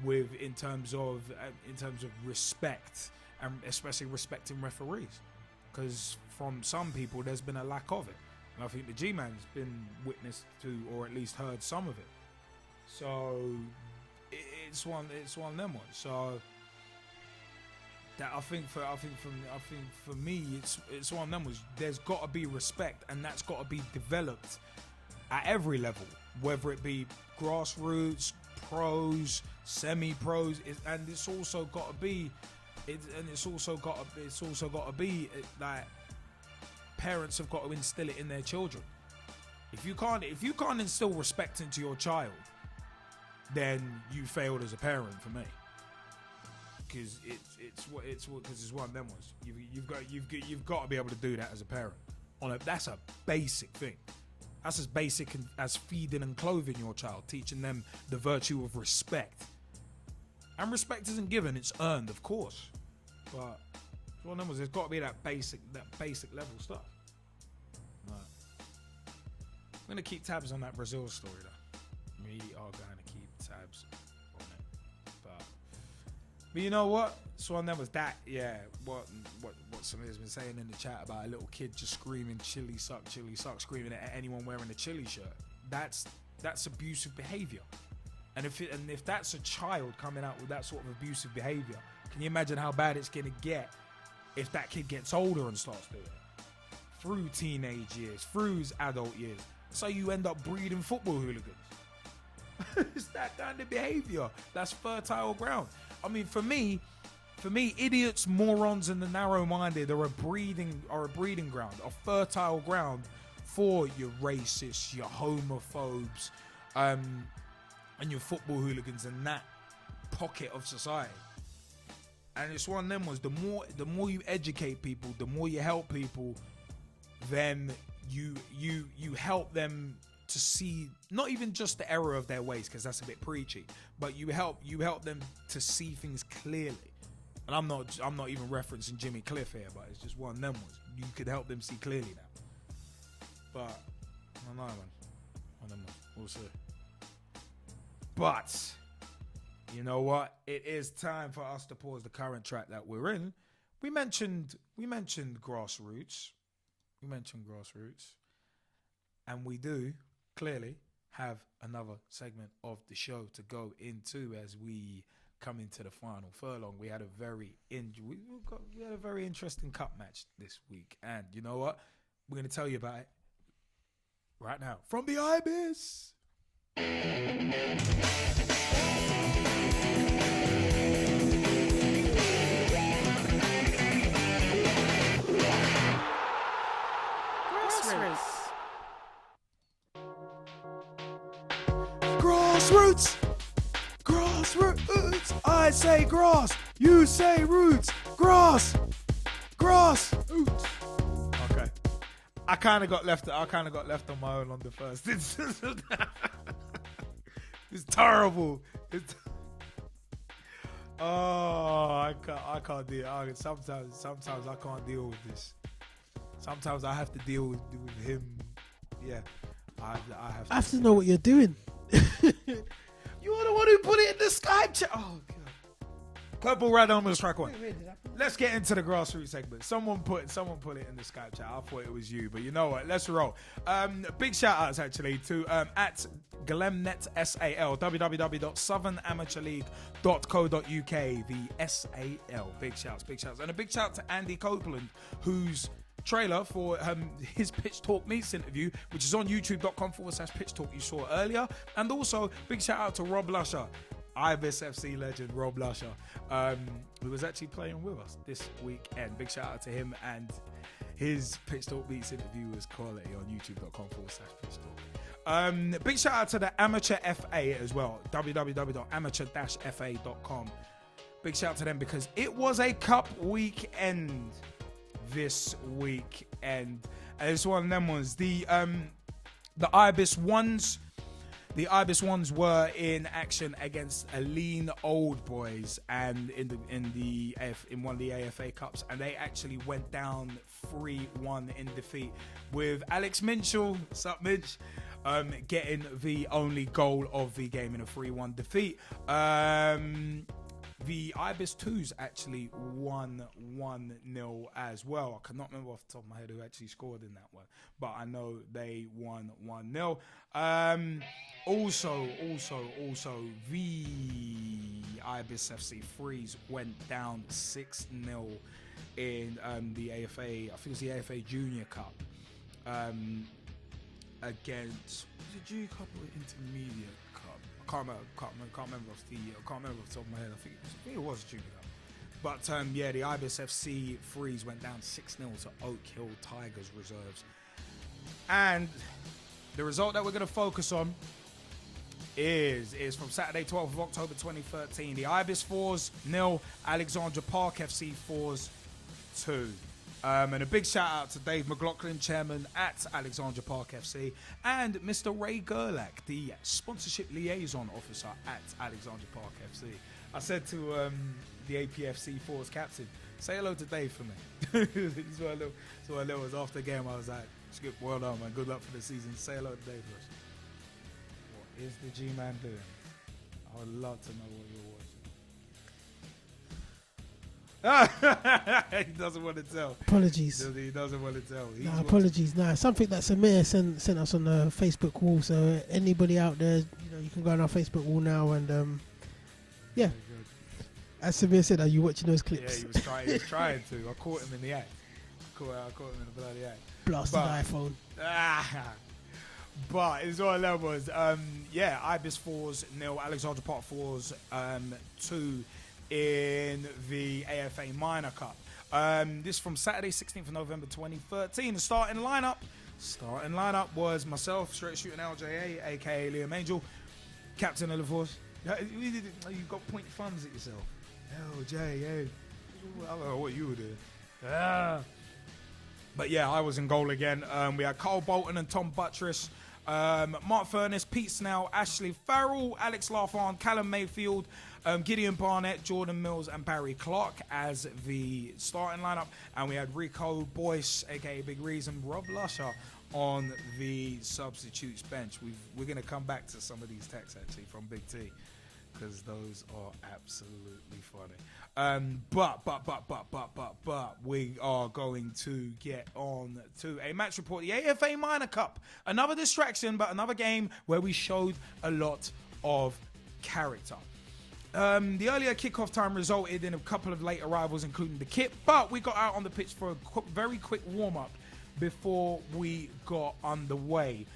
in terms of respect, and especially respecting referees, because from some people there's been a lack of it, and I think the G-Man's been witness to, or at least heard some of it. So it's one of them ones. So that I think for me, it's one of them ones. There's got to be respect, and that's got to be developed at every level, whether it be grassroots, pros, semi-pros, and it's also got to be like parents have got to instill it in their children. If you can't instill respect into your child, then you failed as a parent for me. Because it's one of them ones. You've got to be able to do that as a parent. That's a basic thing. That's as basic as feeding and clothing your child, teaching them the virtue of respect. And respect isn't given; it's earned, of course. But it's one of them ones. There's got to be that basic level stuff. Right. I'm gonna keep tabs on that Brazil story though. We are going to keep tabs on it. But you know what? So one of them was that. Yeah. What Samir's been saying in the chat about a little kid just screaming chili suck, screaming at anyone wearing a chili shirt. That's abusive behavior. And if that's a child coming out with that sort of abusive behavior, can you imagine how bad it's gonna get if that kid gets older and starts doing it? Through teenage years, through his adult years. So you end up breeding football hooligans. It's that kind of behavior. That's fertile ground. I mean, for me, idiots, morons, and the narrow-minded are a breeding ground, a fertile ground for your racists, your homophobes, and your football hooligans in that pocket of society. And it's one of them ones. The more you educate people, the more you help people, then you help them to see not even just the error of their ways, because that's a bit preachy, but you help them to see things clearly. And I'm not even referencing Jimmy Cliff here, but it's just one of them ones. You could help them see clearly now. But I don't know, man. One of them ones. We'll see. But you know what? It is time for us to pause the current track that we're in. We mentioned grassroots. And we do clearly have another segment of the show to go into as we come into the final furlong. We had a very interesting cup match this week, and you know what? We're going to tell you about it right now from the Ibis. Grassroots. I say grass. You say roots. Grass. Roots. Okay. I kind of got left on my own on the first instance. It's terrible. I can't deal. Sometimes I can't deal with this. Sometimes I have to deal with him. Yeah, I have to know what you're doing. You're the one who put it in the Skype chat. Oh god. Purple right on the strike one. Let's get into the grassroots segment. Someone put it in the Skype chat. I thought it was you, but you know what? Let's roll. Big shout outs actually to at GlemNetSAL, www.southernamateurleague.co.uk, the SAL. Big shouts. And a big shout to Andy Copeland, whose trailer for his Pitch Talk Meets interview, which is on youtube.com/Pitch Talk you saw earlier. And also big shout out to Rob Lusher, Ibis FC legend Rob Lusher, who was actually playing with us this weekend. Big shout out to him, and his Pitch Talk Meets interview was quality on youtube.com/Pitch Talk. Big shout out to the Amateur FA as well, www.amateur-fa.com. Big shout out to them because it was a cup weekend this weekend, and it's one of them ones. The Ibis Ones. The Ibis Ones were in action against Aline Old Boys, and in one of the AFA Cups, and they actually went down 3-1 in defeat, with Alex Minchell, sup Mitch, getting the only goal of the game in a 3-1 defeat. The Ibis 2s actually won 1-0 as well. I cannot remember off the top of my head who actually scored in that one, but I know they won 1-0. Also, the Ibis FC 3s went down 6-0 in the AFA, I think it was the AFA Junior Cup, against, was it Junior Cup or Intermediate Cup? I can't remember off the top of my head. I think it was Junior Cup. But the Ibis FC 3s went down 6-0 to Oak Hill Tigers reserves. And the result that we're going to focus on is from Saturday, 12th of October 2013. The Ibis 4s 0, Alexandra Park FC 4s 2. And a big shout out to Dave McLaughlin, chairman at Alexandra Park FC, and Mr. Ray Gerlach, the sponsorship liaison officer at Alexandra Park FC. I said to the APFC 4's captain, say hello to Dave for me. So I was after the game, I was like, Skip, well done, man. Good luck for the season. Say hello to Dave for us. What is the G-Man doing? I would love to know what you're watching. He doesn't want to tell. Apologies. He doesn't want to tell. No, apologies. No, something that Samir sent us on the Facebook wall. So anybody out there, you can go on our Facebook wall now and yeah. As Samir said, are you watching those clips? Yeah, he was trying to. I caught him in the act. I caught him in the bloody act. Blasted iPhone. But it's all that was. Ibis 4s 0, Alexandra Park 4s 2 in the AFA Minor Cup. This from Saturday, 16th of November 2013. The starting lineup was myself, straight shooting LJA, aka Liam Angell, captain of the force. You got pointing thumbs at yourself. LJA. I don't know what you were doing. But yeah, I was in goal again. We had Carl Bolton and Tom Buttress, Mark Furness, Pete Snell, Ashley Farrell, Alex Laugharn, Callum Mayfield, Gideon Barnett, Jordan Mills, and Barry Clark as the starting lineup. And we had Rico Boyce, aka Big Reason, Rob Lusher on the substitutes bench. We're going to come back to some of these texts actually from Big T, because those are absolutely funny. But we are going to get on to a match report. The AFA Minor Cup, another distraction, but another game where we showed a lot of character. The earlier kickoff time resulted in a couple of late arrivals, including the kit, but we got out on the pitch for a very quick warm-up before we got underway.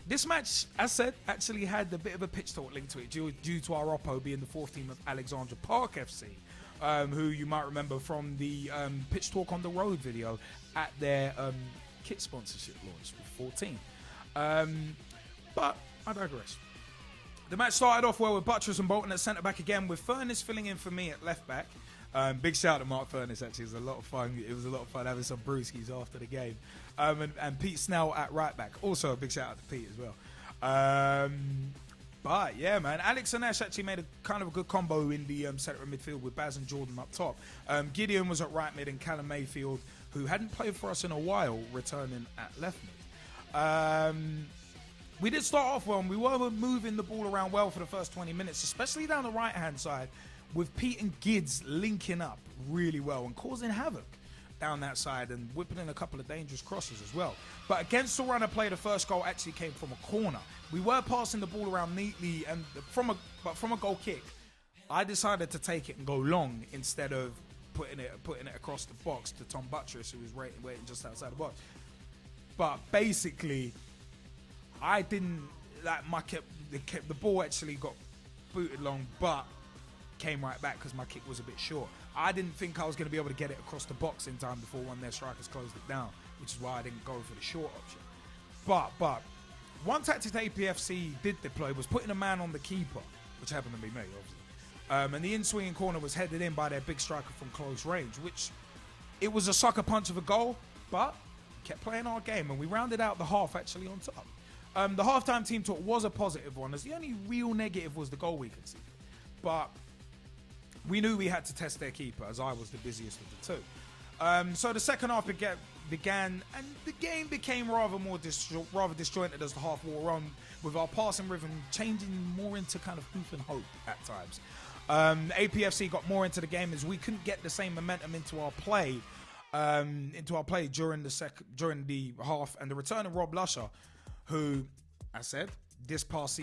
This match, as said, actually had a bit of a pitch talk linked to it due to our oppo being the fourth team of Alexandra Park FC, who you might remember from the pitch talk on the road video at their kit sponsorship launch with 14. But I digress. The match started off well with Buttress and Bolton at centre-back again, with Furness filling in for me at left-back. Big shout out to Mark Furness, actually. It was a lot of fun. It was a lot of fun having some brewskis after the game. And Pete Snell at right-back. Also a big shout out to Pete as well. But, yeah, man. Alex and Ash actually made a kind of a good combo in the centre of midfield with Baz and Jordan up top. Gideon was at right mid and Callum Mayfield, who hadn't played for us in a while, returning at left mid. We did start off well, and we were moving the ball around well for the first 20 minutes, especially down the right-hand side, with Pete and Gids linking up really well and causing havoc down that side and whipping in a couple of dangerous crosses as well. But against the runner play, the first goal actually came from a corner. We were passing the ball around neatly, and from a goal kick, I decided to take it and go long instead of putting it across the box to Tom Buttress, who was waiting just outside the box. But basically, I didn't the ball actually got booted long, but came right back because my kick was a bit short. I didn't think I was going to be able to get it across the box in time before one of their strikers closed it down, which is why I didn't go for the short option. But one tactic APFC did deploy was putting a man on the keeper, which happened to be me, obviously. And the in-swinging corner was headed in by their big striker from close range, which it was a sucker punch of a goal, but kept playing our game, and we rounded out the half actually on top. The halftime team talk was a positive one, as the only real negative was the goal we conceded. But we knew we had to test their keeper, as I was the busiest of the two. So the second half began, and the game became rather disjointed as the half wore on, with our passing rhythm changing more into kind of hoof and hope at times. APFC got more into the game as we couldn't get the same momentum into our play during the half, and the return of Rob Lusher, who, I said, this past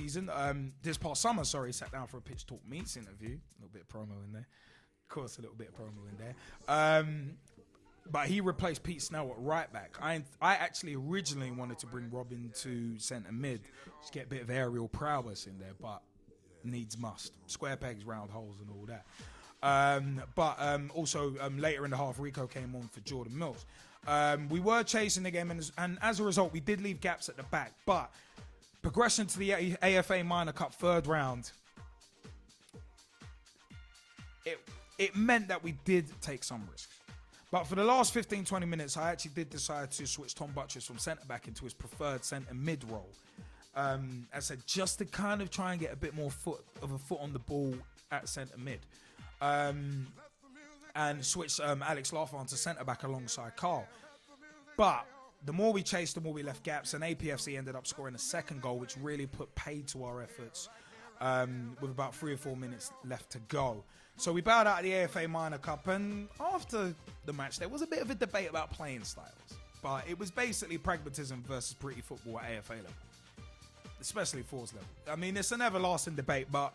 summer, sat down for a Pitch Talk Meets interview. A little bit of promo in there. Of course, a little bit of promo in there. But he replaced Pete Snell at right back. I actually originally wanted to bring Rob into centre mid, just get a bit of aerial prowess in there, but needs must. Square pegs, round holes and all that. Also, later in the half, Rico came on for Jordan Mills. We were chasing the game, and as a result, we did leave gaps at the back. But progression to the AFA Minor Cup third round, it meant that we did take some risks. But for the last 15-20 minutes, I actually did decide to switch Tom Buttress from centre-back into his preferred centre-mid role. As I said, just to kind of try and get a bit more foot on the ball at centre-mid. And switch Alex Laughlin to centre-back alongside Carl. But the more we chased, the more we left gaps, and APFC ended up scoring a second goal, which really put paid to our efforts with about 3 or 4 minutes left to go. So we bowed out of the AFA Minor Cup, and after the match, there was a bit of a debate about playing styles. But it was basically pragmatism versus pretty football at AFA level, especially fours level. I mean, it's an everlasting debate, but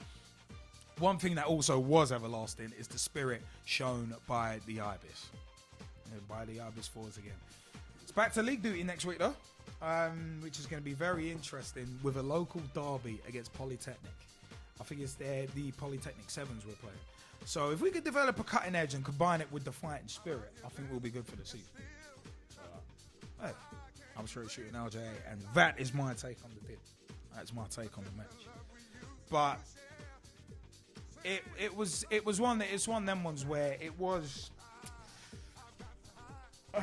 one thing that also was everlasting is the spirit shown by the Ibis. By the Ibis fours again. It's back to league duty next week, though, which is going to be very interesting with a local derby against Polytechnic. I think it's the Polytechnic Sevens we're playing. So if we could develop a cutting edge and combine it with the fighting spirit, I think we'll be good for the season. Hey, I'm straight shooting LJ, and that is my take on the deal. That's my take on the match. But it's one of them ones where it was a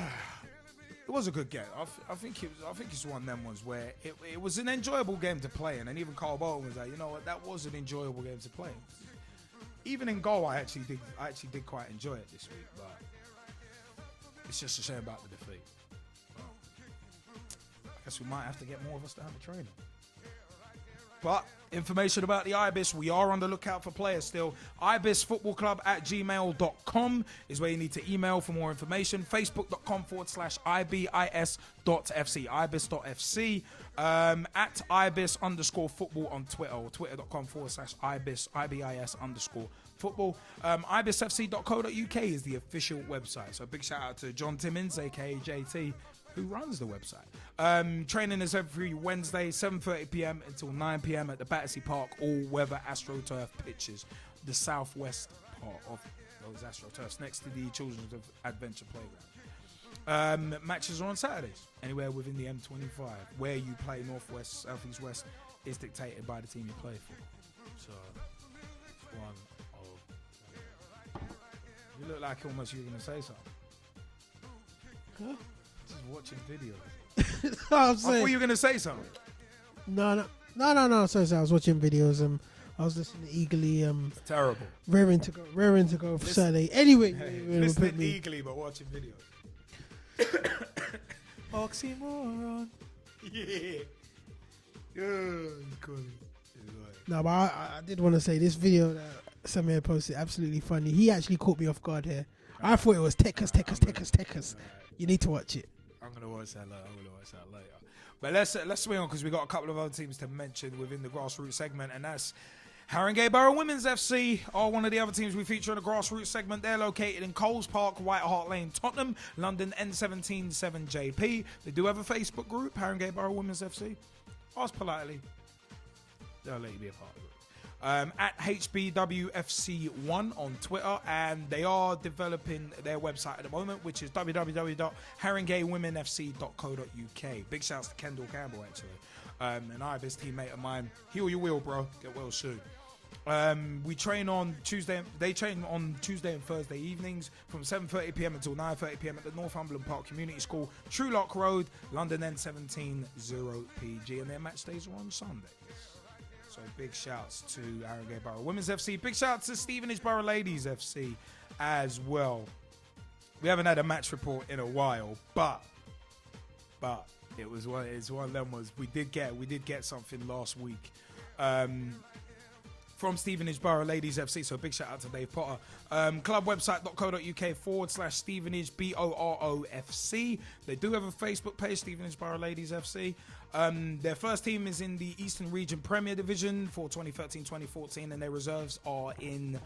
good game. I think it's one of them ones where it was an enjoyable game to play in, and even Carl Bolton was like, you know what, that was an enjoyable game to play. Even in goal, I actually did quite enjoy it this week, but it's just a shame about the defeat. I guess we might have to get more of us to have a training. But information about the Ibis, we are on the lookout for players still. ibisfootballclub@gmail.com is where you need to email for more information. Facebook.com/ibis.fc, ibis.fc. At ibis_football on Twitter, or twitter.com/ibis, ibis_football. Ibisfc.co.uk is the official website. So big shout out to John Timmins, aka JT, who runs the website. Training is every Wednesday, 7:30 p.m. until 9 p.m. at the Battersea Park all-weather AstroTurf pitches, the southwest part of those AstroTurfs, next to the Children's Adventure Playground. Matches are on Saturdays, anywhere within the M25. Where you play northwest, southeast, west is dictated by the team you play for. So, it's one of... You look like almost you were going to say something. Huh? Just watching videos. I thought you were going to say something. No. So I was watching videos. I was listening eagerly. Terrible. Raring to go for Saturday. Anyway, listening eagerly but watching videos. Oxymoron. Yeah. No, but I did want to say this video that Samir posted, absolutely funny. He actually caught me off guard here. I thought it was Techers. You need to watch it. I'm gonna watch that later. But let's swing on, because we got a couple of other teams to mention within the grassroots segment, and that's Haringey Borough Women's FC are one of the other teams we feature in the grassroots segment. They're located in Coles Park, White Hart Lane, Tottenham, London N17 7JP. They do have a Facebook group, Haringey Borough Women's FC. Ask politely, they'll let you be a part of it. At HBWFC1 on Twitter, and they are developing their website at the moment, which is www.haringeywomenfc.co.uk. Big shouts to Kendall Campbell, actually, an Ibis teammate of mine. Heal your wheel, bro. Get well soon. We train on Tuesday. They train on Tuesday and Thursday evenings from 7:30 p.m. until 9:30 p.m. at the Northumberland Park Community School, Truelock Road, London N17 0PG, and their match days are on Sundays. So big shouts to Haringey Borough Women's FC. Big shout to Stevenage Borough Ladies FC as well. We haven't had a match report in a while, but it's one of them was we did get something last week from Stevenage Borough Ladies FC. So big shout out to Dave Potter. Clubwebsite.co.uk/Stevenage BOROFC. They do have a Facebook page, Stevenage Borough Ladies FC. Their first team is in the Eastern Region Premier Division for 2013-2014, and their reserves are in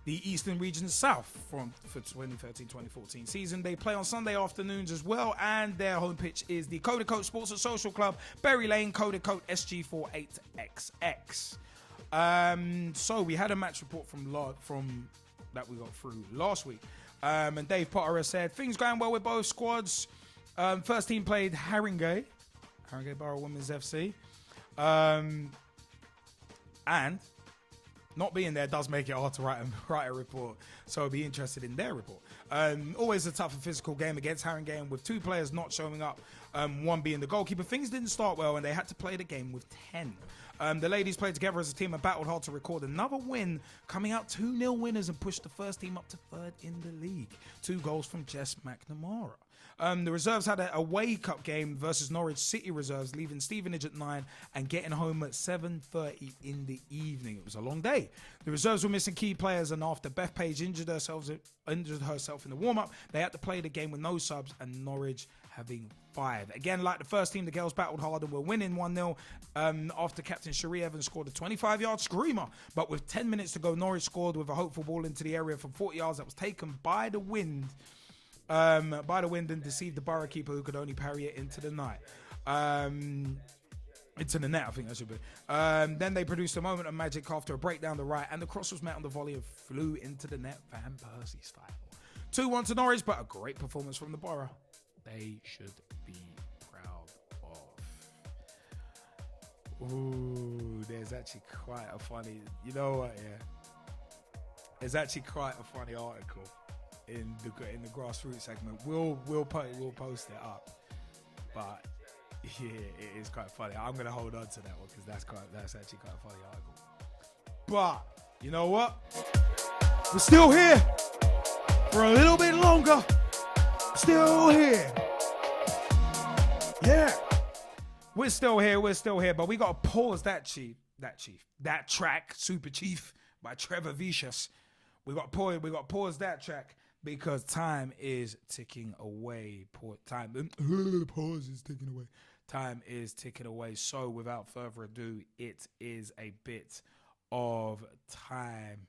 the Eastern Region South for 2013-2014 season. They play on Sunday afternoons as well, and their home pitch is the Codecote Sports and Social Club, Berry Lane, Codecote SG48XX. So we had a match report from that we got through last week, and Dave Potter has said things going well with both squads. First team played Haringey Borough Women's FC. And not being there does make it hard to write a report, so I'll be interested in their report. Always a tough and physical game against Haringey, and with 2 players not showing up, one being the goalkeeper. Things didn't start well, and they had to play the game with 10. The ladies played together as a team and battled hard to record another win, coming out 2-0 winners and pushed the first team up to 3rd in the league. 2 goals from Jess McNamara. The reserves had a away cup game versus Norwich City reserves, leaving Stevenage at 9 and getting home at 7:30 in the evening. It was a long day. The reserves were missing key players, and after Beth Page injured herself in the warm-up, they had to play the game with no subs, and Norwich having 5. Again, like the first team, the girls battled hard and were winning 1-0 after captain Cherie Evans scored a 25-yard screamer. But with 10 minutes to go, Norwich scored with a hopeful ball into the area from 40 yards that was taken by the wind. And deceived the Borough keeper, who could only parry it into the net. Into the net, I think that should be. Then they produced a moment of magic after a break down the right, and the cross was met on the volley and flew into the net, Van Persie style. 2-1 to Norwich, but a great performance from the Borough. They should be proud of. Ooh, there's actually quite a funny. You know what? Yeah, there's actually quite a funny article in the grassroots segment. We'll post it up, but yeah, it is quite funny. I'm gonna hold on to that one because that's actually quite a funny article. But you know what? We're still here for a little bit longer. Still here. Yeah, we're still here, but we gotta pause that track, Super Chief by Trevor Vicious. We got pause that track because time is ticking away. Pause is ticking away. Time is ticking away. So without further ado, it is a bit of time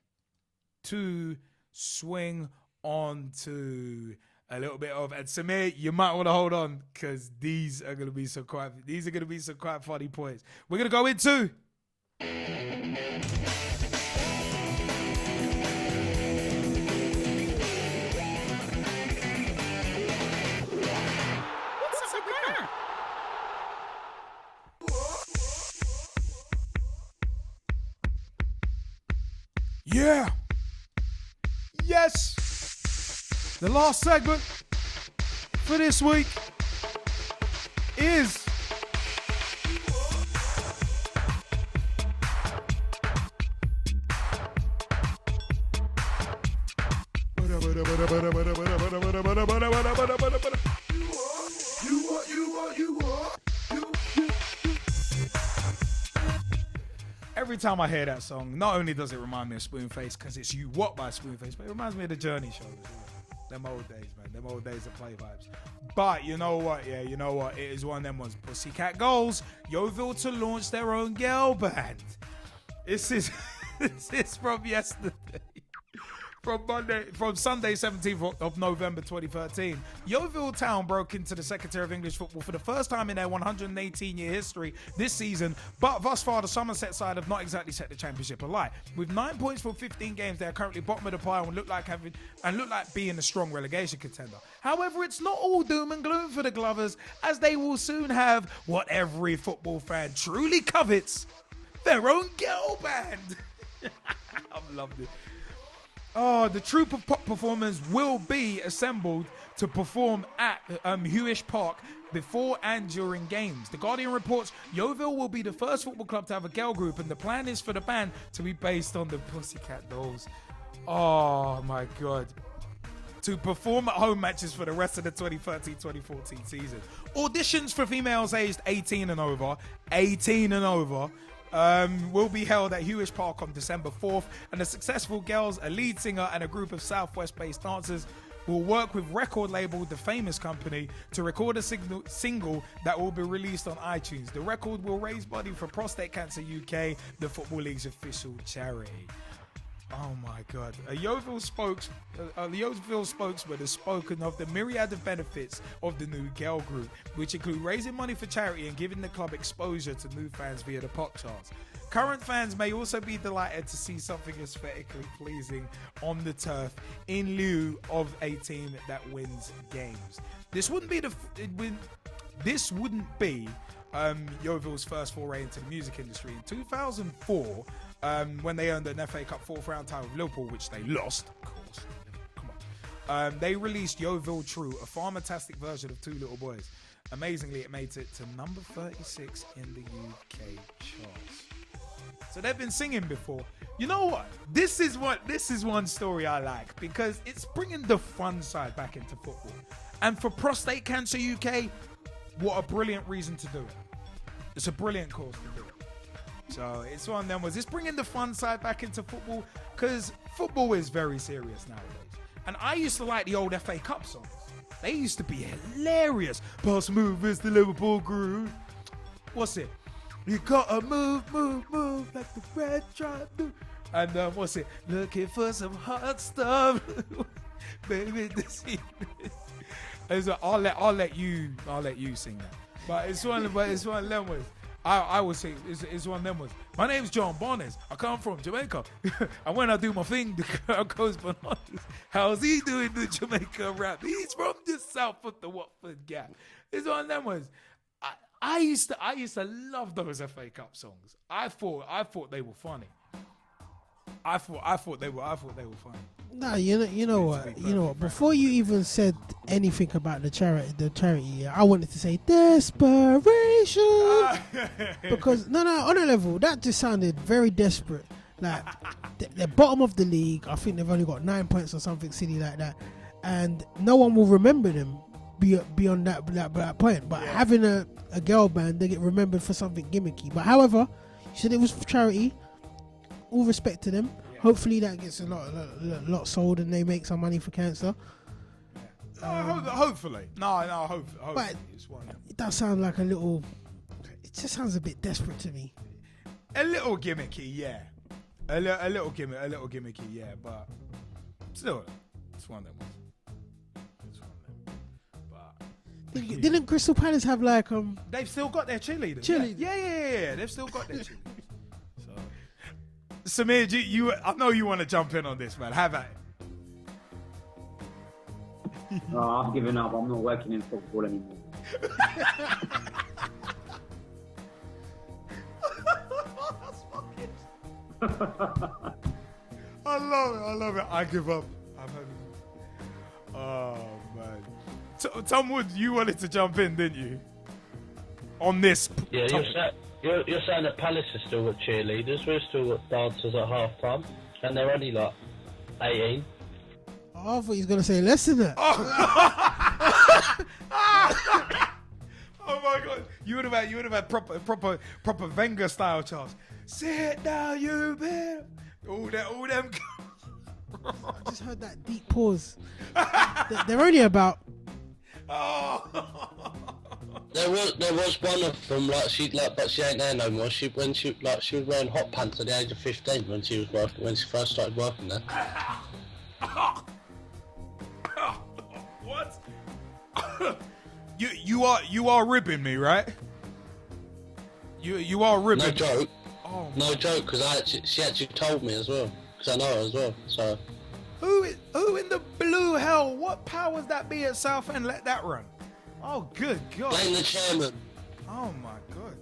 to swing on to a little bit of, and Samir, you might want to hold on because these are gonna be some quite funny points. We're gonna go into yeah. Yes. The last segment for this week is every time I hear that song, not only does it remind me of Spoonface because it's You What by Spoonface, but it reminds me of the Journey show. Them old days, man. Them old days of play vibes. But you know what? Yeah, you know what? It is one of them ones. Pussycat Goals, Yeovil to launch their own girl band. This is from yesterday. From Sunday, 17th of November 2013, Yeovil Town broke into the Secretary of English Football for the first time in their 118-year history this season, but thus far the Somerset side have not exactly set the championship alight. With 9 points from 15 games, they are currently bottom of the pile and look like being a strong relegation contender. However, it's not all doom and gloom for the Glovers, as they will soon have what every football fan truly covets: their own girl band. I've loved it. Oh, the troupe of pop performers will be assembled to perform at Hewish Park before and during games. The Guardian reports Yeovil will be the first football club to have a girl group, and the plan is for the band to be based on the Pussycat Dolls. Oh my God. To perform at home matches for the rest of the 2013-2014 season. Auditions for females aged 18 and over will be held at Hewish Park on December 4th, and the successful girls, a lead singer and a group of Southwest-based dancers will work with record label The Famous Company to record a single that will be released on iTunes. The record will raise money for Prostate Cancer UK, the Football League's official charity. Oh my God. The Yeovil spokesman has spoken of the myriad of benefits of the new girl group, which include raising money for charity and giving the club exposure to new fans via the pop charts. Current fans may also be delighted to see something aesthetically pleasing on the turf in lieu of a team that wins games. This wouldn't be Yeovil's first foray into the music industry. In 2004, when they earned an FA Cup fourth round tie with Liverpool, which they lost, of course. Come on. They released Yeovil True, a fantastic version of Two Little Boys. Amazingly, it made it to number 36 in the UK charts. So they've been singing before. You know what? This is one story I like because it's bringing the fun side back into football. And for Prostate Cancer UK, what a brilliant reason to do it. It's a brilliant cause to do it. So it's one of them it's bringing the fun side back into football because football is very serious nowadays. And I used to like the old FA Cup songs. They used to be hilarious. Pass move is the Liverpool groove. What's it? You gotta move like the red tribe do. And what's it? Looking for some hot stuff, baby. This evening. I'll let you sing that. But it's one of them ones. I would say it's one of them ones. My name's John Barnes. I come from Jamaica. And when I do my thing, the girl goes bananas. How's he doing the Jamaica rap? He's from the south of the Watford Gap. It's one of them ones. I used to love those FA Cup songs. I thought they were funny. I thought they were funny. No, you know what? Before you even said anything about the charity, I wanted to say desperation because no, on a level that just sounded very desperate. Like they're bottom of the league. I think they've only got 9 points or something silly like that, and no one will remember them beyond that point. But having a girl band, they get remembered for something gimmicky. But however, you said it was for charity. All respect to them. Hopefully that gets a lot sold and they make some money for cancer. Hopefully. Hopefully. But it does sound like a little... It just sounds a bit desperate to me. A little gimmicky, yeah. A little gimmicky, yeah. But still, it's one of them ones. But Didn't Crystal Palace have like... They've still got their cheerleaders. Cheerleaders. Yeah. They've still got their cheerleaders. Samir, you I know you want to jump in on this, man. Have at it. No, I've given up. I'm not working in football anymore. I love it. I give up. I'm having... Oh, man. Tom Wood, you wanted to jump in, didn't you? On this topic. You're saying that Palace has still got cheerleaders, we've still got dancers at half time, and they're only like 18. Oh, I thought he was going to say less than that. Oh my God! You would have had proper Wenger style, Charles. Sit down, you bitch. All them. I just heard that deep pause. They're only about. Oh. There was one of them but she ain't there no more. She was wearing hot pants at the age of 15 when she first started working there. What? you are ribbing me, right? You are ribbing. No joke. Oh, no joke, because she actually told me as well, because I know her as well. So who in the blue hell? What powers that be at Southend? Let that run. Oh, good God. Blame the chairman. Oh, my God.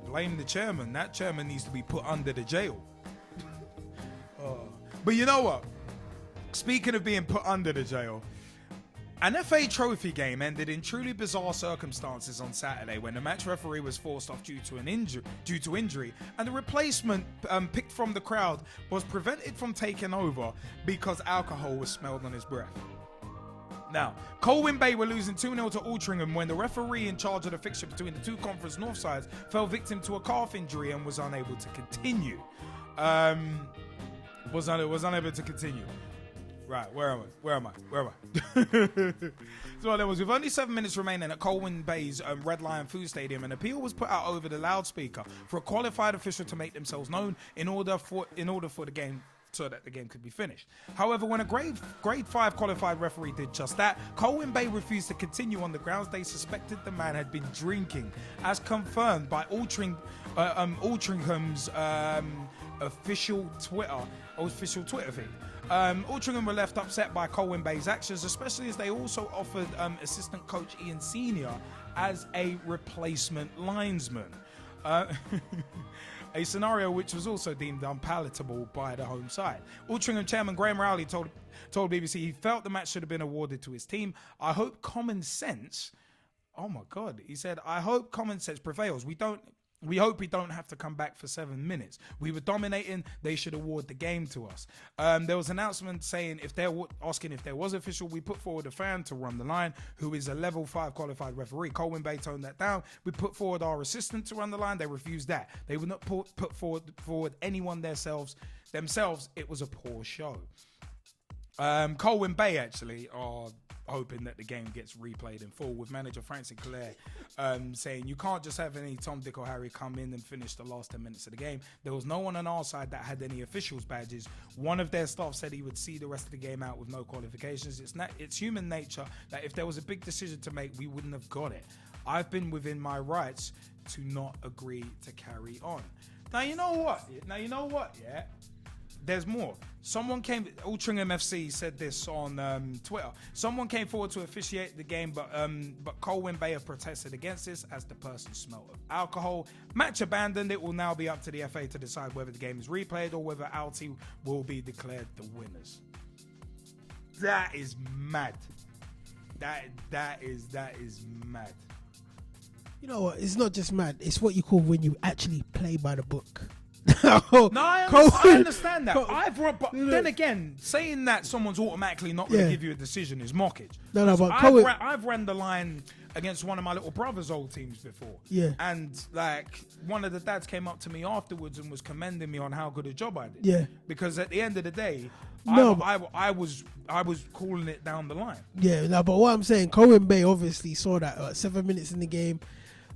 Blame the chairman. That chairman needs to be put under the jail. But you know what? Speaking of being put under the jail, an FA Trophy game ended in truly bizarre circumstances on Saturday when the match referee was forced off due to injury, and the replacement picked from the crowd was prevented from taking over because alcohol was smelled on his breath. Now, Colwyn Bay were losing 2-0 to Altrincham when the referee in charge of the fixture between the two conference north sides fell victim to a calf injury and was unable to continue. Was unable to continue. Right, where am I? So there was with only 7 minutes remaining at Colwyn Bay's Red Lion Food Stadium, an appeal was put out over the loudspeaker for a qualified official to make themselves known in order for the game so that the game could be finished. However, when a grade 5 qualified referee did just that, Colwyn Bay refused to continue on the grounds they suspected the man had been drinking, as confirmed by Altringham's official Twitter feed. Altrincham were left upset by Colwyn Bay's actions, especially as they also offered assistant coach Ian Senior as a replacement linesman. A scenario which was also deemed unpalatable by the home side. Altrincham chairman Graham Rowley told BBC he felt the match should have been awarded to his team. I hope common sense, oh my God, he said, I hope common sense prevails. We hope we don't have to come back for 7 minutes. We were dominating. They should award the game to us. There was an announcement saying asking if there was official. We put forward a fan to run the line who is a level 5 qualified referee. Colwyn Bay toned that down. We put forward our assistant to run the line. They refused that. They would not put forward anyone themselves. It was a poor show. Colwyn Bay actually are hoping that the game gets replayed in full, with manager Frank Sinclair saying you can't just have any Tom, Dick or Harry come in and finish the last 10 minutes of the game. There was no one on our side that had any officials badges. One of their staff said he would see the rest of the game out with no qualifications. It's human nature that if there was a big decision to make, we wouldn't have got it. I've been within my rights to not agree to carry on. Now you know what, yeah? There's more. Someone came, Altrincham FC said this on Twitter. Someone came forward to officiate the game, but Colwyn Bay have protested against this as the person smelled of alcohol. Match abandoned. It will now be up to the FA to decide whether the game is replayed or whether Alty will be declared the winners. That is mad. That is mad. You know what? It's not just mad. It's what you call when you actually play by the book. I understand that. But then again, saying that someone's automatically not going to give you a decision is mockage. But I've ran the line against one of my little brother's old teams before. Yeah. And like one of the dads came up to me afterwards and was commending me on how good a job I did. Yeah. Because at the end of the day, No, I was calling it down the line. Yeah, no, but what I'm saying, Colwyn Bay obviously saw that 7 minutes in the game.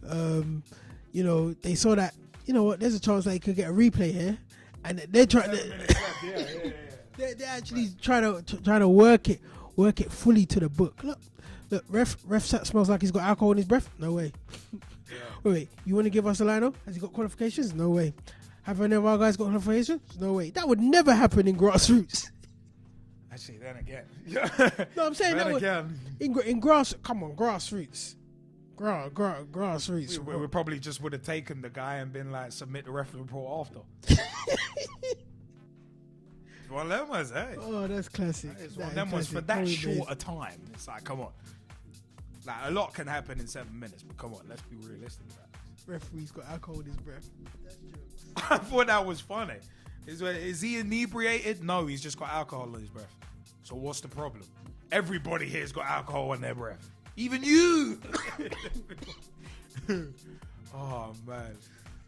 You know, they saw that. You know what? There's a chance they could get a replay here, and they're trying. They're actually trying to work it fully to the book. Look, ref smells like he's got alcohol in his breath. No way. Wait, you want to give us a lineup? Has he got qualifications? No way. Have any of our guys got qualifications? No way. That would never happen in grassroots. Actually, then again. No, I'm saying then that again. in grassroots. Grassroots. We probably just would have taken the guy and been like, submit the referee report after. One of them was, hey. Oh, that's classic. It's one of them was for that short a time. It's like, come on. Like, a lot can happen in 7 minutes, but come on, let's be realistic about it. Referee's got alcohol in his breath. That's jokes. I thought that was funny. Is he inebriated? No, he's just got alcohol in his breath. So what's the problem? Everybody here's got alcohol in their breath. Even you. Oh man.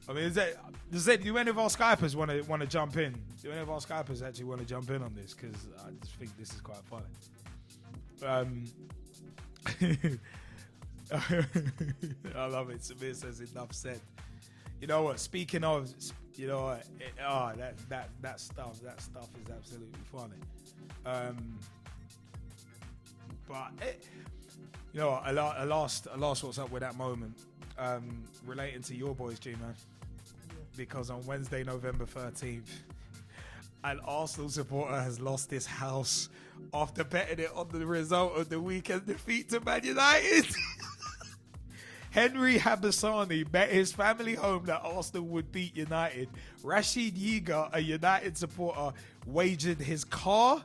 I mean, do any of our Skypers want to jump in? Do any of our Skypers actually want to jump in on this? Because I just think this is quite funny. I love it. Samir says enough said. You know what? Speaking of, you know what? That stuff is absolutely funny. But you know, I lost what's up with that moment, relating to your boys, G-Man, because on Wednesday, November 13th, an Arsenal supporter has lost his house after betting it on the result of the weekend defeat to Man United. Henry Habassani bet his family home that Arsenal would beat United. Rashid Yiga, a United supporter, wagered his car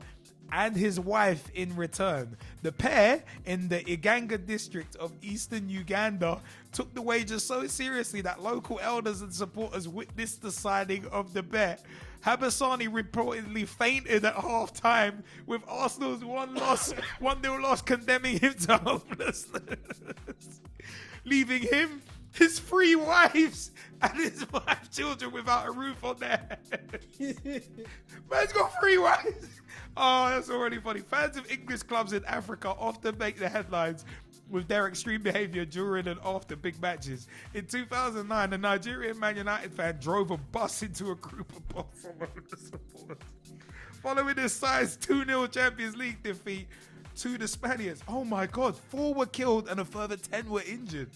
and his wife in return. The pair in the Iganga district of eastern Uganda took the wager so seriously that local elders and supporters witnessed the signing of the bet. Habassani reportedly fainted at half-time, with Arsenal's 1-0 loss condemning him to homelessness, leaving him, his 3 wives, and his 5 children without a roof on their head. Man's got 3 wives. Oh, that's already funny. Fans of English clubs in Africa often make the headlines with their extreme behaviour during and after big matches. In 2009, a Nigerian Man United fan drove a bus into a group of Barcelona supporters. Following this size 2-0 Champions League defeat to the Spaniards. Oh my God, 4 were killed and a further 10 were injured.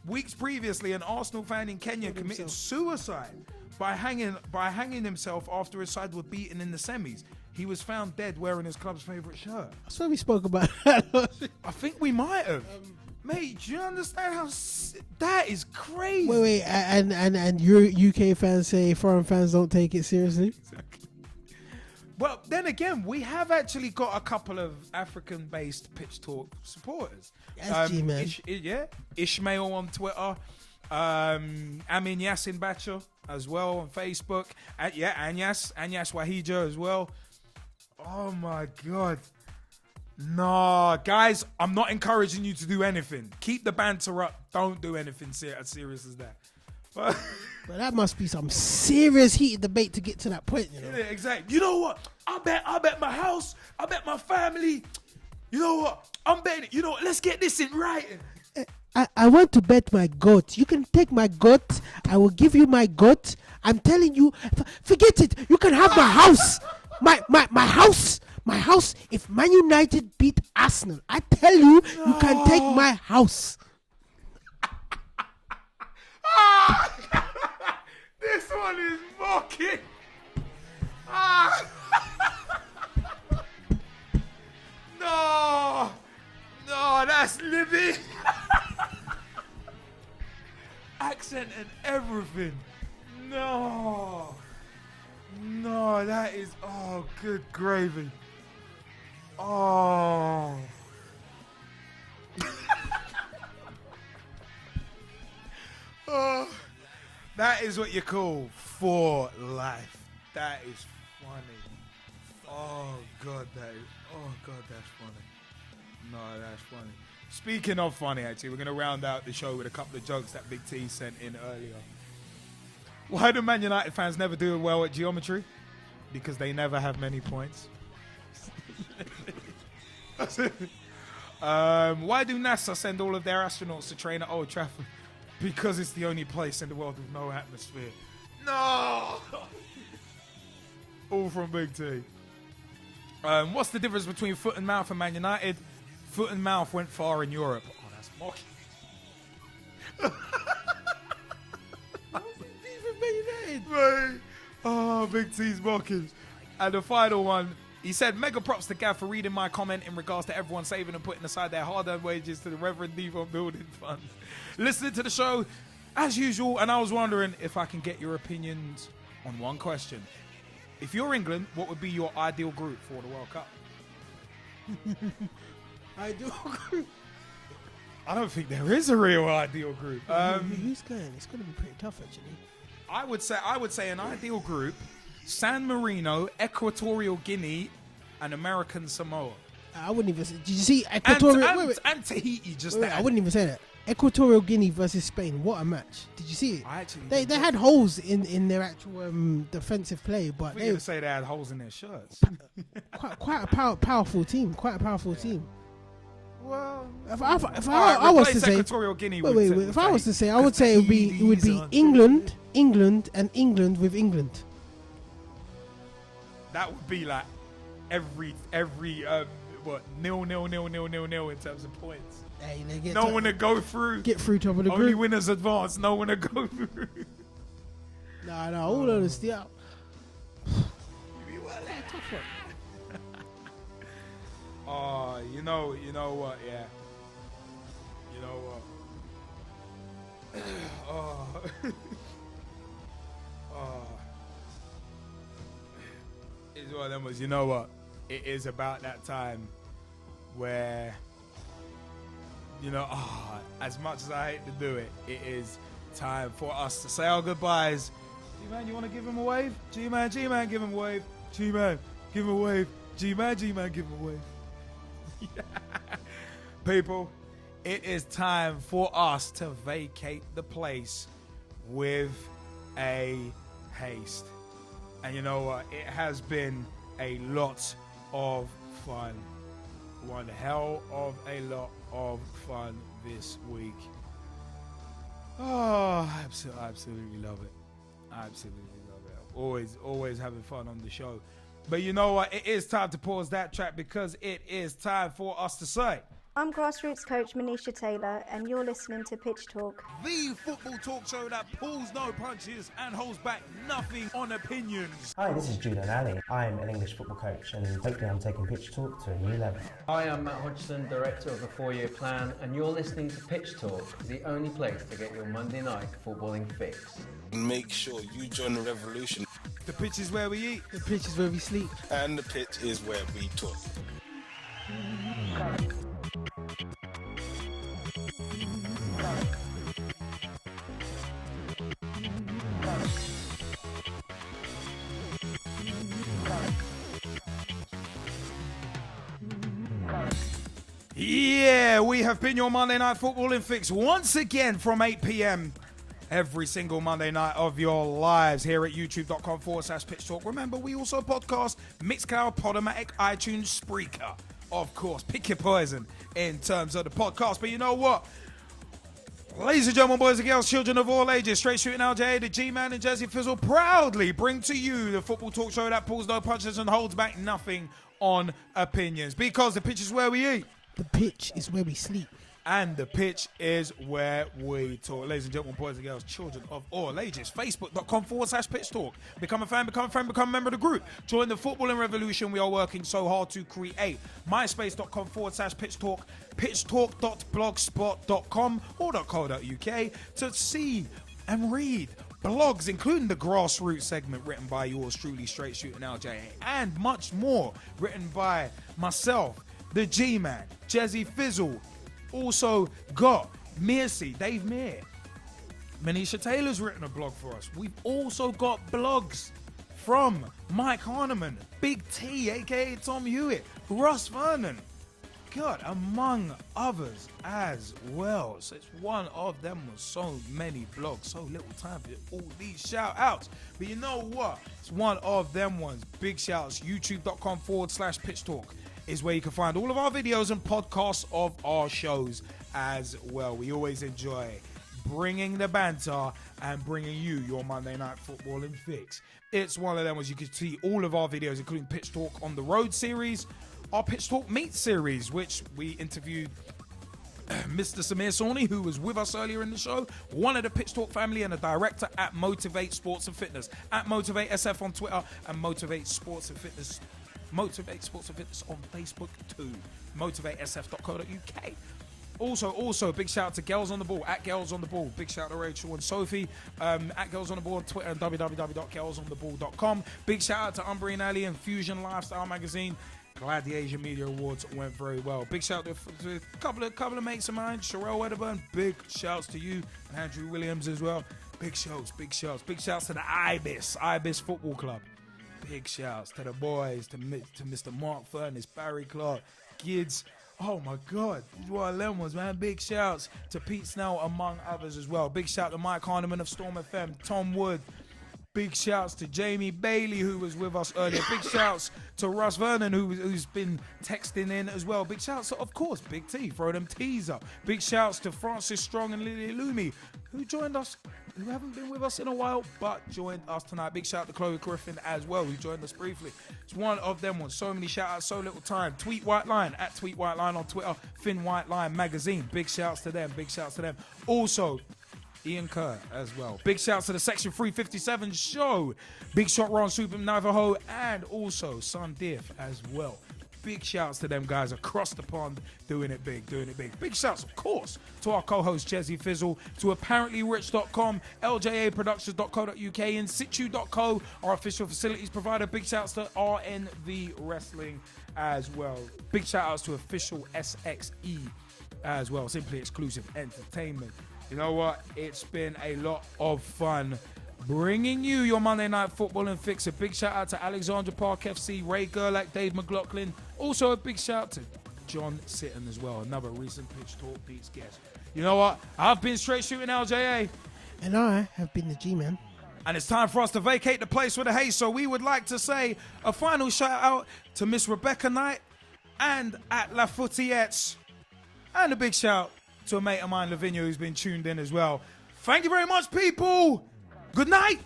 Weeks previously, an Arsenal fan in Kenya committed suicide by hanging himself after his side were beaten in the semis. He was found dead wearing his club's favourite shirt. I swear we spoke about that. I think we might have. Mate, do you understand how... that is crazy. Wait, and your UK fans say foreign fans don't take it seriously? Exactly. Well, then again, we have actually got a couple of African-based Pitch Talk supporters. Yes, G-man. Ishmael on Twitter. Amin Yassin Bacha as well on Facebook. Anyas Wahija as well. Oh my God. No, guys, I'm not encouraging you to do anything. Keep the banter up. Don't do anything as serious as that. But that must be some serious heated debate to get to that point, you know? Yeah, exactly. You know what? I bet my house. I bet my family. You know what? I'm betting. You know what? Let's get this in writing. I want to bet my goat. You can take my goat. I will give you my goat. I'm telling you, forget it. You can have my house. My house. My house. If Man United beat Arsenal, I tell you, you can take my house. This one is mocking. No, that's Libby. Accent and everything. No, that is, oh, good gravy. Oh. Oh. That is what you call for life. That is funny. Oh God, that's funny. No, that's funny. Speaking of funny, actually, we're going to round out the show with a couple of jokes that Big T sent in earlier. Why do Man United fans never do well at geometry? Because they never have many points. Why do NASA send all of their astronauts to train at Old Trafford? Because it's the only place in the world with no atmosphere. No! All from Big T. What's the difference between foot and mouth and Man United? Foot and mouth went far in Europe. Oh, that's mocking. Mate. Oh, Big T's mocking. And the final one, he said, mega props to Gav for reading my comment in regards to everyone saving and putting aside their hard-earned wages to the Reverend Devon Building Fund. Listening to the show, as usual, and I was wondering if I can get your opinions on one question. If you're England, what would be your ideal group for the World Cup? Ideal group? I don't think there is a real ideal group. Who's going? It's going to be pretty tough, actually. I would say an ideal group: San Marino, Equatorial Guinea, and American Samoa. I wouldn't even say. Did you see Equatorial? And Tahiti just I wouldn't even say that. Equatorial Guinea versus Spain. What a match! Did you see it? They had holes in their actual defensive play, but they would say they had holes in their shirts. quite a powerful team. Quite a powerful team. Well, if I was to say, if I was to say, I would say it would be England, and England with England. That would be like every 0-0 in terms of points. Hey, no one to go through. Get through top of the group. Only winners advance. No one to go through. No. All honesty, tough one. Oh, you know what? Yeah. You know what? It's one of them was, you know what? It is about that time where, as much as I hate to do it, it is time for us to say our goodbyes. G-Man, you want to give him a wave? G-Man, give him a wave. G-Man, give him a wave. G-Man, give him a wave. People, it is time for us to vacate the place with a haste. And you know what? It has been a lot of fun. One hell of a lot of fun this week. Oh, I absolutely love it. I absolutely love it. Always having fun on the show. But you know what? It is time to pause that track because it is time for us to say. I'm grassroots coach Manisha Taylor, and you're listening to Pitch Talk. The football talk show that pulls no punches and holds back nothing on opinions. Hi, this is Julian Ali. I'm an English football coach and hopefully I'm taking Pitch Talk to a new level. Hi, I'm Matt Hodgson, Director of the 4-Year Plan, and you're listening to Pitch Talk, the only place to get your Monday night footballing fix. Make sure you join the revolution. The pitch is where we eat. The pitch is where we sleep. And the pitch is where we talk. Yeah, we have been your Monday Night Footballing Fix once again from 8 p.m. every single Monday night of your lives here at youtube.com/Pitch Talk. Remember, we also podcast Mixcloud, Podomatic, iTunes, Spreaker. Of course, pick your poison in terms of the podcast. But you know what? Ladies and gentlemen, boys and girls, children of all ages, Straight Shooting LJ, the G-Man and Jazzy Fizzle proudly bring to you the football talk show that pulls no punches and holds back nothing on opinions. Because the pitch is where we eat. The pitch is where we sleep. And the pitch is where we talk. Ladies and gentlemen, boys and girls, children of all ages, Facebook.com/Pitch Talk. Become a fan, become a friend, become a member of the group. Join the footballing revolution we are working so hard to create. MySpace.com/Pitch Talk. PitchTalk.blogspot.com or .co.uk to see and read blogs, including the grassroots segment written by yours truly, Straight Shooting LJ, and much more written by myself, the G-Man, Jazzy Fizzle. Also got Mearsey, Dave Meir. Manisha Taylor's written a blog for us. We've also got blogs from Mike Harniman, Big T, aka Tom Hewitt, Russ Vernon, God, among others as well. So it's one of them with so many blogs, so little time for all these shout outs. But you know what? It's one of them ones. Big shouts, youtube.com/Pitch Talk is where you can find all of our videos and podcasts of our shows as well. We always enjoy bringing the banter and bringing you your Monday Night Footballing Fix. It's one of them as you can see all of our videos, including Pitch Talk on the Road series, our Pitch Talk Meet series, which we interviewed Mr. Samir Sawhney, who was with us earlier in the show, one of the Pitch Talk family and a director at Motivate Sports and Fitness, at Motivate SF on Twitter and Motivate Sports and Fitness on Facebook too. MotivateSF.co.uk. Also, big shout out to Girls on the Ball, at Girls on the Ball. Big shout out to Rachel and Sophie, at Girls on the Ball on Twitter and www.girlsontheball.com. Big shout out to Umbry and Ali and Fusion Lifestyle Magazine. Glad the Asian Media Awards went very well. Big shout out to a couple of mates of mine, Sherelle Wedderburn. Big shouts to you and Andrew Williams as well. Big shouts. Big shouts to the Ibis Football Club. Big shouts to the boys, to Mr. Mark Furness, Barry Clark, Gids. Oh my God, one of them ones, man. Big shouts to Pete Snell, among others as well. Big shout to Mike Harniman of Storm FM, Tom Wood. Big shouts to Jaymie Bailey, who was with us earlier. Big shouts to Russ Vernon, who's been texting in as well. Big shouts to, of course, Big T, throw them T's up. Big shouts to Francis Strong and Lily Lumi, who joined us, who haven't been with us in a while, but joined us tonight. Big shout out to Chloe Griffin as well, who joined us briefly. It's one of them ones. So many shout outs, so little time. Tweet White Line, at Tweet White Line on Twitter. Finn White Line Magazine. Big shouts to them. Big shouts to them. Also, Ian Kerr as well. Big shouts to the Section 357 show. Big shot Ron Super Navajo and also Son Diff as well. Big shouts to them guys across the pond doing it big. Big shouts, of course, to our co-host Jazzy Fizzle, to apparentlyrich.com, ljaproductions.co.uk, insitu.co, our official facilities provider. Big shouts to RNV Wrestling as well. Big shout outs to official SXE as well, Simply Exclusive Entertainment. You know what? It's been a lot of fun bringing you your Monday Night Footballing Fix. A big shout out to Alexandra Park FC, Ray Gerlach, Dave McLaughlin. Also a big shout out to John Sitton as well, another recent Pitch Talk Beats guest. You know what? I've been Straight Shooting LJA. And I have been the G-Man. And it's time for us to vacate the place with a haze. So we would like to say a final shout out to Miss Rebecca Knight and at La Footiettes. And a big shout to a mate of mine, Lavinia, who's been tuned in as well. Thank you very much, people. Good night.